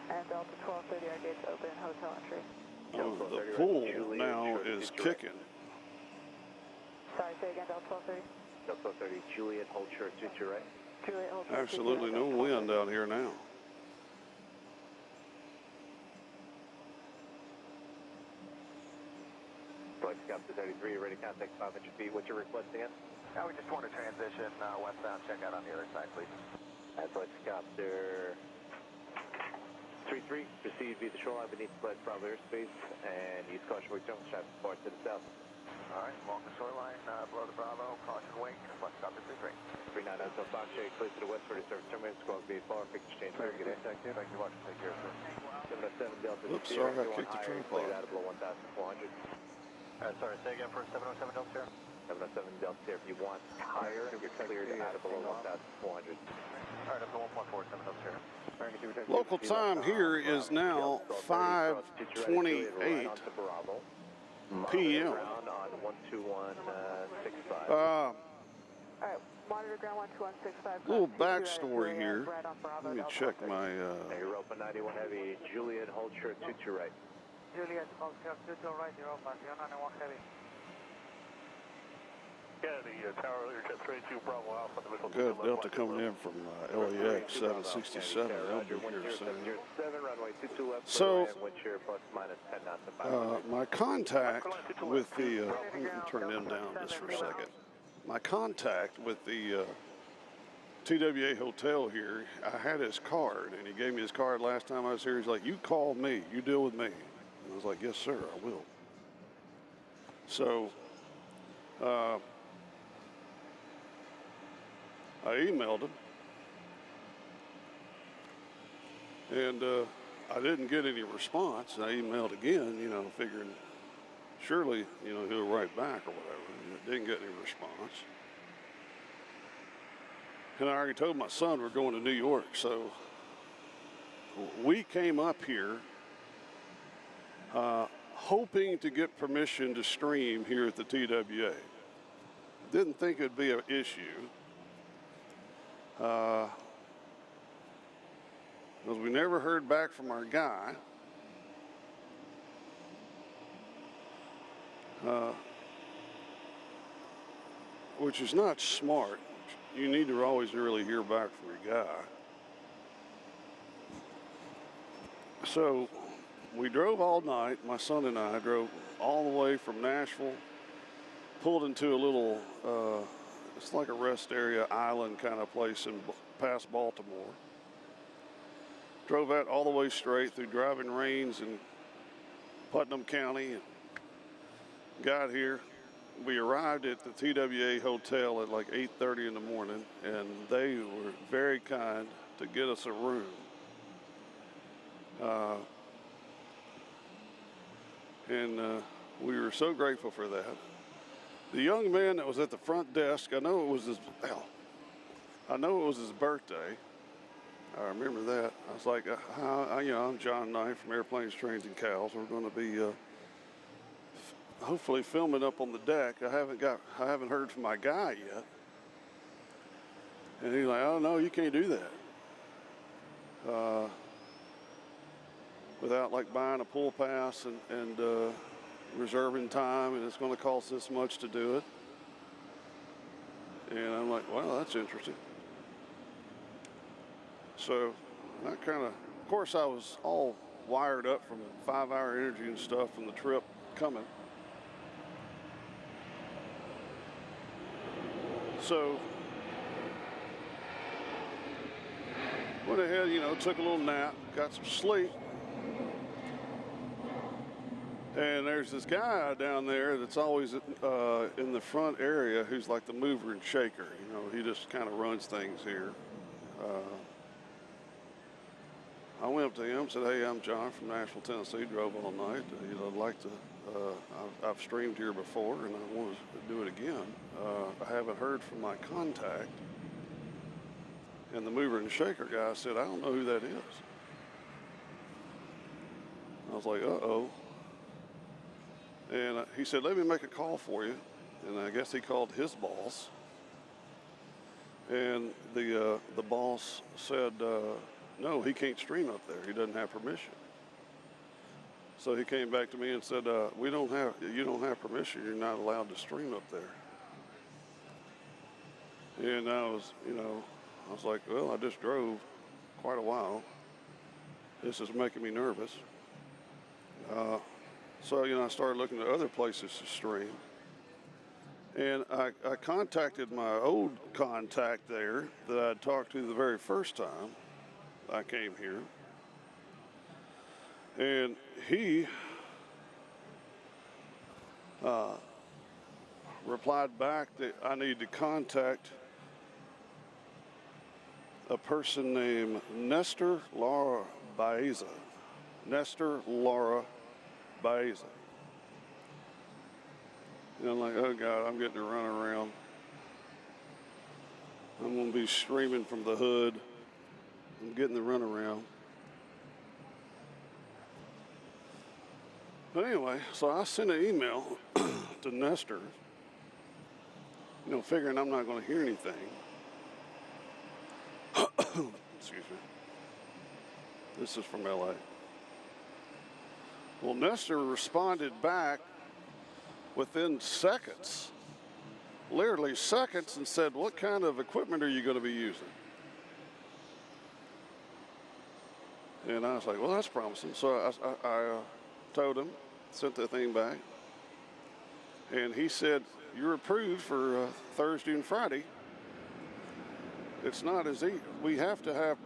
And Delta 1230, our gates open, hotel entry. Oh, the pool now is kicking. Sorry, say again, Delta 1230. Delta 1230, Juliet, hold short, 22 right. Juliet, hold short. Absolutely no wind out here now. Flight Copter 33, ready to contact 500 feet. What's your request again? Now we just want to transition westbound, check out on the other side, please. Flight Copter 33, proceed via the shoreline beneath Flight Bravo airspace and use caution for junction traffic far to the south. All right, along the shoreline, below the Bravo, caution wing, Flight Copter 33. 39 Hotel Fox, check, clear to the west for the service terminal, squawk via far, fix exchange. Thank you very much, take care, sir. 707 Delta. Oops, sorry, I kicked the tripod. Cleared out of below 1,400. Sorry, say again for 707 Delta Sierra. 707 Delta Sierra, if you want higher, you're cleared out of below 1,400. All right, up to 1.4, 7 Delta Sierra. Local time here is now 5:28 p.m. Alright, monitor ground 12165. Little backstory here. Let me check my. Europa 91 Heavy, Juliet, hold short, 22 right. Juliet, hold short, 22 right, Europa, 91 Heavy. Yeah, the tower leader jet 32 Bravo Alpha. Good Delta coming in from LAX 767. They'll be here soon. So, my contact with the, let me turn them down just for a second. My contact with the TWA Hotel here, I had his card, and he gave me his card last time I was here. He's like, you call me, you deal with me. And I was like, yes, sir, I will. So, I emailed him, and I didn't get any response. I emailed again, you know, figuring surely, you know, he'll write back or whatever. Didn't get any response. And I already told my son we're going to New York, so we came up here hoping to get permission to stream here at the TWA. Didn't think it'd be an issue. Because we never heard back from our guy. Which is not smart. You need to always really hear back from your guy. So we drove all night. My son and I drove all the way from Nashville, pulled into a little, it's like a rest area island kind of place in past Baltimore. Drove that all the way straight through driving rains in Putnam County and got here. We arrived at the TWA Hotel at like 8:30 in the morning, and they were very kind to get us a room. We were so grateful for that. The young man that was at the front desk, I know it was his birthday. I remember that. I was like, I'm John Knight from Airplanes, Trains, and Cows. We're going to be hopefully filming up on the deck. I haven't heard from my guy yet. And he's like, oh no, you can't do that. Without like buying a pool pass and reserving time, and it's going to cost this much to do it. And I'm like, well, that's interesting. So that kind of course, I was all wired up from 5-hour energy and stuff from the trip coming. So went ahead, you know, took a little nap, got some sleep. And there's this guy down there that's always in the front area who's like the mover and shaker. You know, he just kind of runs things here. I went up to him and said, hey, I'm John from Nashville, Tennessee, drove all night. You know, I'd like to, I've streamed here before and I want to do it again. I haven't heard from my contact. And the mover and shaker guy said, I don't know who that is. I was like, uh-oh. And he said, let me make a call for you. And I guess he called his boss. And the boss said, no, he can't stream up there. He doesn't have permission. So he came back to me and said, you don't have permission. You're not allowed to stream up there. And I was, you know, I was like, well, I just drove quite a while. This is making me nervous. So, you know, I started looking at other places to stream. And I contacted my old contact there that I talked to the very first time I came here. And he replied back that I need to contact a person named Nestor Laura Baeza. Nestor Laura Baeza. And I'm like, oh God, I'm getting to run around. I'm gonna be streaming from the hood. I'm getting the run around. But anyway, so I sent an email to Nestor, you know, figuring I'm not gonna hear anything. Excuse me. This is from LA. Well, Nestor responded back within seconds, literally seconds, and said, what kind of equipment are you going to be using? And I was like, well, that's promising. So I told him, sent the thing back, and he said, you're approved for Thursday and Friday. It's not as easy. We have to have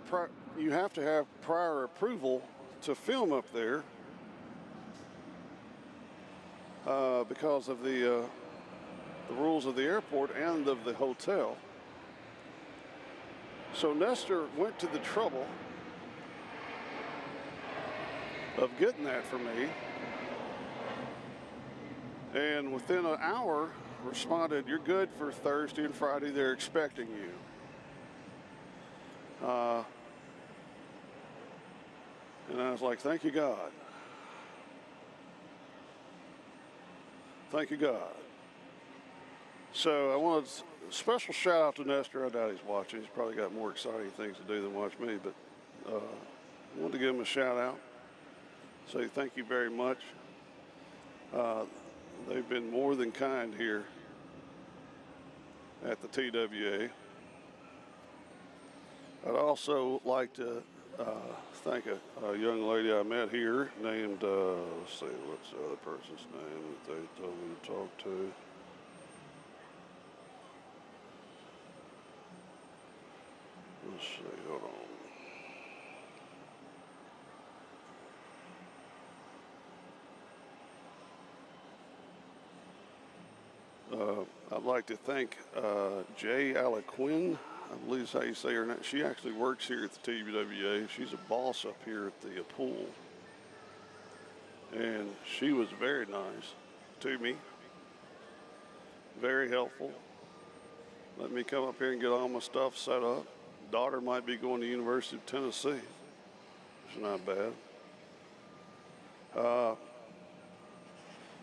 you have to have prior approval to film up there because of the rules of the airport and of the hotel. So Nestor went to the trouble of getting that for me, and within an hour responded, you're good for Thursday and Friday, they're expecting you. And I was like, thank you, God. Thank you, God. So I wanted a special shout out to Nestor. I doubt he's watching. He's probably got more exciting things to do than watch me, but I wanted to give him a shout out. Say thank you very much. They've been more than kind here at the TWA. I'd also like to thank a young lady I met here named, let's see, what's the other person's name that they told me to talk to? Let's see, hold on. I'd like to thank Jay Alaquin. I believe is how you say her name. She actually works here at the TWA. She's a boss up here at the pool. And she was very nice to me. Very helpful. Let me come up here and get all my stuff set up. Daughter might be going to the University of Tennessee. It's not bad.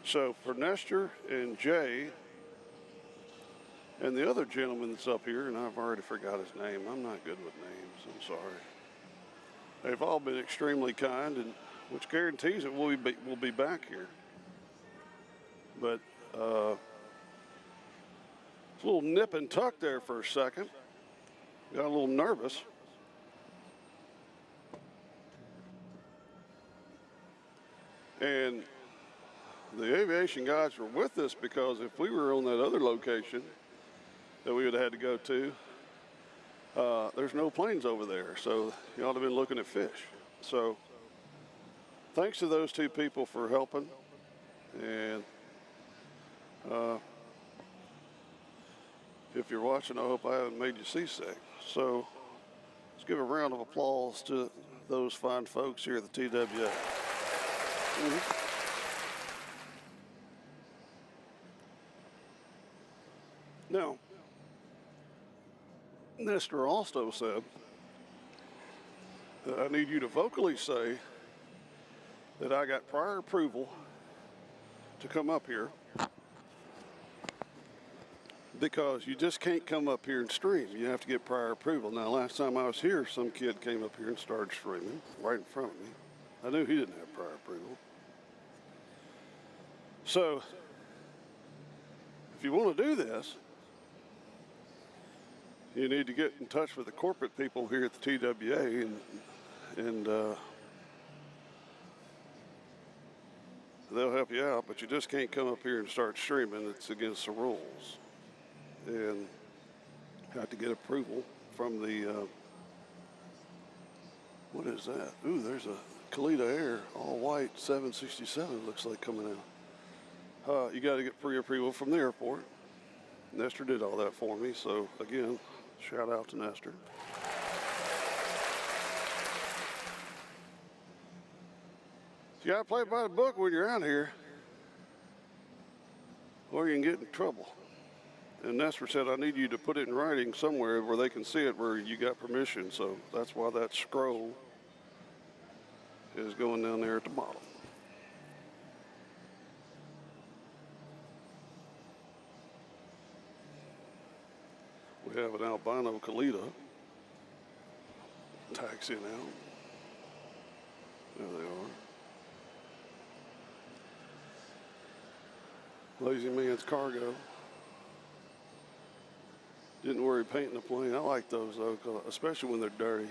So for Nestor and Jay, and the other gentleman that's up here, and I've already forgot his name. I'm not good with names, I'm sorry. They've all been extremely kind, and which guarantees that we'll be back here. But it's a little nip and tuck there for a second. Got a little nervous. And the aviation guys were with us because if we were on that other location that we would have had to go to, there's no planes over there, so you ought to have been looking at fish. So thanks to those two people for helping, and if you're watching, I hope I haven't made you seasick. So let's give a round of applause to those fine folks here at the TWA. Now, Nestor also said that I need you to vocally say that I got prior approval to come up here, because you just can't come up here and stream. You have to get prior approval. Now, last time I was here, some kid came up here and started streaming right in front of me. I knew he didn't have prior approval. So, if you want to do this, you need to get in touch with the corporate people here at the TWA and they'll help you out, but you just can't come up here and start streaming. It's against the rules. And have to get approval from the, what is that? Ooh, there's a Kalita Air, all white, 767 looks like coming out. You got to get pre-approval from the airport. Nestor did all that for me, so again, shout out to Nestor. You got to play by the book when you're out here, or you can get in trouble. And Nestor said, I need you to put it in writing somewhere where they can see it, where you got permission. So that's why that scroll is going down there at the bottom. We have an albino Kalita taxiing out. There they are. Lazy Man's Cargo. Didn't worry painting the plane. I like those though, especially when they're dirty.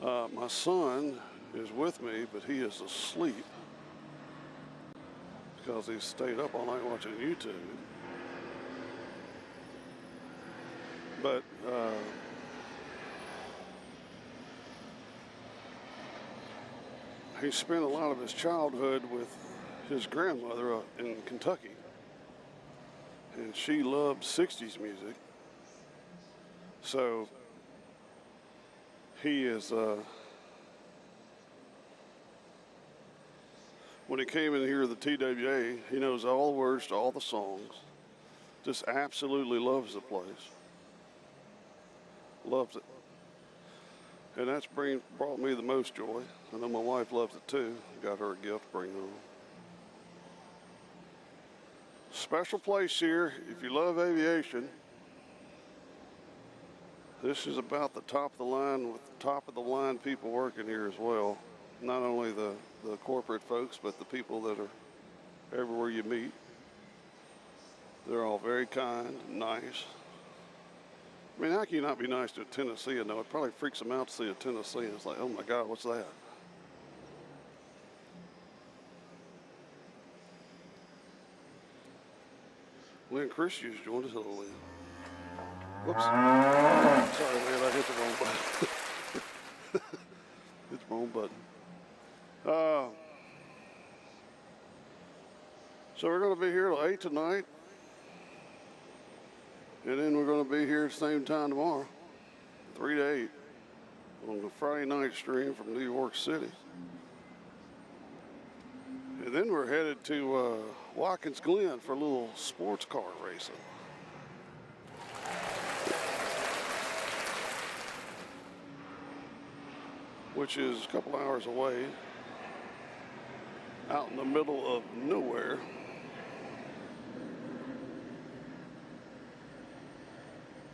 My son is with me, but he is asleep because he stayed up all night watching YouTube. But he spent a lot of his childhood with his grandmother in Kentucky, and she loved 60s music. So he is, when he came in here to the TWA, he knows all the words to all the songs, just absolutely loves the place, loves it. And that's brought me the most joy. I know my wife loves it too. Got her a gift to bring home. Special place here, if you love aviation. This is about the top of the line with the top of the line people working here as well. Not only the corporate folks, but the people that are everywhere you meet. They're all very kind, nice. I mean, how can you not be nice to a Tennessean? Though it probably freaks them out to see a Tennessean. It's like, oh my God, what's that? Lynn Christian's joined us. Hello, Lynn. Whoops. Sorry, man, I hit the wrong button. Hit the wrong button. So we're going to be here till 8 tonight. And then we're going to be here at the same time tomorrow, 3 to 8, on the Friday night stream from New York City. And then we're headed to Watkins Glen for a little sports car racing. Which is a couple hours away, out in the middle of nowhere.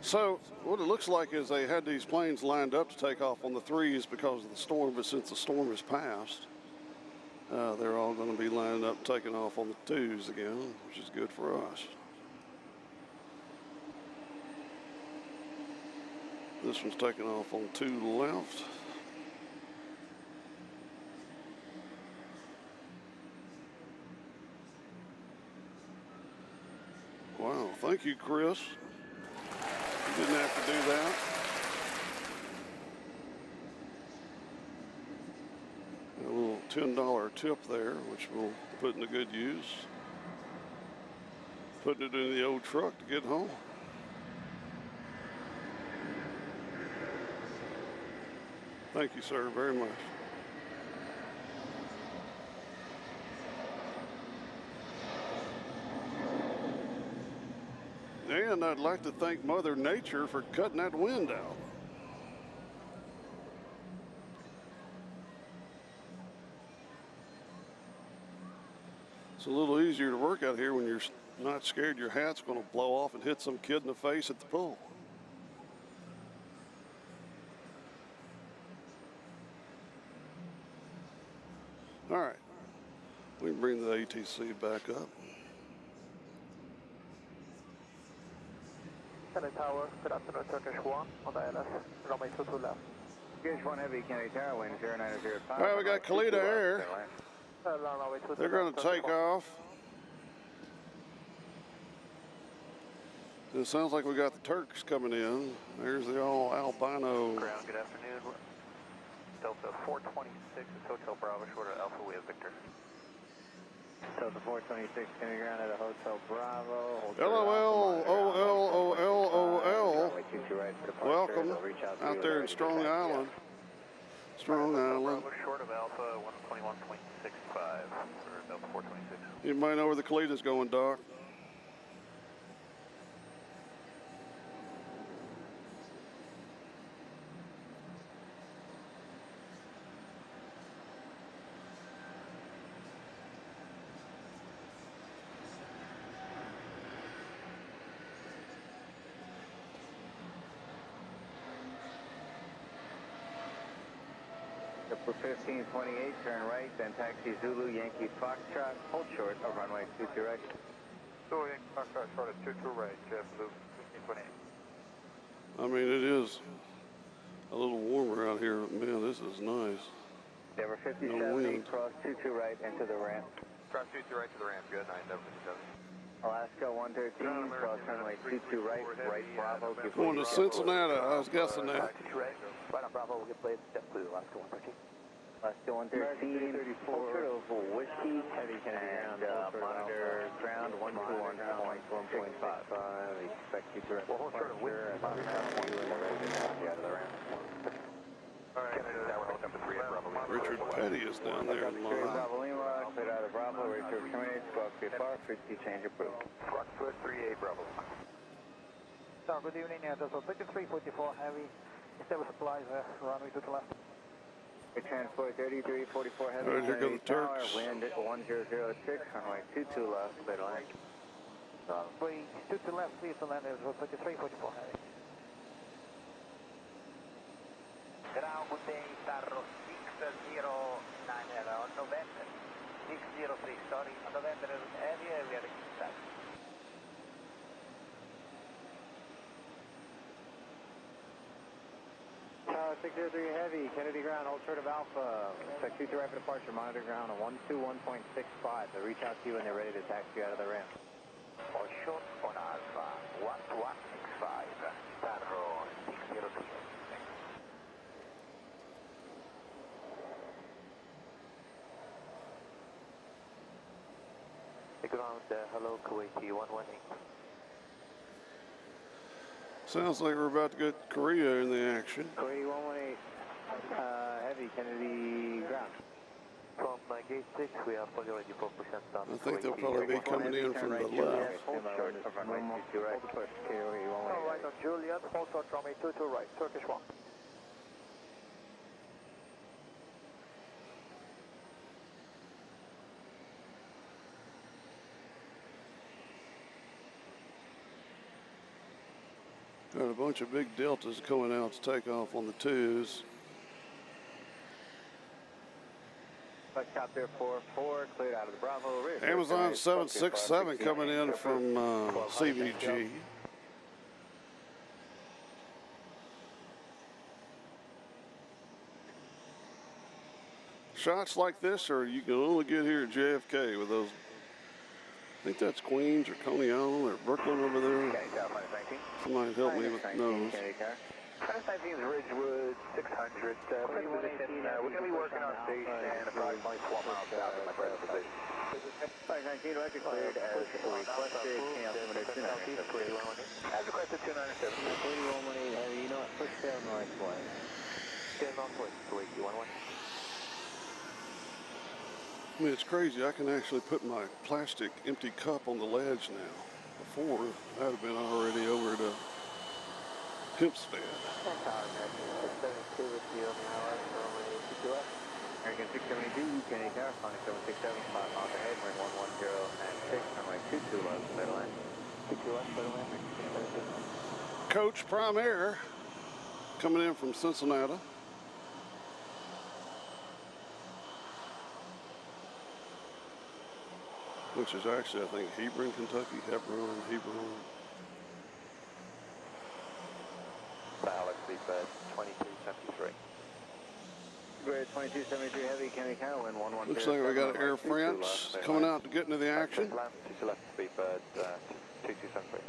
So what it looks like is they had these planes lined up to take off on the 3s because of the storm, but since the storm has passed, they're all going to be lined up taking off on the 2s again, which is good for us. This one's taking off on 2 left. Wow, thank you, Chris. You didn't have to do that. A little $10 tip there, which we'll put into good use. Putting it in the old truck to get home. Thank you, sir, very much. And I'd like to thank Mother Nature for cutting that wind out. It's a little easier to work out here when you're not scared your hat's going to blow off and hit some kid in the face at the pool. All right, we can bring the ATC back up. Kennedy Tower, good afternoon, Turkish 1 on the ILS, runway 22 left. Turkish 1 Heavy, Kennedy Tower, wind 0905. All right, we got Kalita Air. Runway 22 They're going to take off. It sounds like we got the Turks coming in. There's the all albino. Ground, good afternoon. Delta 426 is Hotel Bravo, short of Alpha, we have Victor. Delta 426, Kennedy ground at a Hotel Bravo. LOL. Welcome out there in Strong Island. Strong Island. Bravo, short of Alpha, 121.65 for Delta 426. Anybody know where the Kalita's going, Doc? For 1528, turn right, then taxi Zulu, Yankee Foxtrot, hold short of runway 22 right. Zulu, Yankee Foxtrot, short of 22 right, JetBlue 1528. I mean, it is a little warmer out here. Man, this is nice. Denver 57, No wind. cross 22 right into the ramp. Cross 22 right to the ramp, good, 9757. Alaska 113, cross runway 22 right, right Bravo. Going to Cincinnati, I was guessing that. Right on Bravo, we'll get blades, JetBlue, Alaska 113. Alaska 113, hold of Whiskey, heavy and monitor ground 121.1.65. Expect you to Well, hold short of Whiskey and monitor ground 121.65 out of the ramp. All right, that one holds up to 3 at Bravo. Richard Petty is down there in line. Bravo Lima, cleared out of Bravo, ready to terminate, squawk VFR, frequency change approved. Rockfoot 38 Bravo. So, good evening, Delta 3344 Heavy, establish supplies, runway to the left. Transport 3344 Heavy, All right, here go the Tower, Turks. wind at 1006, runway 22 left, clear to land. Runway 22 left, clear to land, Delta 3344 Heavy. Ground, good day, Tarro 609 on November 603, sorry, on November area, we are in touch. Tower 603 Heavy, Kennedy ground, hold short of Alpha, expect 22 right for departure, monitor ground on 121.65, they'll reach out to you when they're ready to taxi you out of the ramp. On short on Alpha, 12165, Tarro 603. Ground, hello, Kuwaiti 118. Sounds like we're about to get Korea in the action. Kuwaiti 118, Heavy, Kennedy ground. From gate 6, we are fully ready for percent down. I think they'll probably be coming in from the left. Hold short of runway 22 right. Hold push, KOE 118. All right on Juliet, hold short, runway 22 right, Turkish 1. Got a bunch of big deltas coming out to take off on the 2s. Helicopter 44, cleared out of the Bravo. Amazon 767 coming in from CVG. shots like this, or you can only get here at JFK with those. I think that's Queens or Coney Island or Brooklyn over there. Okay, South Minus 19. Somebody help me with those. Minus 19 is Ridgewood, 600. We're going to be working on station approximately 4 miles south of my present position. 519, record cleared as requested. Altimeter 297. As requested, 297. 8118 heavy, you know what? Push tail northwest. Tail northwest, 2821. I mean, it's crazy. I can actually put my plastic empty cup on the ledge now. Before, I'd have been already over to Hempstead. American 672, Kennedy Tower, flying 767, 5 miles ahead, we're 110 and 6, runway 22 left, clear line. 22 left, clear line. Coach Prime Air coming in from Cincinnati. Which is actually, I think, Hebron, Kentucky, Hebron. Dallas, Seabird, 2273. Seabird 2273 heavy, Kennedy Tower, wind 110. Looks like we got Air France coming out to get into the action. To left, Seabird, 2273.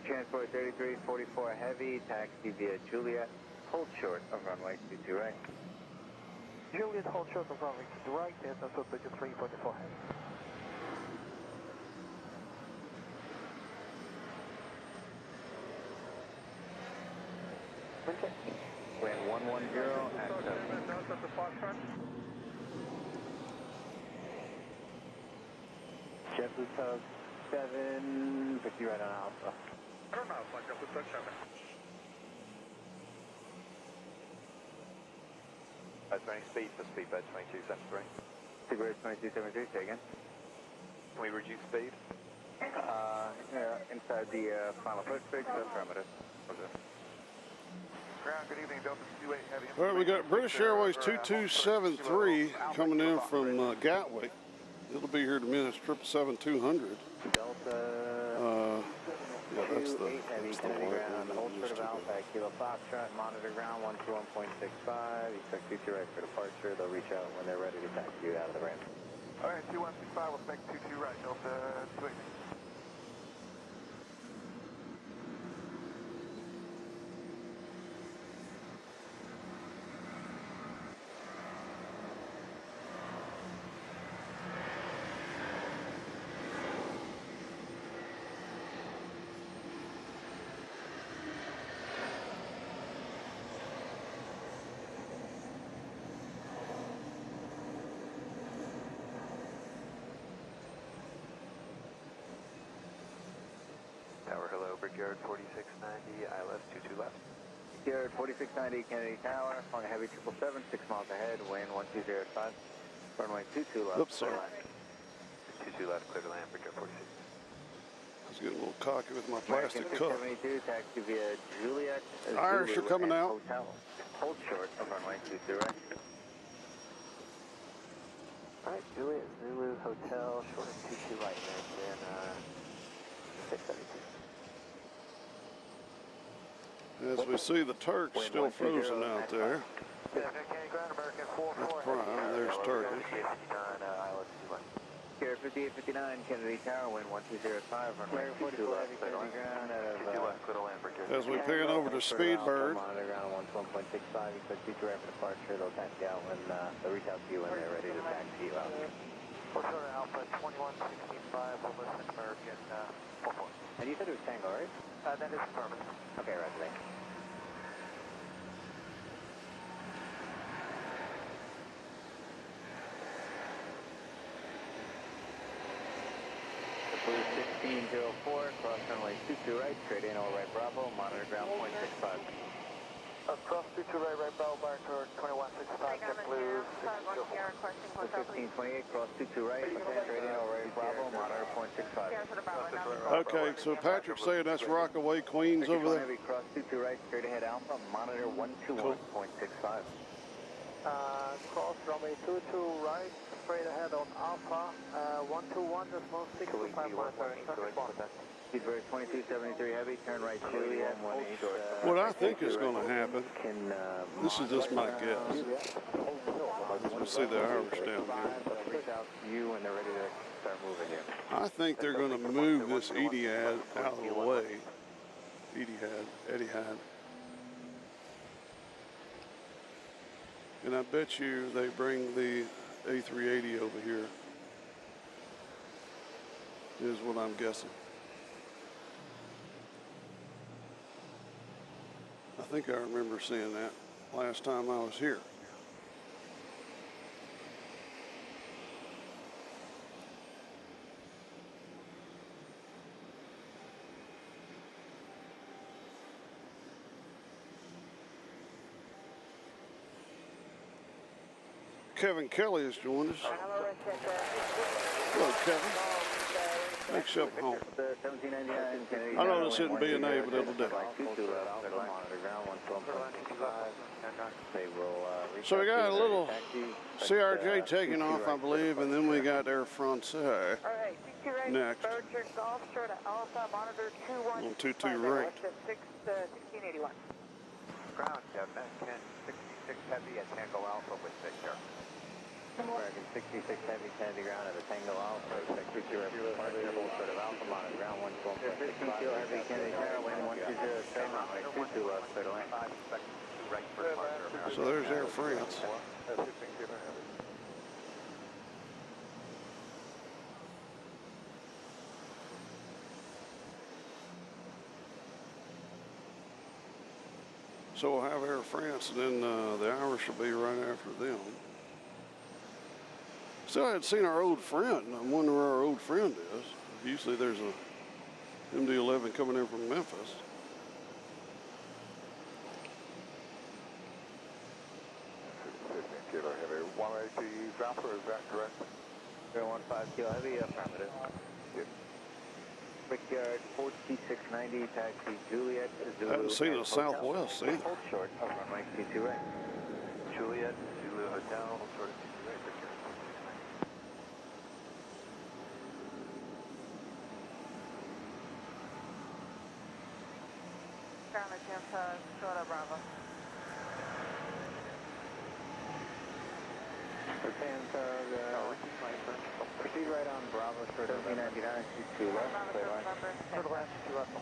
Transport 3344 heavy, taxi via Juliet, hold short of runway 22 right. Juliet, hold short of runway 22 right, and also pitch 344 heavy. Wind 110 at 7. Notice of the Foxtrot. JetBlue Tug 7, 50 right on Alpha. 100 miles, like up with touch 7. That's running speed for Speedbird 2273. Seabird 2273, say again. Can we reduce speed? Yeah, inside the final push fix, parameters. Ground, good evening, Delta 28 heavy. All right, we got British Airways 2273 coming in from Gatwick. It'll be here in a minute. It's 777-200. Delta Yeah, that's the Kennedy ground, hold short of one. Alpha, Kilo Foxtrot, monitor ground 121.65, expect future right for departure, they'll reach out when they're ready to taxi you out of the ramp. Alright, 2165, we'll spec 22 right, Delta 28. Tower, hello, Brickyard 4690, ILS 22 left. Brickyard 4690 Kennedy Tower, flying a heavy 777, 6 miles ahead, wind 1205, runway 22 left. Oops, sorry. 22 left, clear to land, Brickyard 46. I was getting a little cocky with my plastic American cup. 672, taxi via Juliet. Irish are coming out. Hotel. Hold short of runway 22 right. Alright, Juliet, Zulu, Hotel, short of 22 right, and 672. As we see, the Turks still frozen out there. JFK ground, American 44 Prime, there's Turkish. Here, 5859 Kennedy Tower, wind 1205, runway 22 left, Kennedy ground out of As we pan over to Speedbird. Monitor ground 121.65, expect future right for departure, they'll taxi out when, they'll reach out to you when they're ready to taxi you out. We'll start Alpha 2165, we'll listen American 44. And you said it was Tango, right? That is affirmative. Okay, right, thanks. Blue 1604, cross runway 22 right, straight in, all right, Bravo, monitor ground 0.65. Cross 22 right, right, Bravo, bar for 2165, JetBlue 1528, cross 22 right, straight in, all right, Bravo, monitor 0.65. Okay, so Patrick's saying that's Rockaway, Queens over there. Heavy, cross 22 right, straight ahead, Alpha, monitor 121.65. Cross runway 22 right, straight ahead on Alpha, 121, decimal 625 monitor. Speedbird 2273 heavy, turn right Juliet, 118. What I think is going to happen, this is just my guess. You see the Irish down here. Reach out to you when they're ready to start moving you. I think they're going to move this Etihad out of the way. Etihad. And I bet you they bring the A380 over here, is what I'm guessing. I think I remember seeing that last time I was here. Kevin Kelly has joined us. Hello, Kevin. Thanks, up home. I know this shouldn't be an A, but it'll do. So we got a little CRJ taking off, I believe, and then we got Air France next. On 22 right. 1681. Ground, 1066 heavy at Tango Alpha with Victor. American 66 heavy, Kennedy ground at a Tango Alpha, expect 22 departure, hold short of Alpha, monitor ground 112.65 heavy, Kennedy tower, wind 120, runway 22 left, clear to land. So there's Air France. So we'll have Air France, and then the Irish will be right after them. Still hadn't seen our old friend. I'm wondering where our old friend is. Usually there's a MD-11 coming in from Memphis. Kilo Heavy, 180 Alpha, is that correct? 015 Kilo Heavy, affirmative. Brickyard 4690, taxi Juliet. I haven't seen a Southwest either. Hold short of runway 22 right. Juliet, Zulu Hotel, hold short of 22 right. Ground attempt, short of Bravo. Proceed right on Bravo, short of 1399, 2 left, clear line. For the last 2 left.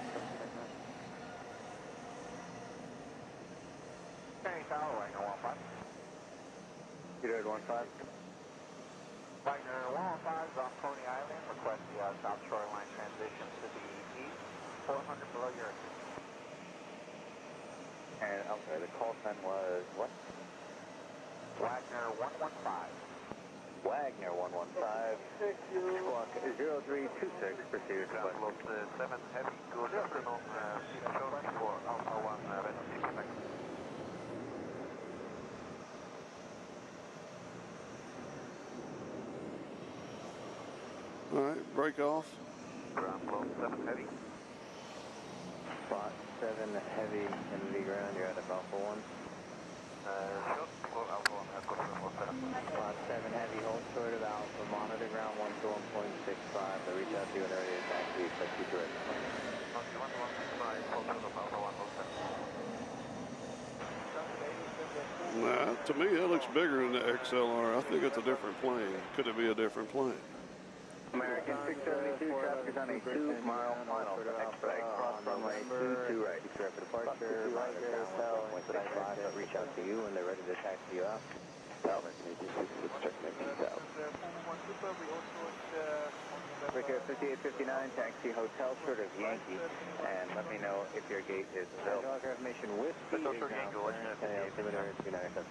Kenny Tower, Wagner 15. Peter 15. Wagner 115 is off Coney Island. Request the south shoreline transition to the east, 400 below your. And, I'm sorry, the call sign was what? Wagner 115. Wagner 115. Squawk 0326, proceed to Ground close to 7 heavy, good afternoon, for Alpha 1, Quebec. All right, break off. Ground close 7 heavy. Spot 7 heavy, Kennedy ground, you're at Alpha 1. Alpha 1 has got Spot 7 heavy, hold short of Alpha, monitor ground 121.65. They'll reach out to you when they're ready to taxi, expect you to direct. Nah, to me, that looks bigger than the XLR. I think it's a different plane. Could it be a different plane? American 672, traffic is on a 2-mile final. Expedite cross runway 22 right. Prepare for departure, monitor ground 1.65. They'll reach out to you when they're ready to taxi you out. American 86, check making south. Brickyard 5859, taxi Hotel short of Yankee, and let me know if your gate is available. Telegraph mission Whiskey is now altimeter 2972.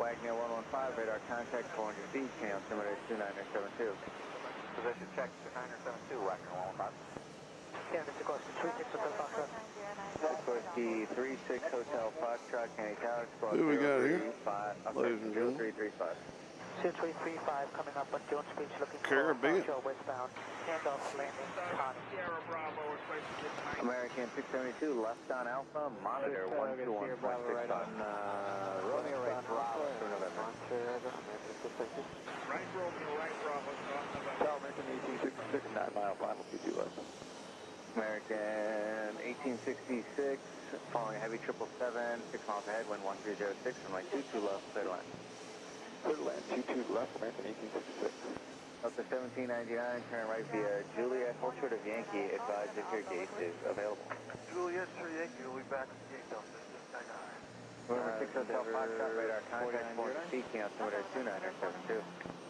Wagner 115, radar contact 400 feet, altimeter 2972. Position check 2972, Wagner 115. Canada Sikorsky 36 Hotel Foxtrot. Sikorsky 36 Hotel Foxtrot, Kenny Tower, Squawk Who we got here? 0335. Ladies and gentlemen. 0335. 2335 coming up on Jones Beach looking Caribbean. for westbound. Handoff landing, Connie. Sierra Bravo, we're supposed to get American 672, left on Alpha, monitor 121.65. Right on Romeo, right Bravo, for November. right Romeo, right Bravo, South American 1866, 9 mile final, 22 left. American 1866, following heavy 777, 6 miles ahead, wind 1306, runway 22 left, clear to land. Clear to land, 22 left, American 1866. Up to 1799, turn right via Juliet, hold short of Yankee, advise if your gate is available. Juliet, sir, Yankee, we'll be back at the gate, though. November 6 Hotel Foxtrot, radar contact, forward speaking, altimeter 2972.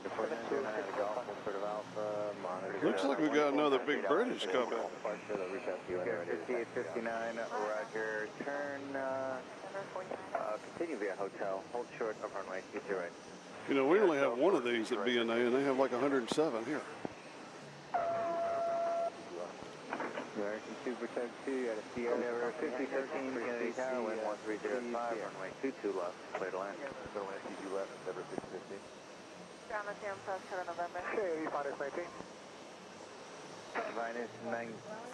Report 909, the Golf, hold short of Alpha, monitor. Looks like we got another big British coming. 5859, roger, turn, continue via hotel, hold short of runway 22 right. You know, we only have one of these at BNA, and they have like 107 here. American Super Tug 2 at a Sierra 5013, Kennedy Tower, wind 1305, runway 22 left, clear to land. You left, November 615. Ground the Sierra South Carolina, November. Okay, Minus 19. Minus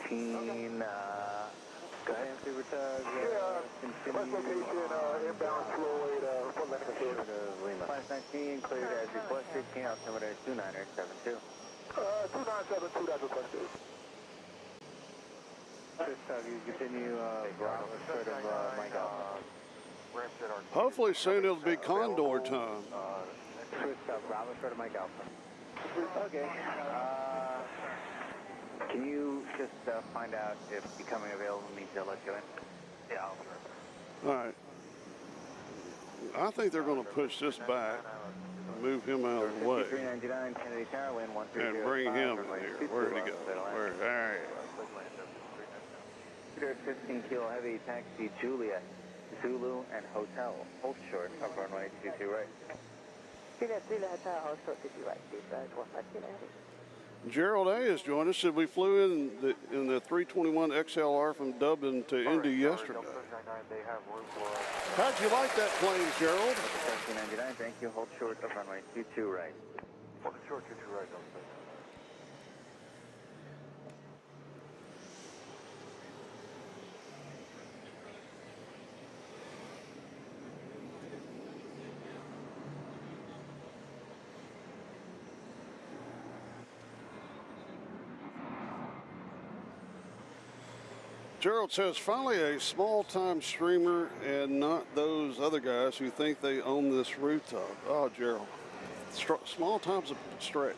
19, go ahead, Super Tug. First location, inbound fluid, Fort Leonard Field. Minus 19, cleared as requested, King altimeter 2972. 2972, that's requested. You continue, Bravo, short of Mike Alpha. Hopefully soon it'll be Condor time. Bravo, short of Mike Alpha. Okay. Can you just find out if becoming available means they'll let you in? Yeah, All right. I think they're going to push this back, move him out of the way, 399 Kennedy Tower, wind 1305. and bring him in here. Where'd he go? Where? All right. 15 kilo heavy, taxi Juliet, Zulu, and hotel. Hold short of runway 22 right. Juliet, Hotel, hold short, 22 right. Deep 15 kilo heavy. Gerald A. has joined us. Said we flew in the 321 XLR from Dublin to Indy yesterday. How'd you like that plane, Gerald? 1799, thank you. Hold short of runway 22 right. Hold short, 22 right, don't say. Gerald says, finally a small-time streamer and not those other guys who think they own this rooftop. Oh, Gerald, small time's a stretch.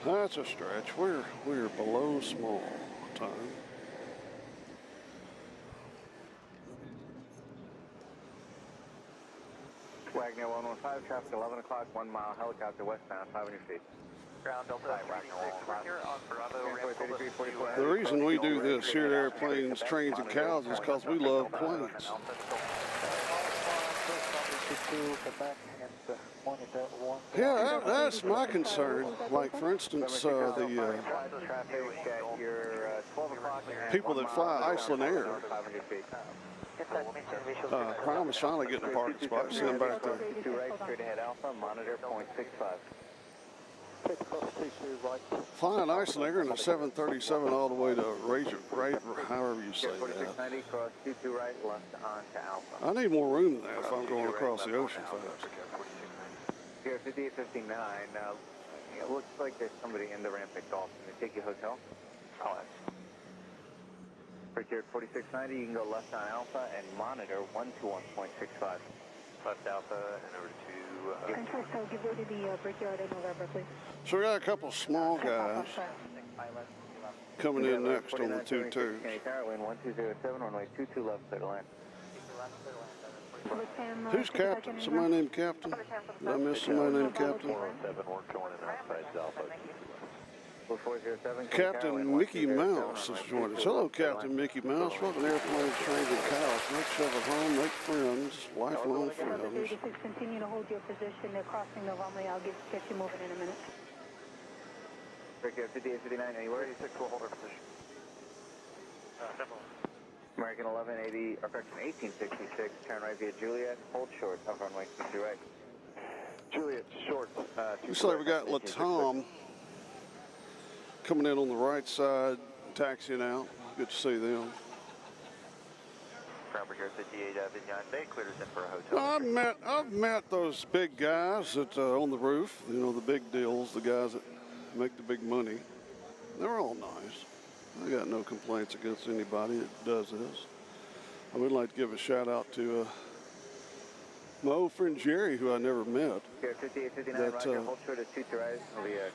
That's a stretch. We're below small time. Wagner 115, traffic 11 o'clock, 1 mile, helicopter westbound, 500 feet. Ground Delta Wagner 115. Here on Bravo, The reason we do this here at Airplanes, Trains, and Cows is because we love planes. Yeah, that's my concern. Like, for instance, the people that fly Iceland Air. Prime is finally getting a parking spot. Send back there. Straight ahead Alpha, monitor 0.65. Flying Iceland Air in a 737 all the way to Razor, right, however you say that. 4690, cross 22 right, left on to Alpha. I need more room than that if I'm going across the ocean fast. Here, 5859, it looks like there's somebody in the ramp at Golf. Can they take you hotel? Oh, Brickyard 4690, you can go left on Alpha and monitor 121.65. Left Alpha and over to... Control, so give way to the Brickyard in November, please. So we got a couple small guys coming in next on the 2-2s. Wind 1207, runway 22 left, clear to land. Who's captain? Somebody named Captain? Did I miss somebody named Captain? 407, we're going in outside Alpha. Captain Mickey Mouse is joining us. Hello, Captain Mickey Mouse. Welcome to Airplanes, Trains, and Cows. Make yourself at home, make friends, lifelong friends. Continue to hold your position. They're crossing the runway. I'll get you moving in a minute. Brickyard 5859, anywhere? 86 will hold our position. American 1180, or correction, 1866, turn right via Juliet, hold short, off runway 22 right. Juliet, short. Looks like we got Latom coming in on the right side, taxiing out. Good to see them. Ground here at 58 Aviation Bay, clears in for a hotel. Well, I've met those big guys that on the roof, you know, the big deals, the guys that make the big money. They're all nice. I got no complaints against anybody that does this. I would like to give a shout out to my old friend Jerry, who I never met.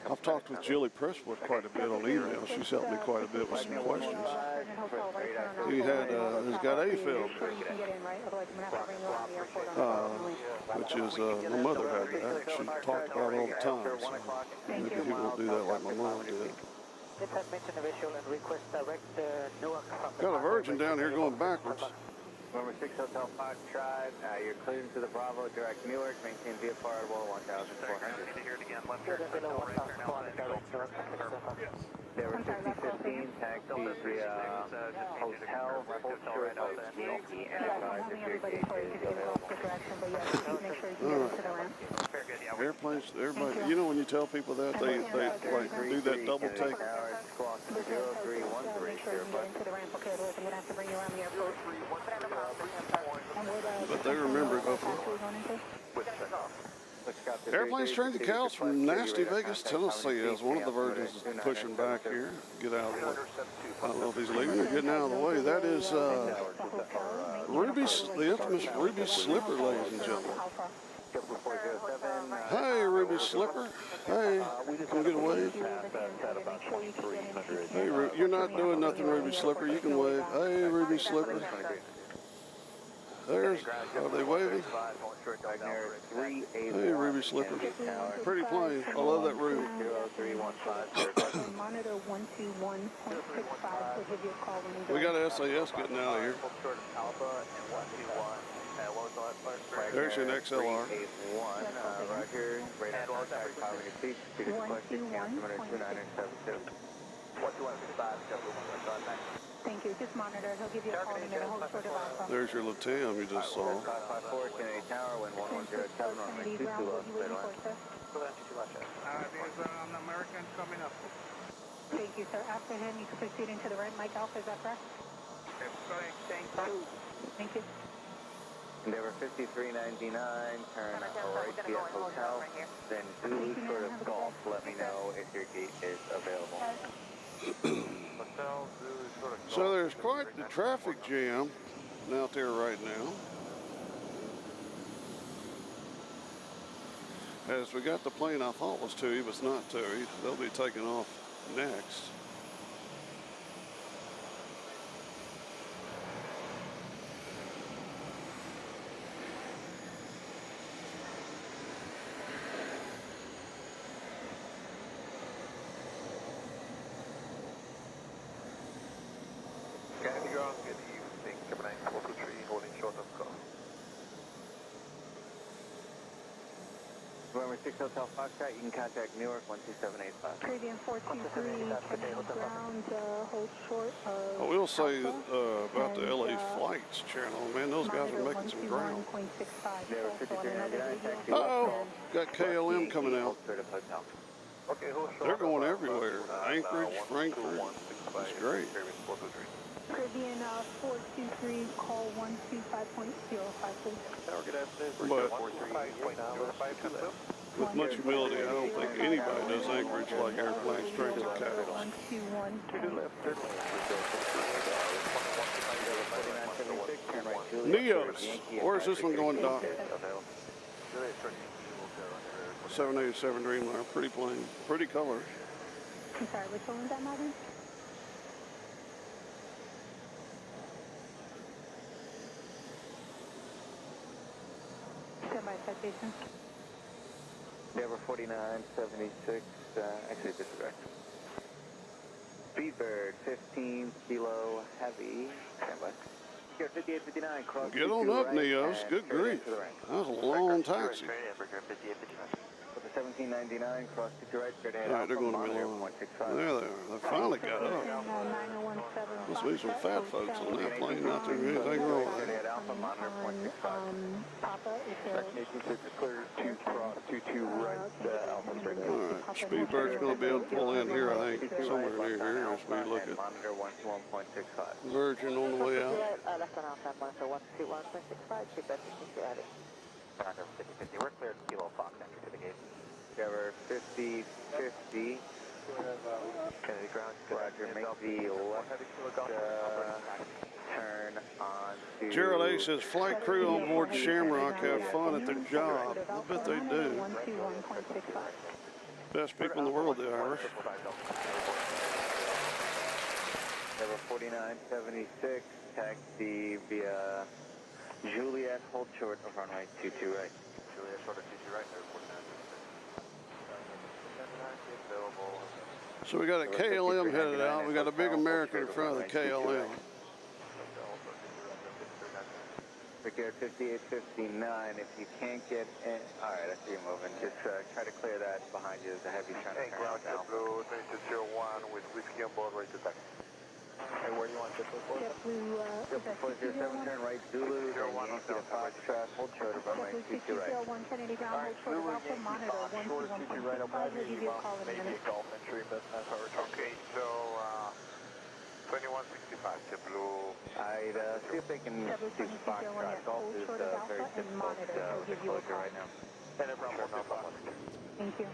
I've talked with Jilly Presswood quite a bit on email. She's helped me quite a bit with some questions. He had, he's got AFib, which is, my mother had that. She talked about it all the time, so maybe he won't do that like my mom did. Got a Virgin down here going backwards. Number 6 Hotel Fox Drive, you're cleared into the Bravo, direct Newark, maintain VFR at 1,400. There were 5015, taxi via hotel, hold short of Yankee Enterprise if your gate is available. Airplanes, everybody, you know when you tell people that, they like do that double take. But they remember it before. Airplanes, trains, and cows from nasty Vegas, Tennessee, as one of the Virgins is pushing back here. Get out of the way. I don't know if he's leaving or getting out of the way. That is Ruby, the infamous Ruby Slipper, ladies and gentlemen. Hey, Ruby Slipper. Hey, can we get a wave? Hey, you're not doing nothing, Ruby Slipper. You can wave. Hey, Ruby Slipper. There's, are they waving? Hey, Ruby Slipper. Pretty plane. I love that room. We got an SAS getting out of here. There's an XLR. Thank you. Just monitor. He'll give you a call in a whole sort of alpha. There's your Latam you just saw. There's an American coming up. Thank you, sir. After him, you can proceed into the right Mike Alpha. Is that correct? Thank you. Thank you. Endeavor 5399, turn right via hotel, then Zulu short of golf. Let me know if your gate is available. So there's quite the traffic jam out there right now. As we got the plane I thought was TWA, but it's not TWA. They'll be taking off next. November 6 Hotel Foxtrot, you can contact Newark 12785. Caribbean 423, ground, hold short of... I will say about the LA Flights channel, man, those guys are making some ground. Uh-oh, got KLM coming out. They're going everywhere. Anchorage, Frankfurt, it's great. Caribbean 423, call 125.05, please. But with much humility, I don't think anybody does Anchorage like airplanes, trains, and cows. Neos, where's this one going, Doc? 787 Dreamliner, pretty plane, pretty color. I'm sorry, which one was that, Marvin? Stand by citation. Endeavor 4976, actually disregard. Speedbird 15 kilo heavy, standby. 5859, cross. Get on up, Neos. Good grief. That was a long taxi. 1799, cross to right, straight ahead. All right, they're going to be monitor long. 165. There they are. They finally got up. Must be some fat folks on that plane. Not there anything wrong with that. Alpha, monitor 0.65. Destination 6 clear to cross 22 right, Alpha straight ahead. All right, Speedbird's going to be able to pull in here, I think, somewhere near here as we look at Monitor 121.65. Virgin on the way out. Left on Alpha, monitor 121.65, Speedbird 52 heavy. Roger, 50-50, we're clear to Kilo Fox, entry to the gate. Cover 50-50. Kennedy ground. Roger, make the left turn on to... Gerald A. says, flight crew on board Shamrock have fun at their job. I bet they do. Best people in the world, the Irish. Cover 4976, taxi via Juliet, hold short of runway 22 right. Juliet, short of 22 right, airport 9. Available. So we got a KLM headed out. We got a big American in front of the KLM. Brickyard 5859, if you can't get in, all right, I see you moving. Just try to clear that behind you. There's a heavy trying to turn Ground down. JetBlue 2201 with whiskey on board, ready to taxi. Hey, where do you want JetBlue for? JetBlue 407, turn right, Zulu, then Yankee to Foxtrot, hold short of runway 22 right. Alright, Zulu, Yankee Fox, short of 22 right, I'll probably maybe a Gulf entry, but that's how we're talking. Okay, so 2165 JetBlue. I'd see if they can do Foxtrot. Golf is very difficult with the closure right now. And everyone will know about it. Thank you.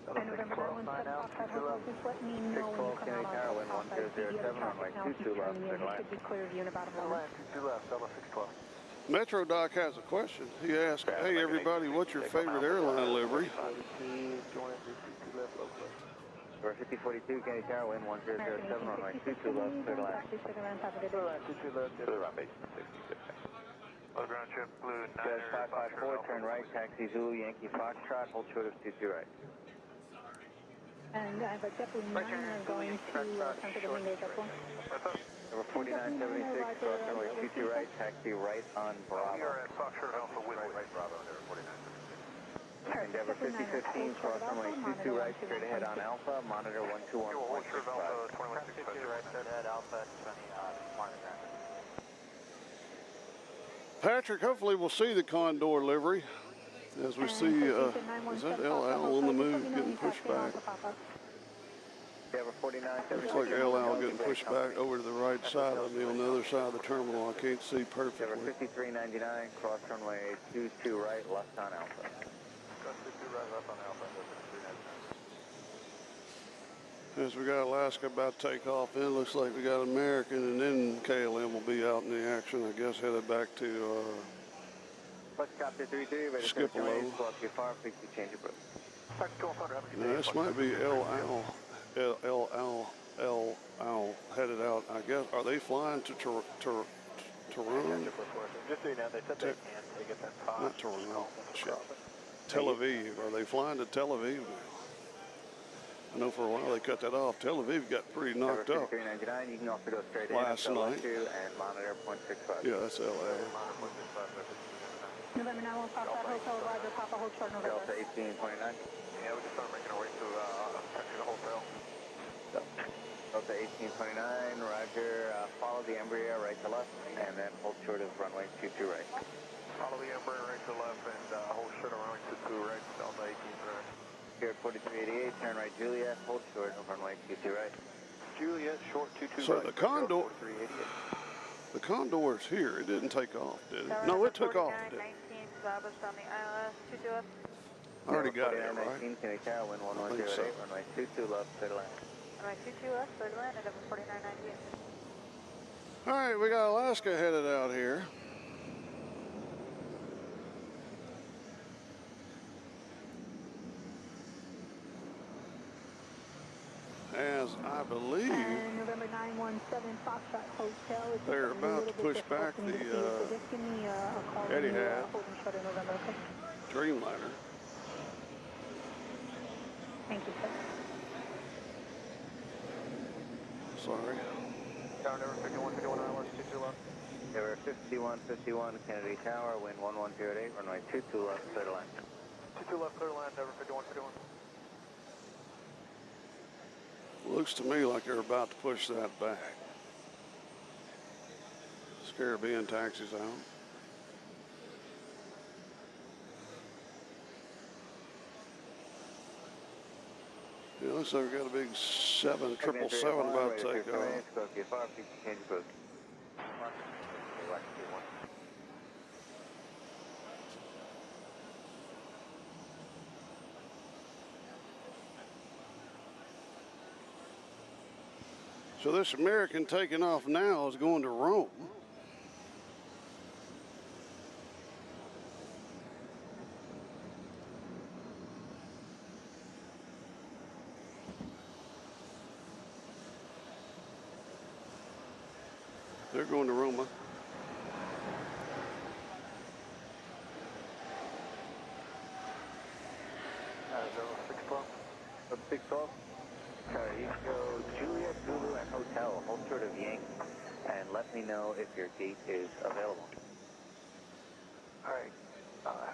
And November 917 Foxtrot Hotel, just let me know when you come out on Tower, wind Foxtrot. I see the other traffic now keeps turning in. You should be clear of you in about a moment. 22 left, Delta 612. Metro Doc has a question. He asked, hey, everybody, what's your favorite airline livery? Over 5042, Kennedy Tower, wind 1007, runway 22 left, clear to land. To the runway 66. Low ground JetBlue 554, turn right, taxi Zulu, Yankee Foxtrot, hold short of 22 right. And I have a JetBlue 9 going to Santo Domingo Airport. Number 4976, cross runway 22 right, taxi right on Bravo. We are at Foxtrot Alpha with right Bravo there, 49. Endeavor 5015, cross runway 22 right, straight ahead on Alpha, monitor 121.65. Alpha 2165 right, straight ahead, Alpha 20, monitor. Patrick, hopefully we'll see the Condor livery as we see, is that El Al on the move getting pushed back? Endeavor 4976. Looks like El Al getting pushed back over to the right side of me on the other side of the terminal. I can't see Endeavor perfectly. 5399, cross runway 22 right, left on Alpha. As we got Alaska about to take off, and it looks like we got American, and then KLM will be out in the action, I guess, headed back to Helicopter 33, ready to Skip a low. Go too far, please change your approach. Now, this might be El Al headed out, I guess. Are they flying to Tehran? Just so you know, they said they can. They get that Fox. Not Tehran, shit. Tel Aviv. Are they flying to Tel Aviv now? I know for a while they cut that off. Tel Aviv got pretty knocked up 5399, you can also go straight last in, night. and monitor 0.65. Yeah, that's LA. November 915 Foxtrot Hotel, Roger, Papa, hold short November. Delta 1829. Yeah, we just started making our way to the hotel. Delta 1829, Roger, follow the Embraer right to left, and then hold short of runway 22 right. Follow the Embraer right to left and hold short of runway 22 right, Delta 18 right. Here at 4388, turn right Juliet, hold short of runway 22 right. Juliet, short 22 So right. the Condor, 4388. the Condor's here. It didn't take off, did it? No, it took off, did it? 19, Bravo's on the ILS, 22 left. I already got it, right? 19, Kennedy Tower, wind I think so. 1108, runway 22 left, clear to land. Runway 22 left, clear to land, November 4998. All right, we got Alaska headed out here. As I believe And November 917 Foxtrot Hotel. It's they're just a about to little bit push difficult back for me to the, see, so just give me a call when Etihad. you're holding short of November, okay? Dreamliner. Thank you, sir. Sorry. Tower number 5151 ILS, 22 left. They were 5151 Kennedy Tower, wind 1108, runway 22 left, clear to land. 22 22 left, clear line, Denver 5151. Looks to me like they're about to push that back. Caribbean taxis out. Yeah, looks like we got a big 777 about to take off. So this American taking off now is going to Rome. They're going to Roma. Zulu 612. 612. You go Juliet, Zulu, and Hotel. Hold short of Yankee, and let me know if your gate is available. All right.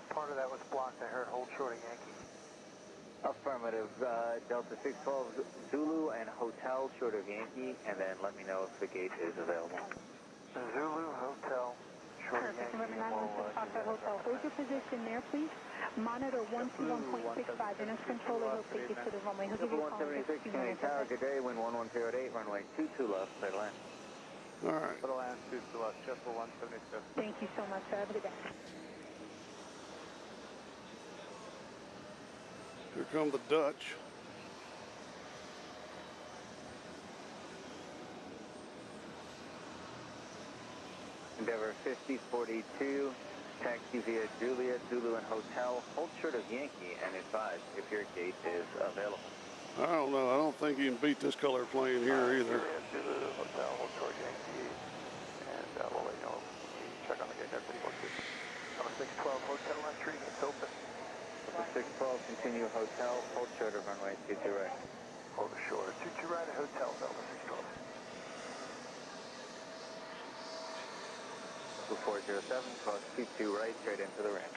Part of that was blocked. I heard hold short of Yankee. Affirmative. Delta 612, Zulu, and Hotel short of Yankee, and then let me know if the gate is available. Zulu, Hotel, short of Perfect. Yankee. Remember 916 Hotel. Hold your position there, please. Monitor 121.65. Inner controller will take you to the runway. He'll give you a call in 15 minutes. Tower, good day, wind 1108, runway 22 left, clear land. All right. Little land 22 left, just for 176. Thank you so much, sir. Have a good day. Here come the Dutch. Endeavor 5042, taxi via Juliet, Zulu, and Hotel. Hold short of Yankee and advise if your gate is available. I don't know. I don't think you can beat this color plane here either. Juliet, Zulu, Hotel, hold short of Yankee. And we'll let you know. Check on the gate. That's pretty much it. On 612 Hotel entry, it's open. 612, continue Hotel, hold short of runway 22 right. Hold short. 22 right at Hotel, Delta 612. 2407, cross 22 right, straight into the ramp.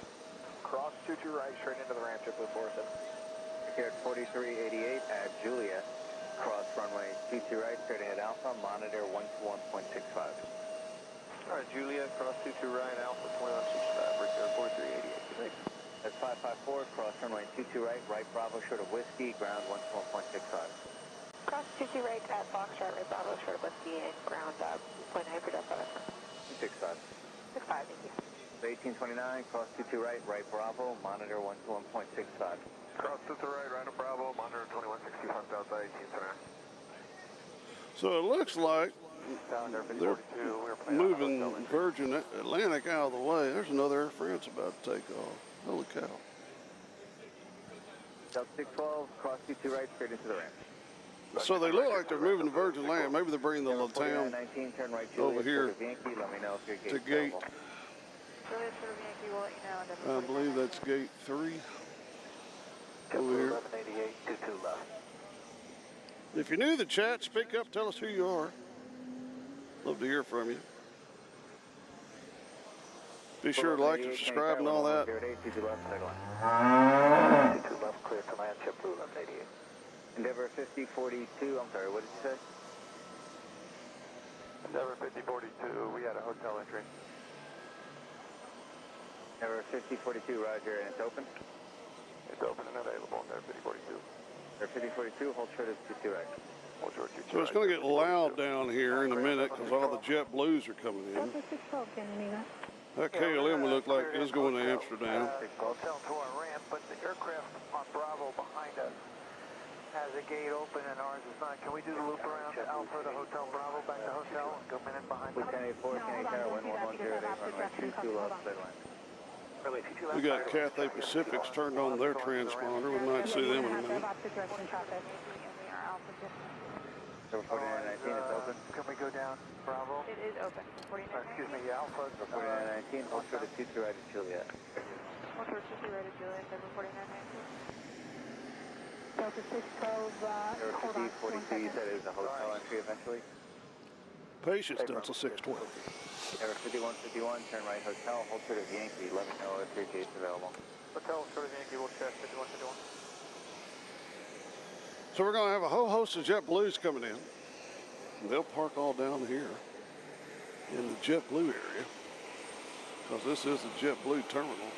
Cross 22 right, straight into the ramp, JFK 47. Here at 4388 at Juliet, cross runway 22 right, straight ahead Alpha, monitor 121.65. All right, Juliet, cross 22 right, Alpha 2165, right there, 4388. That's 554, cross runway 22 right, right Bravo, short of Whiskey, ground 121.65. Cross 22 right at Foxtrot, right Bravo, short of Whiskey, and ground, point 9 for Delta. 265. 65, thank you. 1829, cross 22 right, right Bravo, monitor 121.65. Cross 22 right, right at Bravo, monitor 2165, Delta 1829. So it looks like they're moving Virgin Atlantic out of the way. There's another Air France about to take off. Holy cow. Delta 612, cross 22 right, straight into the ramp. So they look like they're moving to Virgin Land. Maybe they're bringing the little town 19, turn right, over here Yankee, let me know if your to gate. Juliet, short of Yankee, we'll let you know. I believe that's gate 3 over here. 1188, 22 left. If you're new to the chat, speak up, tell us who you are. Love to hear from you. Be sure to like and subscribe and all that. 2 left, clear to land, JetBlue 1188. Endeavor 5042, I'm sorry, what did you say? Endeavor 5042, we had a hotel entry. Endeavor 5042, roger, and it's open? It's open and available, Endeavor 5042. Endeavor 5042, hold short of 22 right. Hold short 22 So it's going to get loud down here in a minute because all the JetBlues are coming in. Delta 612, can you need that? That KLM would look like it's going to Amsterdam. Hotel to our ramp, but the aircraft on Bravo behind us has a gate open and ours is not. Can we do the loop around to Alpha to Hotel Bravo, back to Hotel, and go in behind us? 1084, Kennedy Tower, wind 1108, runway 22 left, clear land. We got Cathay Pacifics turned on their transponder. We might see them in a minute. Number 4919, it's open. Can we go down Bravo? It is open. 49. Excuse me, Alpha. 4919, hold short of 22 right at Juliet. Hold short 22 right at Juliet, Denver 4919. Delta 612, hold on. 5042, you said it was a hotel entry eventually? Patience, Delta 612. Error 5151, turn right hotel, hold short of Yankee, let me know if your gate's available. Hotel, short of Yankee, we'll check 5151. So we're going to have a whole host of JetBlues coming in. They'll park all down here in the JetBlue area, because this is the JetBlue terminal.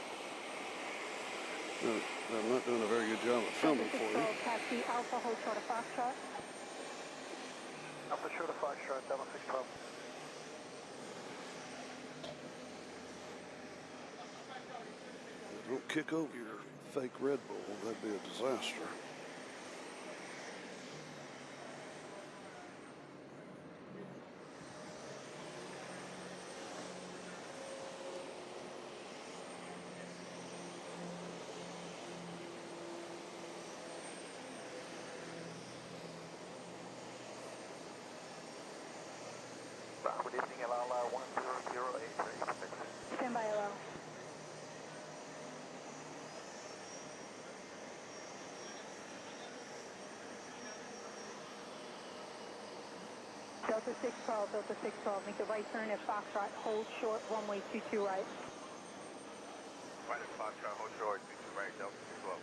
I'm not doing a very good job of filming for you. Taxi Alpha, hold short of Foxtrot. Alpha short of Foxtrot, Delta 612. Don't kick over your fake Red Bull, that'd be a disaster. Good evening, LL 10083. Stand by, LL. Delta 612, Delta 612, make the right turn at Foxtrot, hold short, runway 22 right. Right at Foxtrot, hold short, 22 right, Delta 612.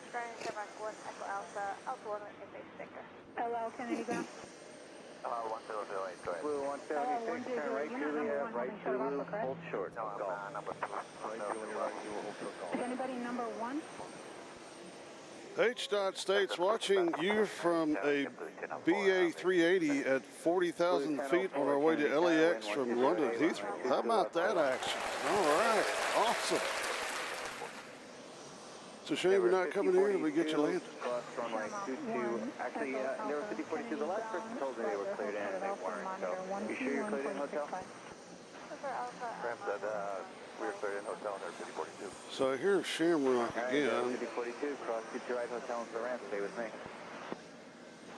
Skyline 71, Echo Alpha, Alpha 1 with face sticker. LL, Kennedy ground. 1008, go ahead. Blue 176, turn right, Juliet, right Zulu, hold short. No, I'm number 2. Right Juliet, right Zulu, hold short. Is anybody number 1? H-Dot states watching you from a BA 380 at 40,000 feet on our way to LAX from London Heathrow. How about that action? All right, awesome. It's a shame we're not coming here and we get you landed. Cross runway 22. Actually, there was 5042. The last person told me they were cleared in and they weren't. So, you sure you're cleared in, hotel? Graham said we were cleared in hotel and they're 5042. So here's Shamrock again. 5042, cross to right, hotel and the ramp. Stay with me.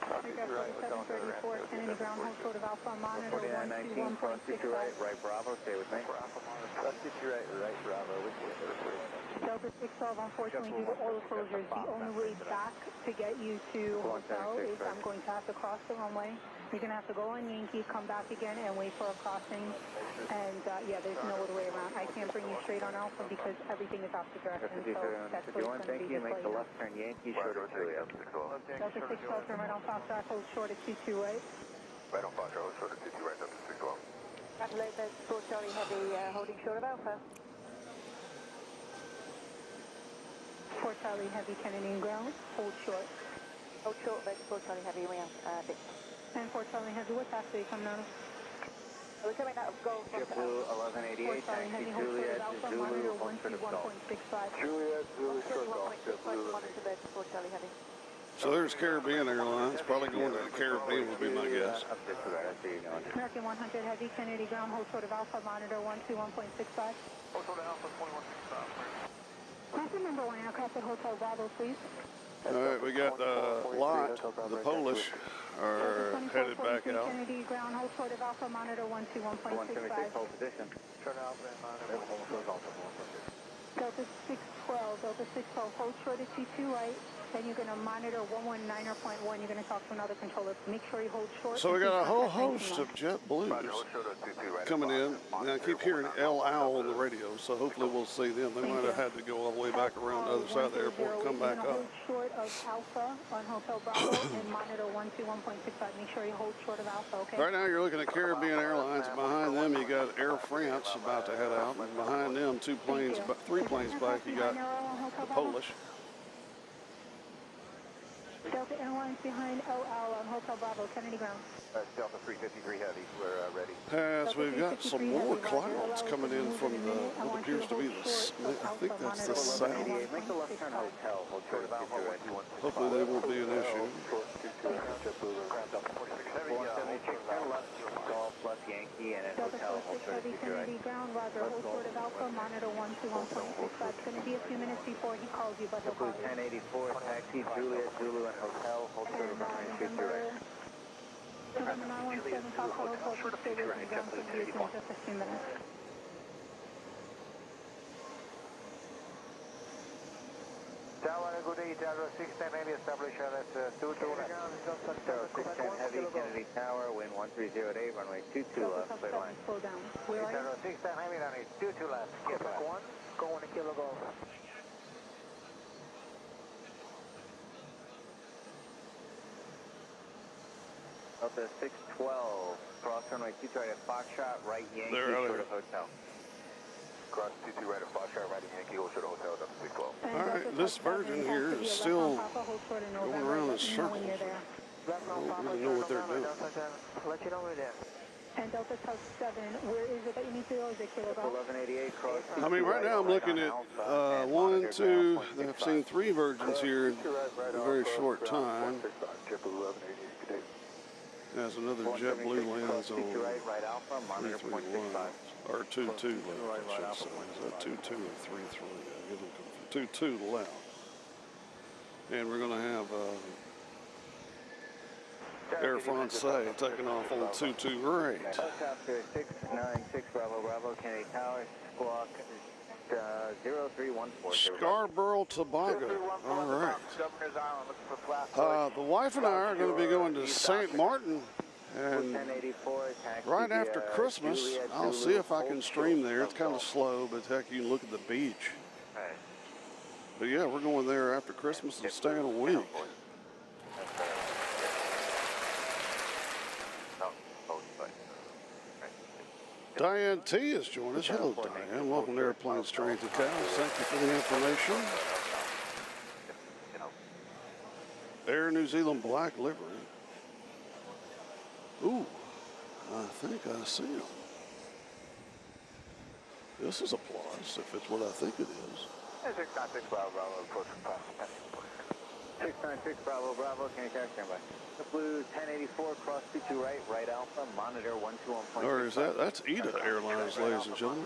Right, 734, Kennedy ground, hold short of Alpha, monitor 4919, cross to right, 121.65. right Bravo. Stay with me. Cross to right, right Bravo. With you. Delta 612, unfortunately, due to oil closures, the only way back to get you to hotel is I'm going to have to cross the runway. You're going to have to go on Yankee, come back again, and wait for a crossing. And, yeah, there's no other way around. I can't bring you straight on Alpha because everything is off the direction. So that's what it's going to Thank be you. Make this the way. left turn Yankee, short of Juliet. Delta 612, turn right on Foxtrot, hold short at 22 right. Right on Foxtrot, hold short at 22 right, Delta 612. Calculate that 4 Charlie Heavy holding short of Alpha. 4 Charlie Heavy, Kennedy ground, hold short. Hold short, but 4 Charlie Heavy, we are big. And 4 Charlie Heavy, what taxi are you coming out of? We're coming out of Gold from JetBlue 4 1188, Charlie taxi Heavy, hold short Juliet, of Alpha, Zulu, monitor hold short of Golf. 121.65. Juliet, Zulu, short golf, 121.65, monitor bed 4 Charlie Heavy. So there's Caribbean Airlines. Probably going to the Caribbean would be my guess. Up this way, I see you going. American 100 Heavy, Kennedy ground, hold short of Alpha, monitor 121.65. Hold short of Alpha 2165. Class number 1 aircraft at Hotel Bravo, please. All right, we got Lot, the Polish, are headed back out. Kennedy ground, hold short of Alpha, monitor 121.65. 176, hold position. Turn Alpha and monitor. Delta 612, Delta 612, hold short at T2 right. Then you're going to monitor 119.1. You're going to talk to another controller. Make sure you hold short. So we got a whole host of JetBlues coming in. And I keep hearing El Owl on the radio, so hopefully we'll see them. They might have had to go all the way back around the other side of the airport and come back up. Hold short of Alpha on Hotel Bravo and monitor 121.65. Make sure you hold short of Alpha, okay? Right now you're looking at Caribbean Airlines. Behind them you got Air France about to head out. And behind them, three planes back, you got the Polish. Delta Airlines behind OL on Hotel Bravo, Kennedy ground. Delta 353 Heavy, we're ready. As we've got some more clouds coming in from what appears to be I think that's the south. Make the left turn hotel, hold short of Alpha. Hopefully they won't be an issue. 176, turn left, Golf, left Yankee, and then hotel, hold short of Kennedy ground, Roger, hold short of Alpha, monitor 121.65. It's going to be a few minutes before he calls you, but he'll call you. 1084, taxi, Juliet, Zulu, and hotel, hold short of runway 22 right. November 917, Foxtrot Hotel, should stay with you ground for you in just a few minutes. Tower, good day, Tower 610 Heavy, establish that's 22 left. Tower 610 Heavy, Kennedy Tower, wind 1308, runway 22 left, clear line. Slow down. Where are you? Tower 610 Heavy, runway 22 left, get back 1. Going to Kilo Golf. Delta 612, cross runway 22 right at Foxtrot, right Yankee, They're out of short here. of hotel. Cross 22 right at Foxtrot, right at Yankee, hold short of hotel, Delta 612. All right, this Virgin here is still going around in circles. I don't really know what they're doing. Let you know we're there. And Delta South 7, where is it that you need to go? Is it Kilo Golf? 1188, cross I mean, right now I'm looking at 1, 2, I've seen 3 Virgins here in a very short time. As another JetBlue lands on 331, or 22 left, I should say. Is that 22 or 33? I get them confused. 22 left. And we're going to have Air France taking off on 22 right. Helicopter 696 Bravo Bravo, Kennedy Tower, squawk 0314. Scarborough, Tobago. All right. Governor's Island, looking for flat. The wife and I are going to be going to St. Martin, and right after Christmas, I'll see if I can stream there. It's kind of slow, but heck, you can look at the beach. But yeah, we're going there after Christmas and staying a week. Diane T has joined us. Hello, Diane. Welcome to Airplane Strength and Cows. Thank you for the information. Air New Zealand black livery. Ooh, I think I see him. This is a plus, if it's what I think it is. 696 Bravo Bravo, approaching Planespotting. 696 Bravo Bravo, can you carry standby? The blue 1084, cross 22 right, right Alpha, monitor 121.6. Or is that, that's EDA Airlines, ladies and gentlemen.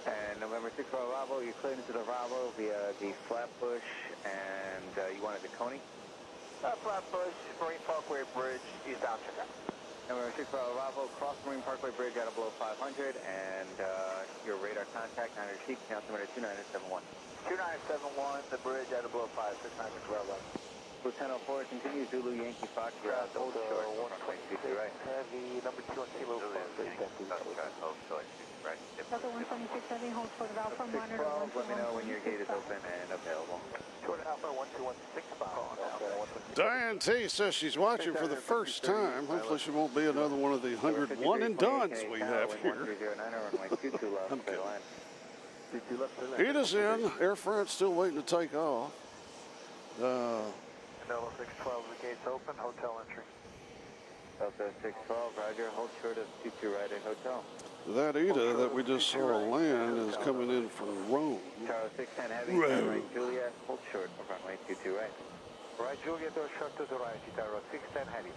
And November 6 Bravo, you cleared into the Bravo via the Flatbush, and you wanted the Coney? Flatbush, Marine Parkway Bridge, East Alcatraz. November 6 Bravo, cross Marine Parkway Bridge out of below 500, and your radar contact, 900 Geek, altimeter 2971. 2971, the bridge out of below 569 Bravo. Lieutenant 4 continues Zulu Yankee Fox, hold short, 122 right. Heavy, number 2 on Kilo. Delta 176 Heavy, hold for the Alpha, monitor 612, let me know when your gate is open and available. Short Alpha, 1216, Diane T says she's watching for the first time. Hopefully she won't be another one of the 101 and dones we have here. I'm kidding. EDA's in. Air France still waiting to take off. Nova 612, the gate's open, hotel entry. Delta 612, roger, hold short of 22 right at hotel. That EDA that we just saw land is coming in from Rome. Charles 610 heavy, right Juliet, hold short of runway 22 right. Right Juliet, door shut to the right, Tower 610 heavy.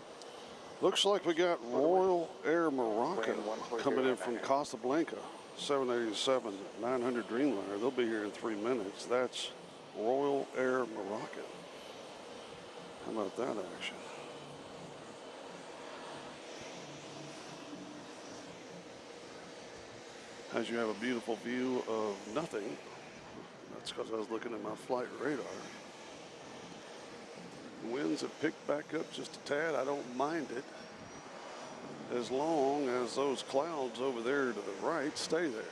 Looks like we got Royal Air Morocco coming in from Casablanca, 787 900 Dreamliner. They'll be here in 3 minutes. That's Royal Air Morocco. How about that action? As you have a beautiful view of nothing. That's because I was looking at my flight radar. Winds have picked back up just a tad. I don't mind it, as long as those clouds over there to the right stay there.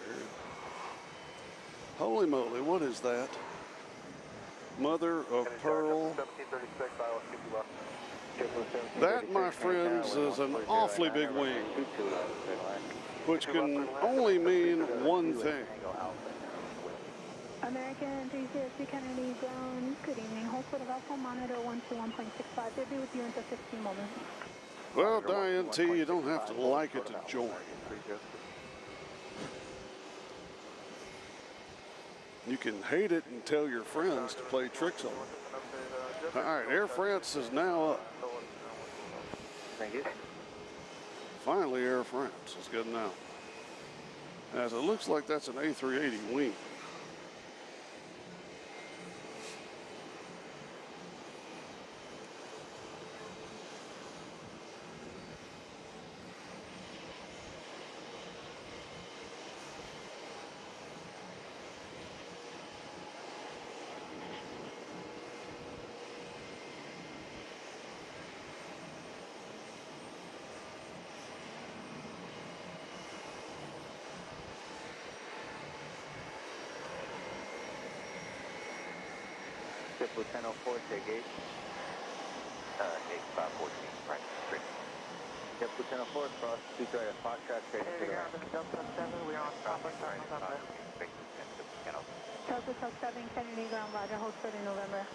Holy moly, what is that? Mother of pearl. That, my friends, is an awfully big wing, which can only mean one thing. American 302 Kennedy ground, good evening. Hold for the Alpha, monitor 121.65. They'll be with you in just 15 moments. Well, Diane T, you don't have to like it to join. You can hate it and tell your friends to play tricks on it. All right, Air France is now up. Thank you. Finally, Air France is getting out. As it looks like that's an A380 wing. JetBlue 1004, take gate. Gate 514, right, straight. JetBlue 1004, cross 2 right at Foxtrot, straight into the ramp. Delta 7, we are on top of November. Delta 7, Kennedy ground, Roger, hold short in November.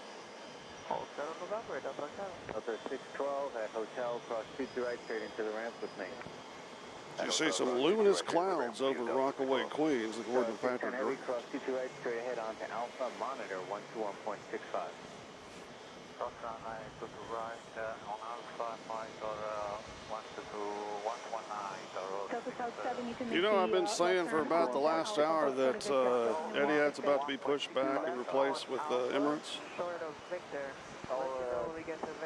Hold short in November, Delta 7. Delta 612 at hotel, cross 2 right, straight into the ramp with me. You see some luminous clouds over Rockaway, Queens, according to Patrick. Heavy, cross 2 right, straight ahead onto Alpha, monitor 121.65. Cross runway 2 right, on Alpha, monitor 119. Delta 7, you can make You know, I've been the, saying for about the last hour that Etihad's about to be pushed back and replaced with Emirates. Short of Victor.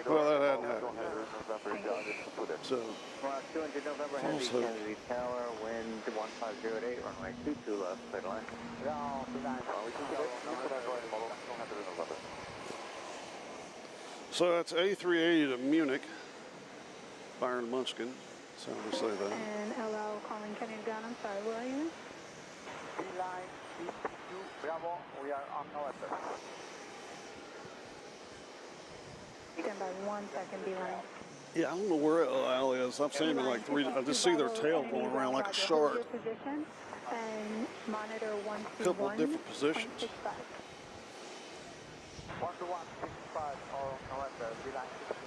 Well, that hadn't happened yet. So, Mark 200 November Heavy, also, Kennedy Tower, wind 1508, runway 22 left, clear line. so that's A380 to Munich, Byron Munchkin. That's how we say that. And LL calling Kennedy ground, I'm sorry, where are you? Line 52, Bravo, we are on November. Stand by 1 second, B-line. Yeah, I don't know where LL is. I've seen him in like 3. I just see their tail going around like a shark. And monitor 121. Couple of different positions. 121.65 on November, line 60.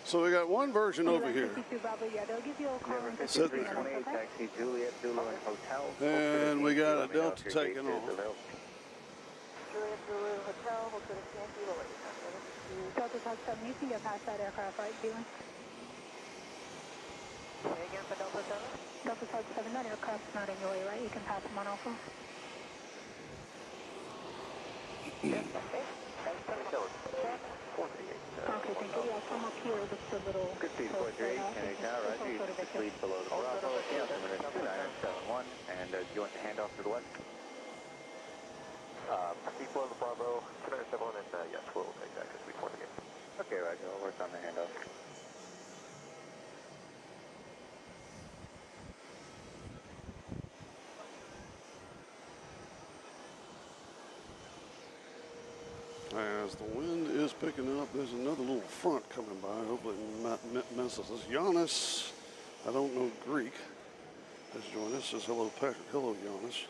So we got one version over here. 52 Bravo, yeah, they'll give you a call in 5328, taxi Juliet, Zulu and hotel. And we got a Delta taking off. Juliet Zulu Hotel, hold short of Yankee, lower your Delta 7, you can get past that aircraft, right, B-line? Say again for Delta 7? Delta 7, that aircraft's not in your way, right? You can pass them on Alpha. Yes, okay. Okay, thank you. Yeah, from up here, just a little... Good speed 438, Kennedy Tower, Roger. You can speed below the Bravo, altimeter 2971, and do you want the handoff to the west? Speed below the Bravo, 2971, and yes, we'll take that because we 48. Okay, Roger, we'll work on the handoff. As the wind is picking up, there's another little front coming by. Hopefully it messes us. Giannis, I don't know Greek, has joined us. Says hello, Patrick. Hello, Giannis.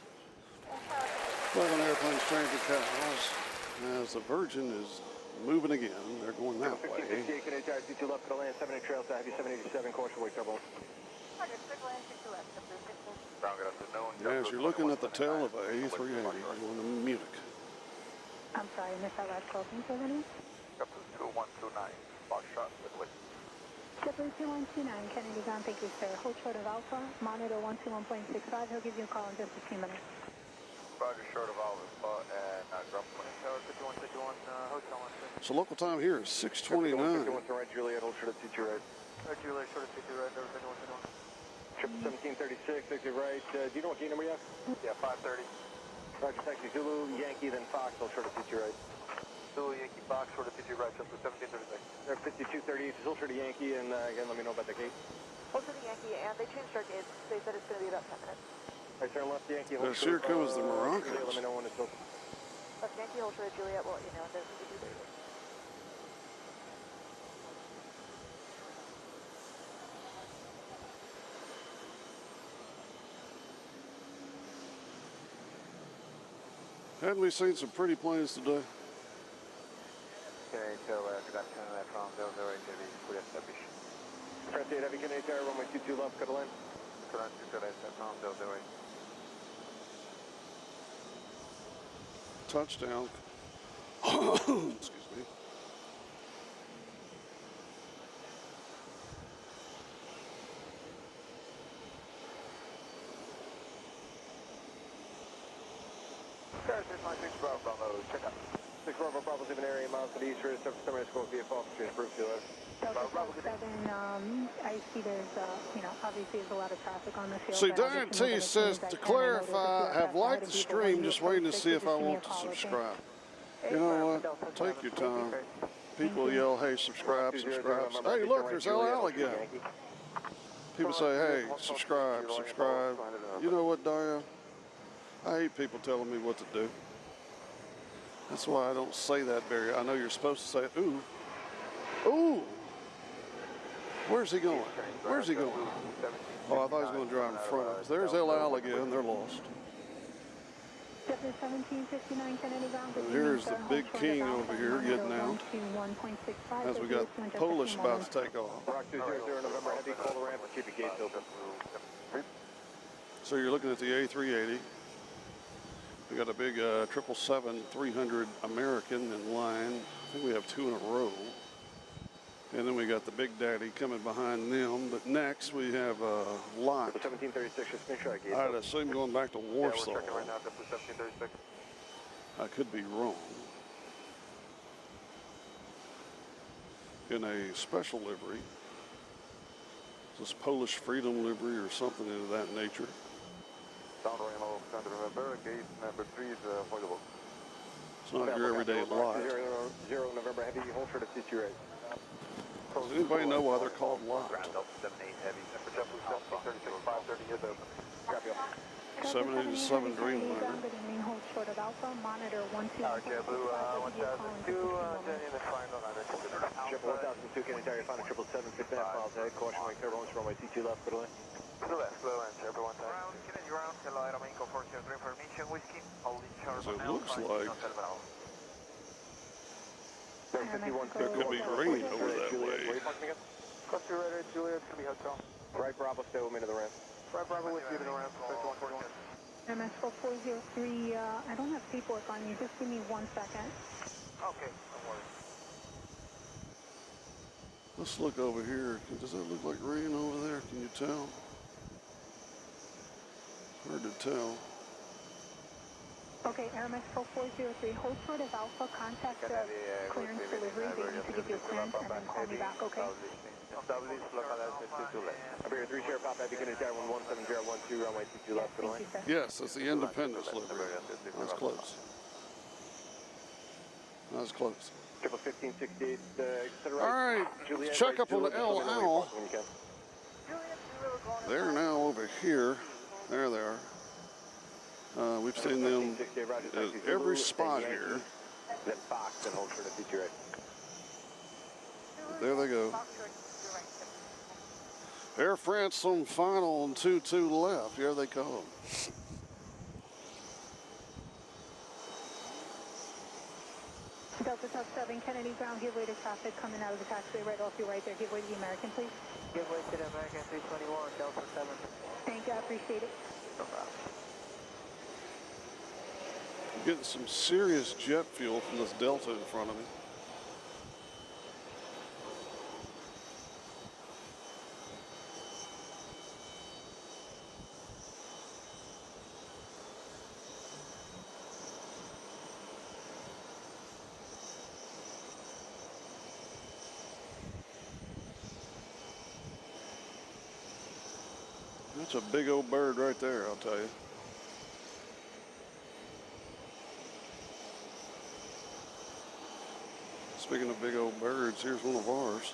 11 airplane stranger cows. As the Virgin is moving again, they're going that way. 1558, Kennedy Tower, C2 left for the land, 7 trail, so heavy 787, caution, wake trouble. As you're looking at the tail of a A380 going to Munich. I'm sorry, I missed that last call. Can you say that again? JetBlue 2129, Foxtrot, Midway. JetBlue 2129, Kennedy ground, thank you, sir. Hold short of Alpha, monitor 121.65. He'll give you a call in just a few minutes. Roger, short of Alpha, and ground point. Tower 5151, hotel on. So local time here is 6:29. 51 to right, Juliet, hold short of C2 right. Juliet, short of C2 right, over 5121. 1736, exit right. Do you know what gate number you have? Yeah, 530. Roger, taxi Zulu, Yankee, then Fox, hold short of C2 right. Zulu, Yankee, Fox, short of C2 right, just to 1736. 5238, hold short of Yankee, and again, let me know about the gate. Hold short of Yankee, and they changed our gates. They said it's going to be about 10 minutes. Right, turn left Yankee, hold Yes, short here comes the Moroccans. Juliet, let me know when it's open. Left Yankee, hold short of Juliet, we'll let you know. There's a good day. Hadn't we seen some pretty planes today? Okay, so good afternoon from 008 Heavy, fully established. Press 8 heavy, Kennedy Tower, runway 22 left, cut a line. Current 228 from 008. Touchdown. Excuse me. Current 696 Bravo, check out. 6 Bravo, Bravo's even area, miles to the east, ready to start for school via Falls Street, approved, see you later. Delta 7, I see there's, obviously there's a lot of traffic on the field. See, Diane T says, to clarify, have liked the stream, just waiting to see if I want to subscribe. You know what? Take your time. People yell, hey, subscribe, subscribe. Hey, look, there's LL again. People say, hey, subscribe, subscribe. You know what, Diane? I hate people telling me what to do. That's why I don't say that, Barry. I know you're supposed to say, ooh. Ooh! Where's he going? Where's he going? Oh, I thought he was going to drive in front of us. There's El Al again. They're lost. And here's the Big King over here getting out as we got Polish about to take off. Rock 200 November Heavy, call the ramp and keep your gates open. So you're looking at the A380. We got a big 777-300 American in line. I think we have two in a row. And then we got the Big Daddy coming behind them. But next we have Lot. 1736, just make sure I gate I'd assume going back to Warsaw. Yeah, we're checking right now, 1736. I could be wrong. In a special livery. Is this Polish Freedom livery or something of that nature? Down Reno, Center November, gate number 3 is avoidable. It's not your everyday lot. 0 November Heavy, hold for the CT right. Does anybody know why they're called lot? 78 Heavy, number 1736, 530 is open. Copy. 787 Dreamliner. Monitor 12. RJ Blue 1002, in the final ladder. Triple 1002, can I tell you final 777, 6.5 miles ahead, caution right turbulence, runway T2 left, good line. To the left, slow and turbo 1 time. Ground, Kennedy ground, hello, Aeromexico 403 information, whiskey, holding charge So it now, looks like there could be rain over that way. Cluster Raider, Juliet, it's going to be hotel. Right Bravo, stay with me to the ramp. Right Bravo with you to the ramp, 141. MS 4403, I don't have paperwork on you, just give me 1 second. Okay, don't worry. Let's look over here. Does that look like rain over there? Can you tell? Hard to tell. Okay, Airmax 4403, hold short of Alpha, contact the clearance delivery. They need to give you a clearance and then call me back, okay? Number 3 Sheriff Pop Heavy, can I tell you 17012, runway T2 left, good line. Yes, it's the Independence livery. That's close. That's close. Triple 1568, All right, let's check up on the El Al. They're now over here. There they are. We've seen them at every spot here. There they go. Air France on final and 2-2 left. Here they come. Delta Top 7, Kennedy ground, give way to traffic coming out of the taxiway right off your right there. Give way to the American, please. Give way to the American 321, Delta 7. Thank you, I appreciate it. No problem. I'm getting some serious jet fuel from this Delta in front of me. That's a big old bird right there, I'll tell you. Speaking of big old birds, here's one of ours.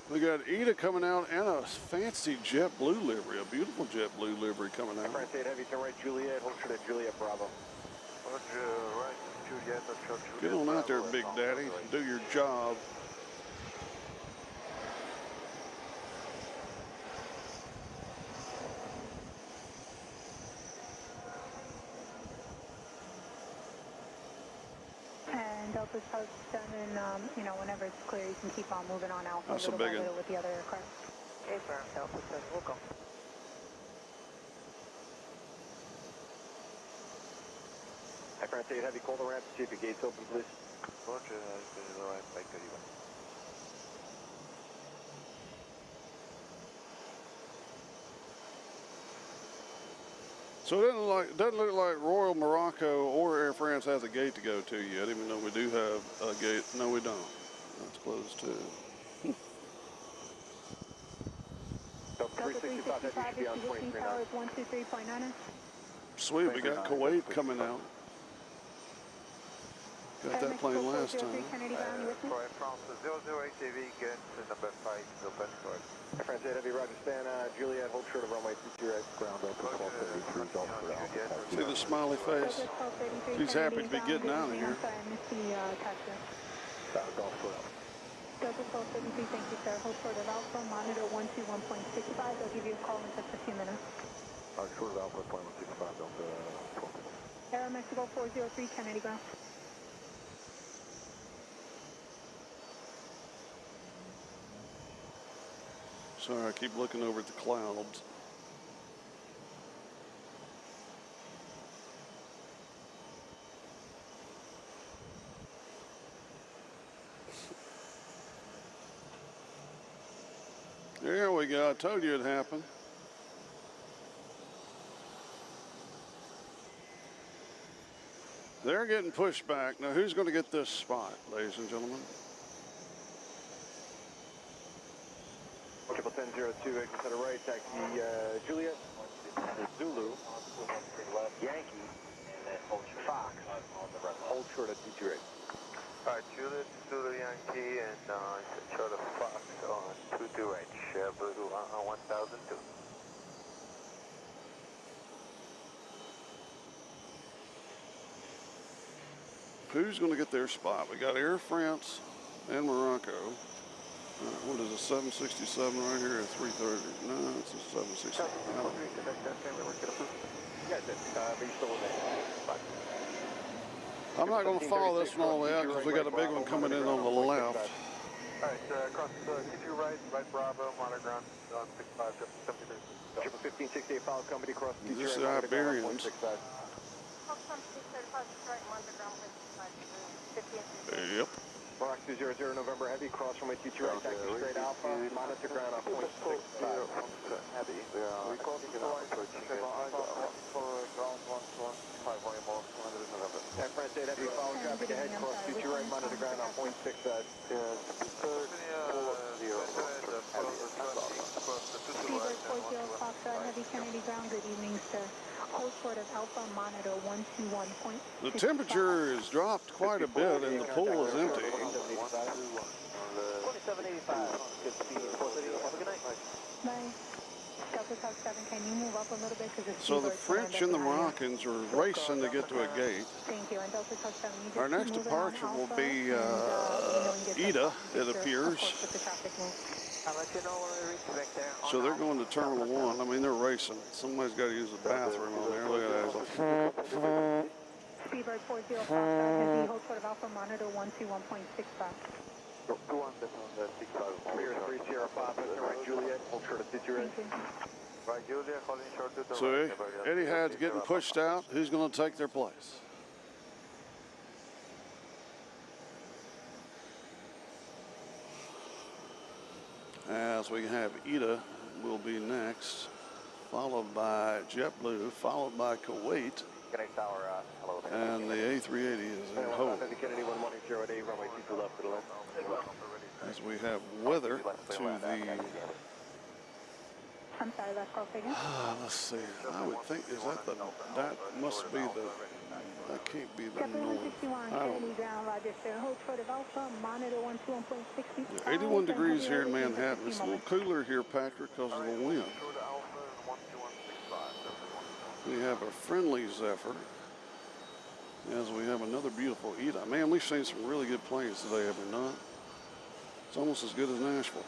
We got Ida coming out and a fancy JetBlue livery, a beautiful JetBlue livery coming out. France 8 Heavy, turn right Juliet, hold short of Juliet Bravo. Right, Juliet, let's go Juliet. Get on out there, Big Daddy. Do your job. Delta's South 7, you know, whenever it's clear, you can keep on moving on Alpha That's a little big by one. little with the other aircraft. Okay, firm, Delta 7, we'll go. Hi, France 8 Heavy, call the ramp, see if your gate's open, please. Roger, all right, bike 31. So it doesn't look like Royal Morocco or Air France has a gate to go to yet, even though we do have a gate. No, we don't. That's closed too. Delta 365 Heavy should be on 23 now. 123.9. Sweet, we got Kuwait coming out. Got that plane last time. For France 008 AV, get to number 5, open for it. France 8 Heavy, Roger Stan, Juliet, hold short of runway 22 right, ground open, 1273, Golf for Alpha. See the smiley face? He's happy to be getting out of here. Golf for Alpha. Delta 1273, thank you, sir. Hold short of Alpha, monitor 121.65. I'll give you a call in just a few minutes. Short of Alpha, 165, Delta 12. Aero Mexico 403, Kennedy ground. Sorry, I keep looking over at the clouds. There we go. I told you it'd happen. They're getting pushed back. Now, who's going to get this spot, ladies and gentlemen? 1002, exit to the right, taxi Juliet, Zulu, Yankee, Fox, hold short at 22 right. Alright, Juliet, Zulu Yankee, and short of Fox on 22 right, Blue on 1002. Who's going to get their spot? We got Air France and Morocco. What is a 767 right here, a 330? No, it's a 767. I'm not going to follow this one all the way out because we got a big one coming in on the left. Alright, cross T2 right, Bravo, monitor ground on 65, 73. 1568 follow company cross T2 This is right, Iberians. Yep. Fox 200 November Heavy, cross runway 22 right, taxi straight Alpha, monitor ground on 0.65. Heavy, we are approaching Air France 8 Heavy, follow traffic ahead, cross 22 right, monitor ground on 0.65. Seabird 40 Foxtrot, Heavy Kennedy ground, good evening, sir. Hold short of Alpha, monitor 121. The temperature has dropped quite a bit and the pool is empty. 2785, good to see you. Have a good night. Bye. Delta Tuck 7, can you move up a little bit? So the French and the Moroccans are racing to get to a gate. Thank you. And Delta Tuck 7, you just Our next departure will be Ida, it appears. I'll let you know when we reach back there. So they're going to Terminal 1. I mean, they're racing. Somebody's got to use the bathroom on there. Look at that. Seabird 40 Foxtrot, Heavy, hold short of Alpha, monitor 121.65. Go on, that's on the 65. Clear 3 Sierra 5, right, Juliet, hold short of 22 right. Right, Juliet, holding short to the So right. Eddie Had's getting pushed out. Who's going to take their place? As we have Ida will be next, followed by JetBlue, followed by Kuwait, and the A380 is in hold. As we have weather to the... I'm sorry, last call figure. Let's see. I would think, is that the... That must be the... That can't be the north. I don't know. Yeah, 81 degrees here in Manhattan. It's a little cooler here, Patrick, because of the wind. We have a friendly Zephyr, as we have another beautiful Ida. Man, we've seen some really good planes today, have we not? It's almost as good as Nashville.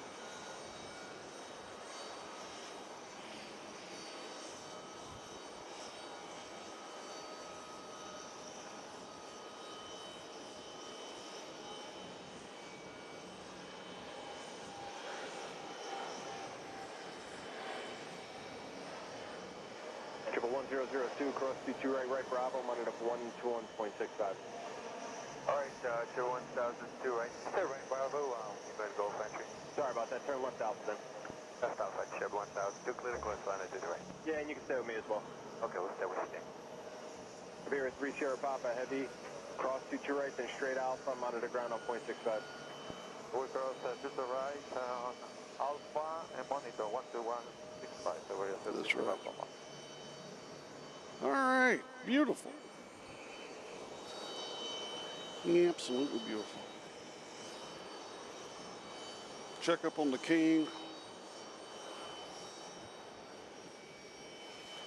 Triple 1002, cross 22 right, Bravo, monitor 121.65. Alright, 1002 right. Right, Bravo, you better go entry. Sorry about that, turn left Alpha then. Left Alpha, Chevy 1002, clear the coastline and do the right. Yeah, and you can stay with me as well. Okay, we'll stay with you. Iberia 3 Sierra Papa Heavy, cross 22 right, then straight Alpha, monitor ground on 0.65. We cross to the right, Alpha, and monitor 121.65. So we're just That's right. All right, beautiful. Absolutely beautiful. Check up on the king.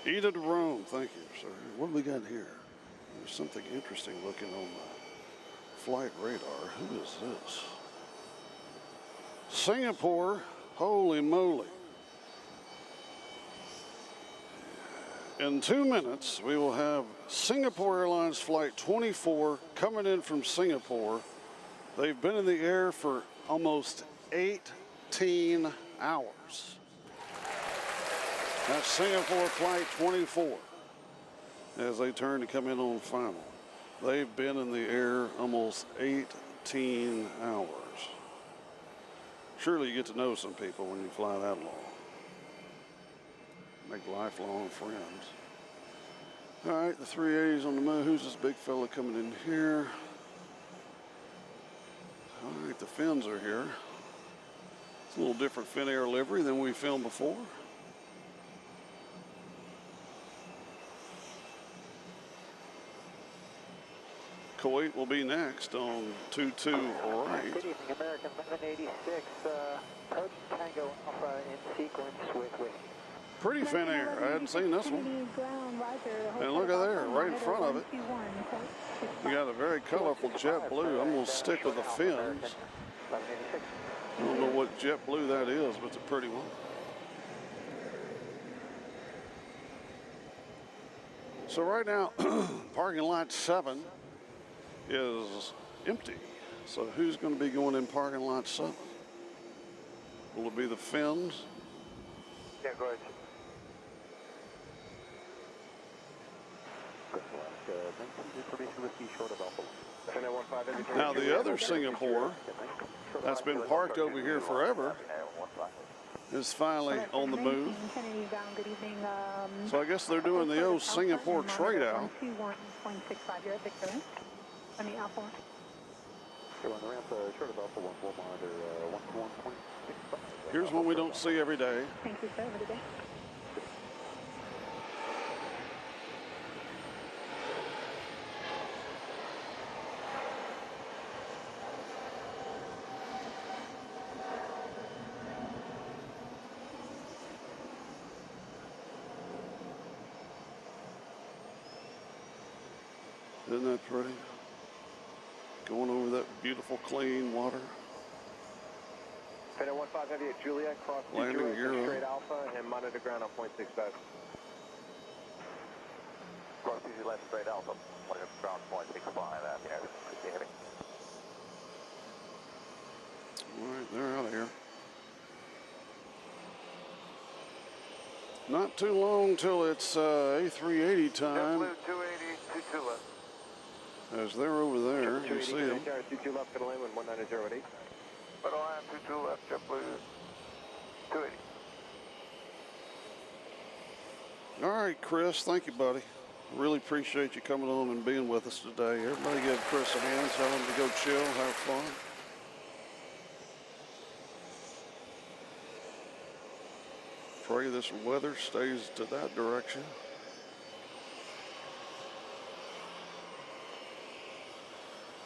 Eda to Rome, thank you, sir. What do we got here? There's something interesting looking on the flight radar. Who is this? Singapore, holy moly. In 2 minutes, we will have Singapore Airlines Flight 24 coming in from Singapore. They've been in the air for almost 18 hours. That's Singapore Flight 24 as they turn to come in on final. They've been in the air almost 18 hours. Surely you get to know some people when you fly that long. Make lifelong friends. All right, the 380's on the move. Who's this big fella coming in here? All right, the fins are here. It's a little different fin air livery than we filmed before. Kuwait will be next on 22 right. Good evening, American 1186, approach Tango Alpha in sequence with Pretty fin air. I hadn't seen this one. And look at there, right in front of it. You got a very colorful jet blue. I'm going to stick with the fins. I don't know what jet blue that is, but it's a pretty one. So right now, parking lot 7 is empty. So who's going to be going in parking lot 7? Will it be the fins? Yeah, go ahead. Now the other Singapore that's been parked over here forever is finally on the move. So I guess they're doing the old Singapore trade out. Here's one we don't see every day. Thank you, sir. Have a good day. Isn't that pretty? Going over that beautiful clean water. Panda 15 Heavy at Juliet, cross Landing gear straight Alpha and monitor ground on 0.65. Cross easy left straight Alpha, monitor ground 0.65, heavy. All right, they're out of here. Not too long till it's A380 time. JetBlue 280, 22 left. As they're over there, you see them. 22 left for the lane, 19008. But I am 22 left, JetBlue 280. All right, Chris, thank you, buddy. Really appreciate you coming on and being with us today. Everybody give Chris a hand, tell him to go chill, have fun. Pray this weather stays to that direction.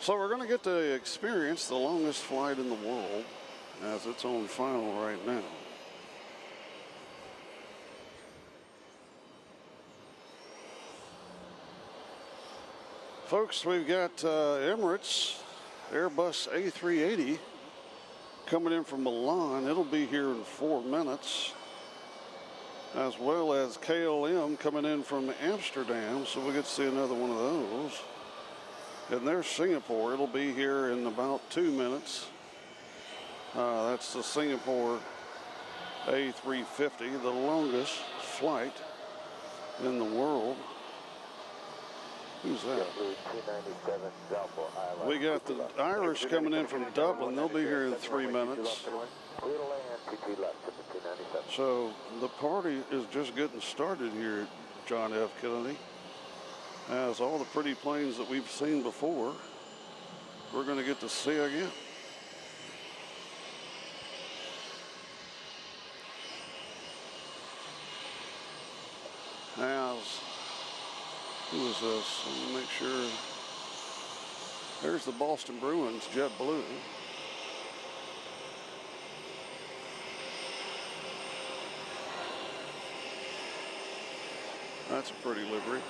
So we're going to get to experience the longest flight in the world as it's on final right now. Folks, we've got Emirates Airbus A380 coming in from Milan. It'll be here in 4 minutes. As well as KLM coming in from Amsterdam, so we'll get to see another one of those. And there's Singapore. It'll be here in about 2 minutes. That's the Singapore A350, the longest flight in the world. Who's that? We got the Irish coming in from Dublin. They'll be here in 3 minutes. So the party is just getting started here at John F. Kennedy. As all the pretty planes that we've seen before, we're going to get to see again. As who is this? Let me make sure. There's the Boston Bruins JetBlue. That's a pretty livery.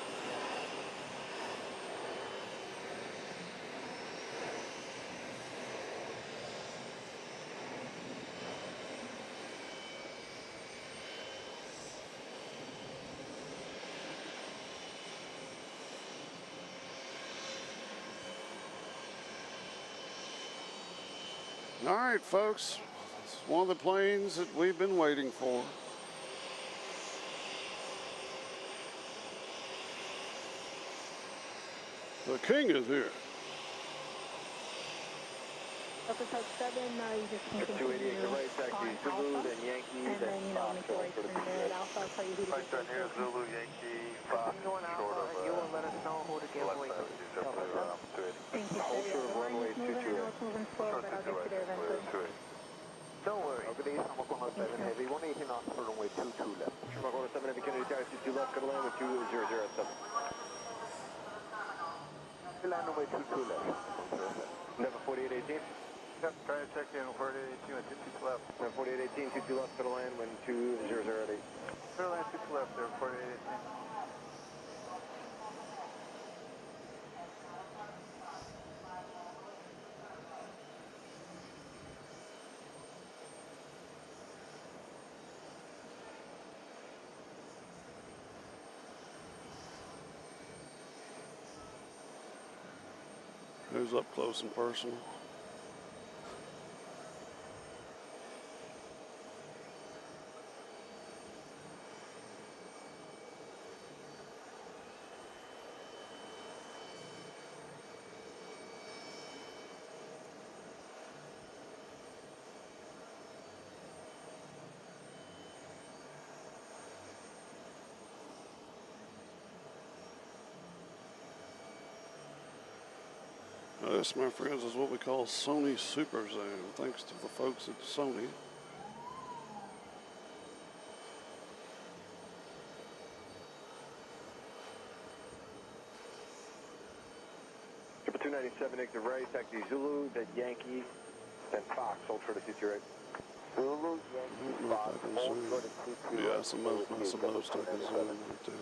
All right, folks, it's one of the planes that we've been waiting for. The king is here. Delta Type 7, you just can continue 288 to right, taxi Zulu, Alpha, then Yankee, and then, you know, Fox, make your right for the turn there at Alpha. I'll tell you who to Right get turn here, Zulu, Yankee, Fox, Continue on short Alpha, of, and you will let us know who to give way to. Thank you, Hold sir. short of The line runway is moving. I know 22. it's moving slow, but I'll get you there eventually. Don't worry. Okay, estamos con los 7 Heavy, 180 knots for runway 22 left. Schumacher order 7 Heavy Kennedy Tower, 22 left, come land with 2007. Land runway 22 left. Never 4818. Yep, try to check in 4818 and 22 left. Never 4818, 22 left, come land when 2008. Clear land 22 left there, 4818. Who's up close and personal? This, my friends, is what we call Sony Super Zoom, thanks to the folks at Sony. Triple 297, exit right, taxi Zulu, then Yankee, then Fox, hold short of 22 right. Zulu, I Yankee, don't know Fox, if I can hold zoom. short of 22 Yeah, that's the most I can zoom right there.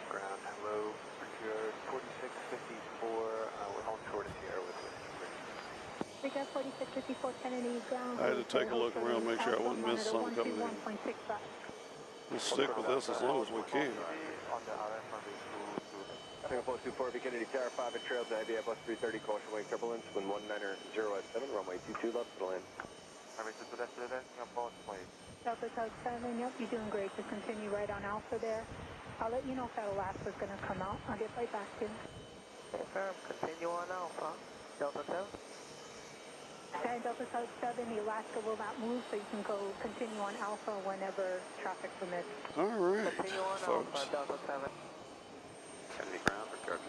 Ground, hello, secure 4654, we're home short of Sierra with We got 4654 Kennedy ground. I had to take a look around, make sure I wouldn't miss something coming in. We'll stick with this as long as we can. on the RF on the Singapore 24, Heavy Kennedy Tower, 5 at trails, Heavy Airbus 330, caution wing turbulence, wind 190 at 7, runway 22 left to land. Delta Type 7, yep, you're doing great. Just continue right on Alpha there. I'll let you know if that Alaska's going to come out. I'll get right back to you. Confirm, continue on Alpha. Delta 7. Okay, Delta Type 7, the Alaska will not move, so you can go continue on Alpha whenever traffic permits. All right, Continue on folks. Alpha, Delta 7. Kennedy ground, regard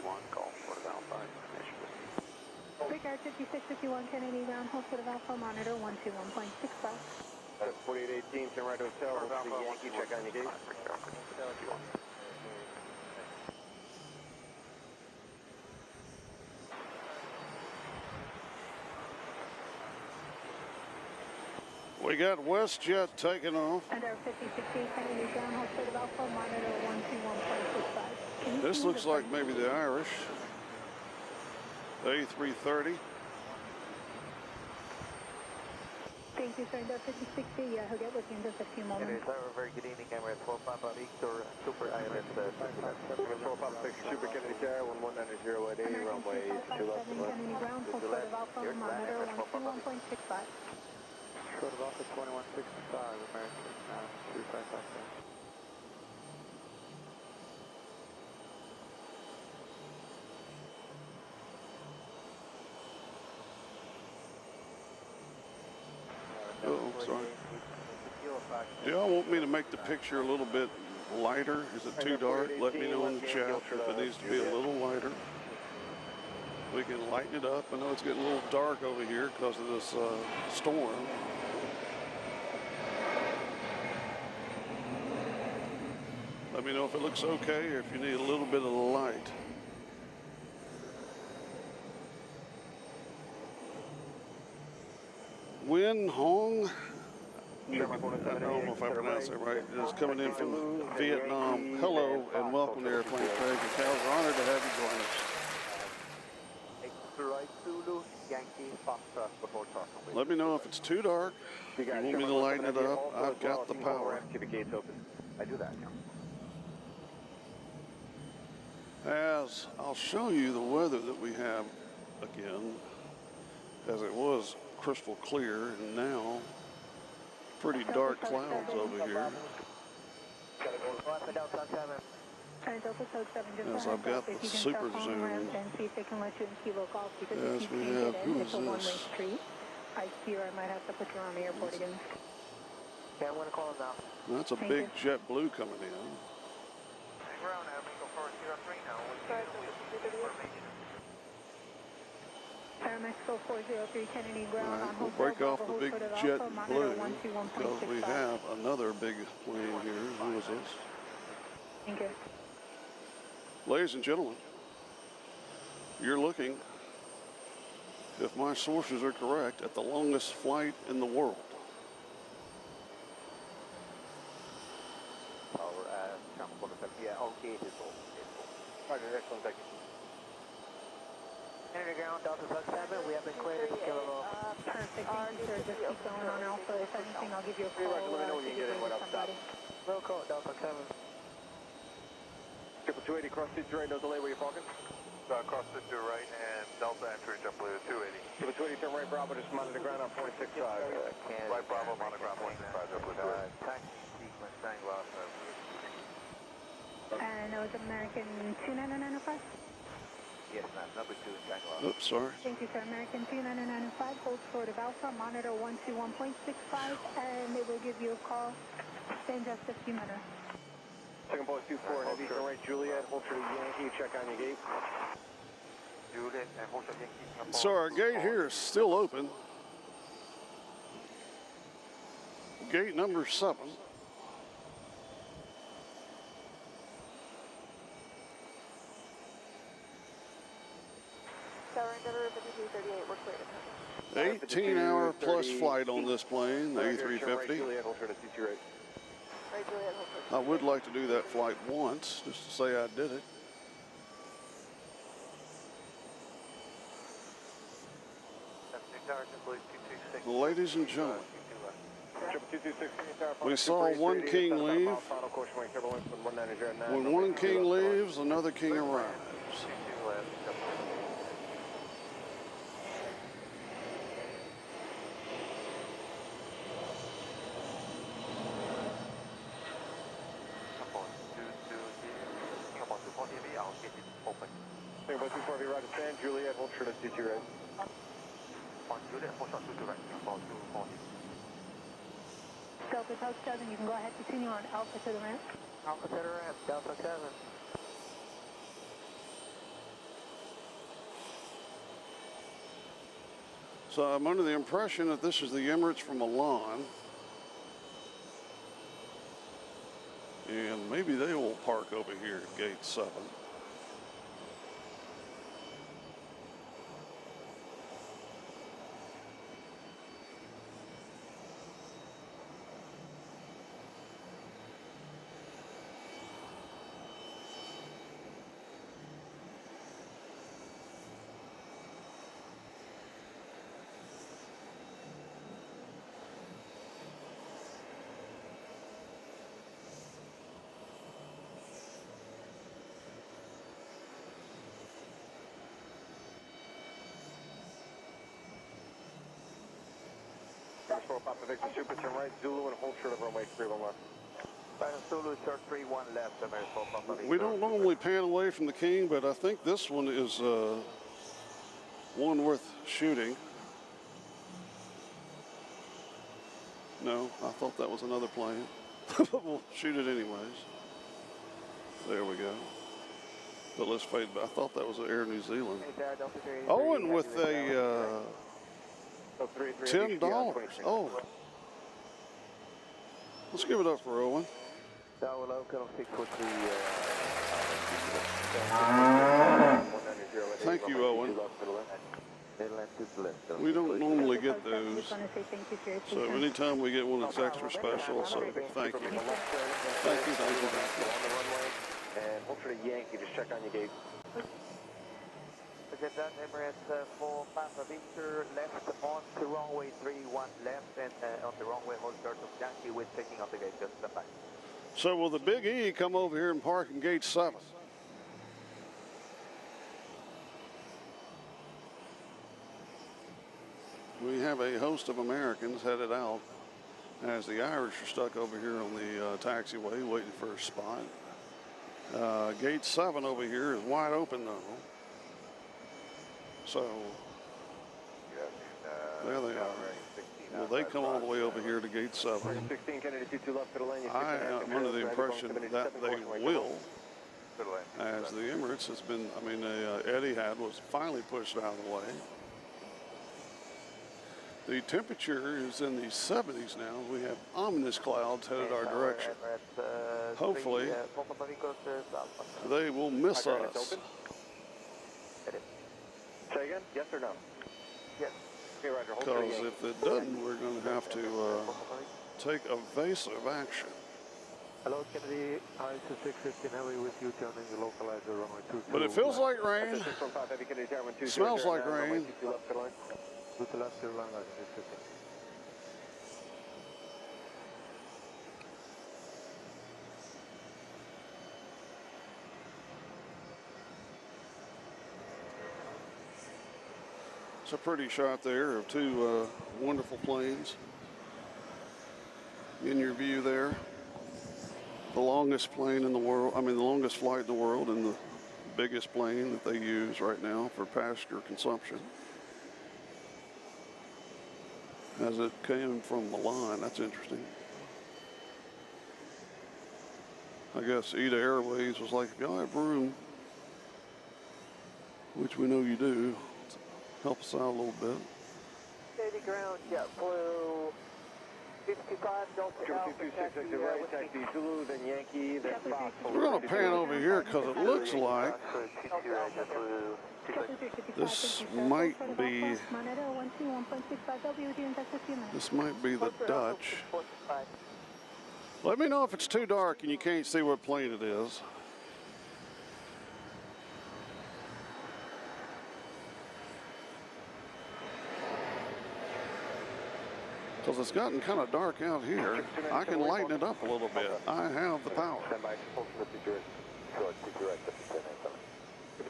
5651, call short of Alpha, information received. Regard 5651 Kennedy ground, hold short of Alpha, monitor 121.65. 4818, turn right hotel, hold to the Yankee, check on your gate. We got WestJet taking off. Under 5060 Kennedy ground, hold short of Alpha, monitor 121.65. This looks like maybe the Irish. The A330. Thank you, sir. Under 5060, yeah, he'll get with you in just a few moments. Very good evening, Emirates 4 Papa Victor, Super ILS 4 Papa 6, Super Kennedy Tower, 11908, runway 2 left to land. Kennedy ground, hold short of Alpha, monitor 121.65. Short of Alpha 2165, American 3556. Oh, sorry. Do y'all want me to make the picture a little bit lighter? Is it too dark? Let me know in the chat if it needs to be a little lighter. We can lighten it up. I know it's getting a little dark over here because of this storm. Let me know if it looks okay or if you need a little bit of light. Win Hong, I don't know if I pronounced that right, is coming in from Vietnam. Hello and welcome to Airplane Craig and Cal. We're honored to have you join us. Let me know if it's too dark. If you want me to lighten it up, I've got the power. Keep the gates open. I do that. As I'll show you the weather that we have again, as it was crystal clear and now pretty dark clouds over here. As I've got the super zoom, as we have, who is this? I fear I might have to put you on the airport again. Yeah, I'm going to call him now. That's a big JetBlue coming in. Mexico 403 Kennedy ground on We'll Hotel break off the Bravo, big Hotel Alpha, monitor JetBlue 121.65. because we have another big plane here. Who is this? Thank you. Ladies and gentlemen, you're looking, if my sources are correct, at the longest flight in the world. Yeah, okay, it is all. Roger, excellent, thank you. Enter the ground, Delta Sub 7, we have been cleared to Kilo. Perfect, thank you, sir. Just keep going on Alpha. If anything, I'll give you a call. Let me know when you get in, what up, stop. Roll call, Delta 7. 280, cross seat right, no delay, where you parking? Cross to your right and Delta entry JetBlue 280. 280, turn right, Bravo, just monitor the ground on 465. Right Bravo, monitor ground 465, JetBlue 280. Taxi sequence, Sangloss. And that was American 29905? Yes, ma'am, number 2 is Sangloss. Oops, sorry. Thank you, sir. American 29905, hold short of Alpha, monitor 121.65, and they will give you a call in just a few minutes. Second boy 24, heavy, turn right, Juliet, hold for the Yankee, check on your gate. Juliet and hold for Yankee. So our gate here is still open. Gate number 7. We're clear to 18-hour plus flight on this plane, the A350. Juliet, hold for the CT right. I would like to do that flight once, just to say I did it. Ladies and gentlemen, we saw one king leave. When one king leaves, another king arrives. Second boy 24, heavy, right to stand, Juliet, hold for the CT right. Delta Sub 7, you can go ahead, continue on Alpha to the ramp. Alpha to the ramp, Delta 7. So I'm under the impression that this is the Emirates from Milan. And maybe they will park over here at gate 7. Passport Papa Victor Super, turn right, Zulu, and hold short of runway 31 left. Zulu, sir, 31 left, American Papa Victor. We don't normally pan away from the king, but I think this one is one worth shooting. No, I thought that was another plane. But we'll shoot it anyways. There we go. But let's fade back. I thought that was Air New Zealand. Owen with a $10. Oh. Let's give it up for Owen. Thank you, Owen. We don't normally get those. So anytime we get one, it's extra special. So thank you. Thank you, thank you, thank you. And hold for the Yankee, just check on your gate. Get that, Emirates for Papa Victor, left on to runway 31 left, and on the runway hold start of Yankee with checking on the gate, just stand by. So will the Big E come over here and park in gate 7? We have a host of Americans headed out as the Irish are stuck over here on the taxiway waiting for a spot. Gate 7 over here is wide open though. So there they are. Will they come all the way over here to gate 7? I am under the impression that they will, as the Emirates has been, I mean, Etihad was finally pushed out of the way. The temperature is in the 70s now. We have ominous clouds headed our direction. Hopefully, they will miss us. Say again? Yes or no? Yes. Okay, Roger. Because if it doesn't, we're going to have to take evasive action. Hello, Kennedy. ISO 615 Heavy with you, turning the localizer runway 22. But it feels like rain. Smells like rain. With the left Carolina, 615. It's a pretty shot there of two wonderful planes in your view there. The longest plane in the world, I mean the longest flight in the world, and the biggest plane that they use right now for passenger consumption. As it came from Milan, that's interesting. I guess EDA Airways was like, if y'all have room, which we know you do, help us out a little bit. Steady ground, JetBlue 55, Delta Alpha, taxi, right, taxi Zulu, then Yankee, then Fox. We're going to pan over here because it looks like this might be the Dutch. Let me know if it's too dark and you can't see what plane it is. Because it's gotten kind of dark out here. I can lighten it up a little bit. I have the power.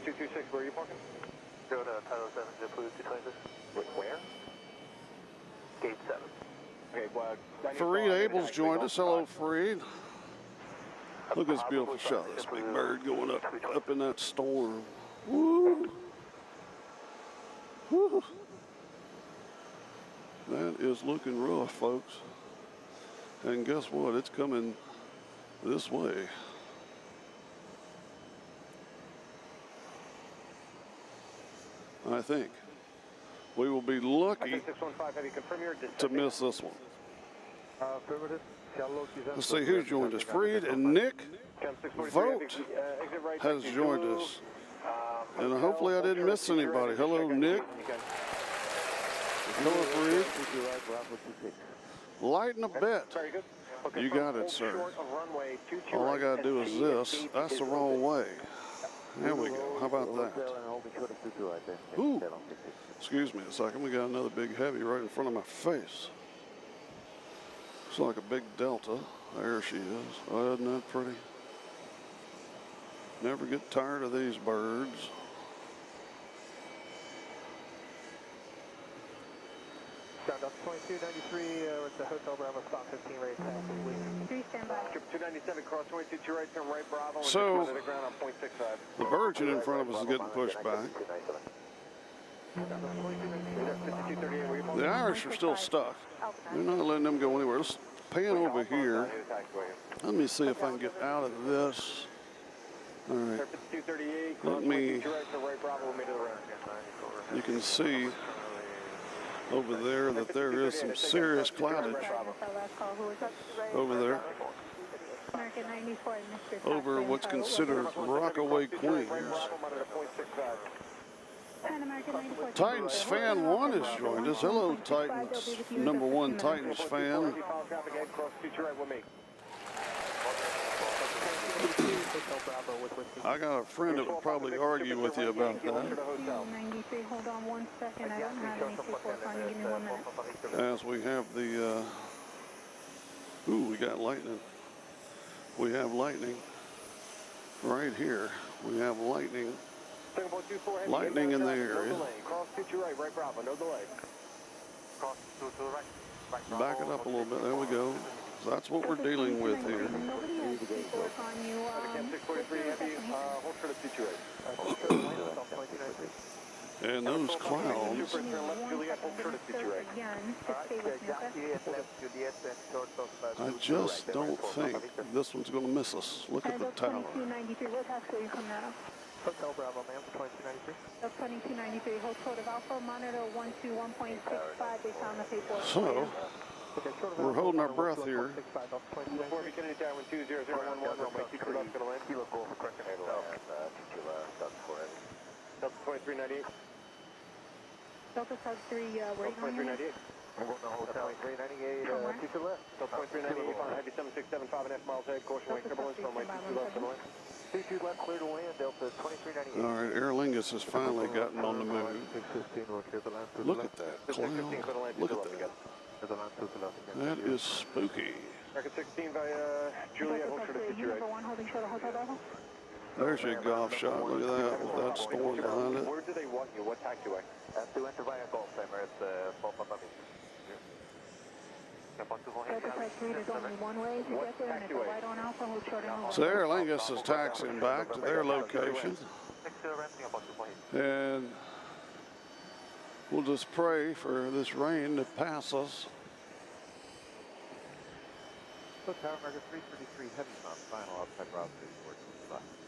226, where are you parking? Go to Title 7, JetBlue 226. Where? Gate 7. Okay, well, Fareed Abel's joined us. Hello, Fareed. Look at this beautiful shot. This big bird going up in that storm. Woo! Woo! That is looking rough, folks. And guess what? It's coming this way. I think we will be lucky to miss this one. Let's see who's joined us. Freed and Nick Vogt has joined us. And hopefully I didn't miss anybody. Hello, Nick. Hello, Freed. Lighten a bit. You got it, sir. All I got to do is this. That's the wrong way. There we go. How about that? Ooh. Excuse me a second. We got another big heavy right in front of my face. Looks like a big Delta. There she is. Oh, isn't that pretty? Never get tired of these birds. Ground up 2293 with the Hotel Bravo stop 15 ready taxi. 3 standby. 297 cross 22 right, turn right Bravo. So the ground on 0.65. the Virgin in front of us is getting pushed back. The Irish are still stuck. They're not letting them go anywhere. Let's pan over here. Let me see if I can get out of this. All right. Surface 238, Let me, to right, to right, Bravo, mid of the round. you can see over there that there is some serious cloudage over there. Over what's considered Rockaway, Queens. Titans fan 1 has joined us. Hello, Titans, #1 Titans fan. I got a friend that would probably argue with you about that. 93, hold on 1 second. I don't have any paperwork on you. Give me 1 minute. As we have the, ooh, we got lightning. We have lightning right here. We have lightning. Lightning in the area. Cross to right, right Bravo, no delay. Cross to right. Back it up a little bit. There we go. So that's what we're dealing with here. Nobody has paperwork on you. Cam 643 heavy, hold short of 228. And those clouds, I just don't think this one's going to miss us. Look at the tower. 2293, what taxi are you coming out of? Hotel Bravo, ma'am, 2293. That's 2293, hold short of Alpha, monitor 121.65 based on the paperwork. So, we're holding our breath here. Before we get into tower 20011, runway 22 left, gonna land. Kilo Golf, correct and Delta 2398. Delta Sub 3, where are you going? 2398. I'm going to Hotel 398, 22 left. Delta 2398, on heavy 7675 and F miles ahead, caution wing turbulence, runway 22 left, gonna land. 22 left, clear to land, Delta 2398. All right, Aer Lingus has finally gotten on the move. Look at that cloud. Look at that. That is spooky. Record 16 by Juliet, hold short of 2 right. Holding short of Hotel Bravo. There's your golf shot. Look at that with that storm behind it. Where do they want you? What taxiway? To enter via Golf Emirates, Papa Papi. Delta Sub 3, there's only one way to get there, and it's a right on Alpha, hold short of So Aer Lingus is taxiing back to their location. And we'll just pray for this rain to pass us. Tower marker 333, heavy mount, final outside Bravo 3.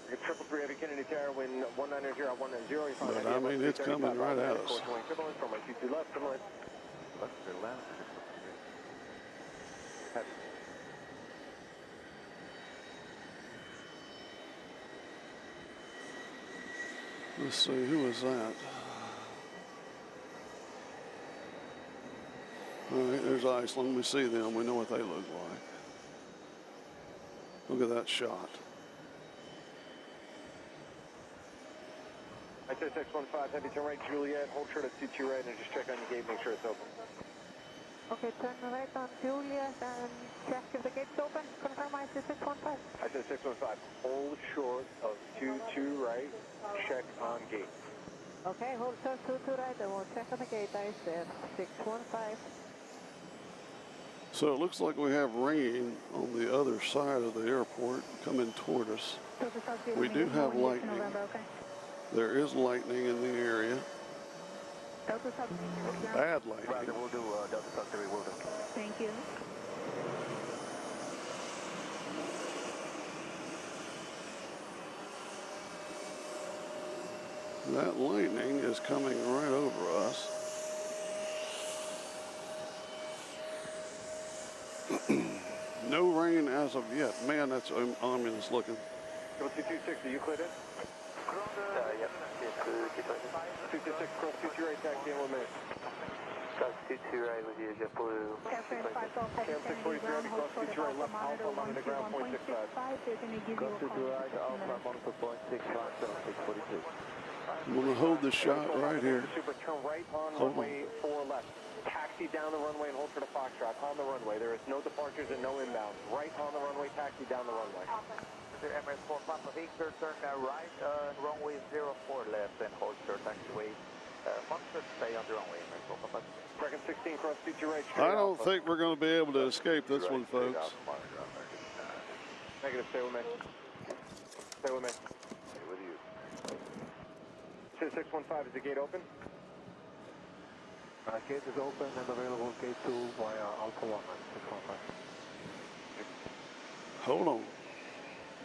333 heavy Kennedy Tower, wind 190 at 190. But I mean, it's coming right at us. Let's see, who is that? All right, there's Iceland. We see them. We know what they look like. Look at that shot. I said 615, heavy turn right, Juliet, hold short at 22 right, and just check on your gate, make sure it's open. Okay, turn right on Juliet and check if the gate's open. Confirm I said 615. I said 615, hold short of 22 right, check on gate. Okay, hold short 22 right, and we'll check on the gate. I said 615. So it looks like we have rain on the other side of the airport coming toward us. We do have lightning. There is lightning in the area. Bad lightning. Roger, we'll do Delta Sub 3, we'll do. Thank you. That lightning is coming right over us. No rain as of yet. Man, that's ominous looking. 2260, you cleared it? Yep. 226, cross 22 right, taxi in 1 minute. Cross 22 right with you, JetBlue. Cam 643, cross 22 right, left Alpha, monitor ground, 0.65. Cross 22 right, Alpha, monitor 0.65, 642. I'm going to hold the shot right here. Super, turn right on Hold runway 4 left. Taxi down the runway and hold for the Foxtrot on the runway. There is no departures and no inbound. Right on the runway, taxi down the runway. Emirates 4 Papa Victor, turn right on runway 04 left and hold short taxiway. Monitor stay on the runway, Emirates 4 Papa. Record 16, cross 22 right. I don't think we're going to be able to escape this one, folks. Negative, stay with me. Stay with me. Stay with you. 615, is the gate open? Gate is open and available gate 2 via Alpha 1, 615. Hold on.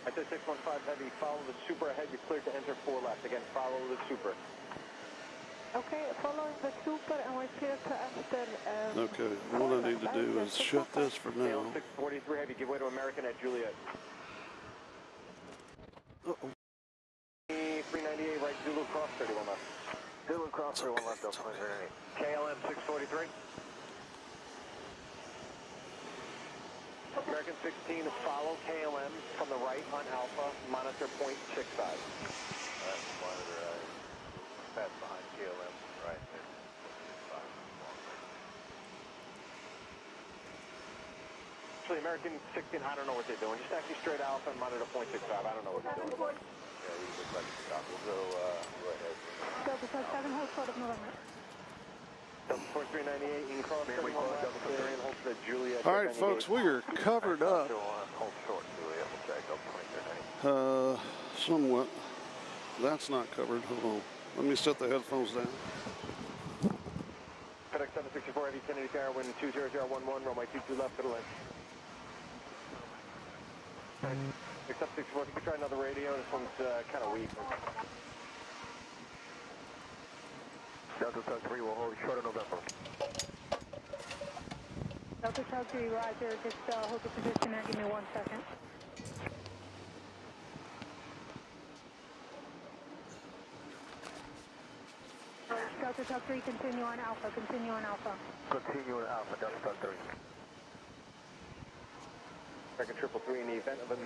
I said 615 Heavy, follow the super ahead, you're cleared to enter 4 left. Again, follow the super. Okay, following the super and we're clear to enter. Okay, what I need to do is shut this for now. 643 Heavy, give way to American at Juliet. Uh-oh. 398 right, Zulu cross 31 left. Zulu cross 31 left, Delta 28. KLM 643. American 16, follow KLM from the right on Alpha, monitor point 65. Monitor, pass behind KLM, right. Actually, American 16, I don't know what they're doing. Just taxi straight Alpha and monitor point 65. I don't know what they're doing. Yeah, you look like a stop. We'll go ahead. Delta Flight 7, hold short of November. Delta 4398, in cross 31 left, clear in, hold to the Juliet. All right, folks, we are covered up. Hold short, Juliet. We'll check Delta 28. Somewhat. That's not covered. Hold on. Let me set the headphones down. FedEx 764 Heavy, Kennedy Tower, wind 20011, runway 22 left to the left. Except 64, if you could try another radio, this one's kind of weak. Delta 3 will hold short of November. Delta 3, roger. Just hold the position there. Give me 1 second. Delta 3, continue on Alpha. Continue on Alpha. Continue on Alpha, Delta 3. American 333 in the event of a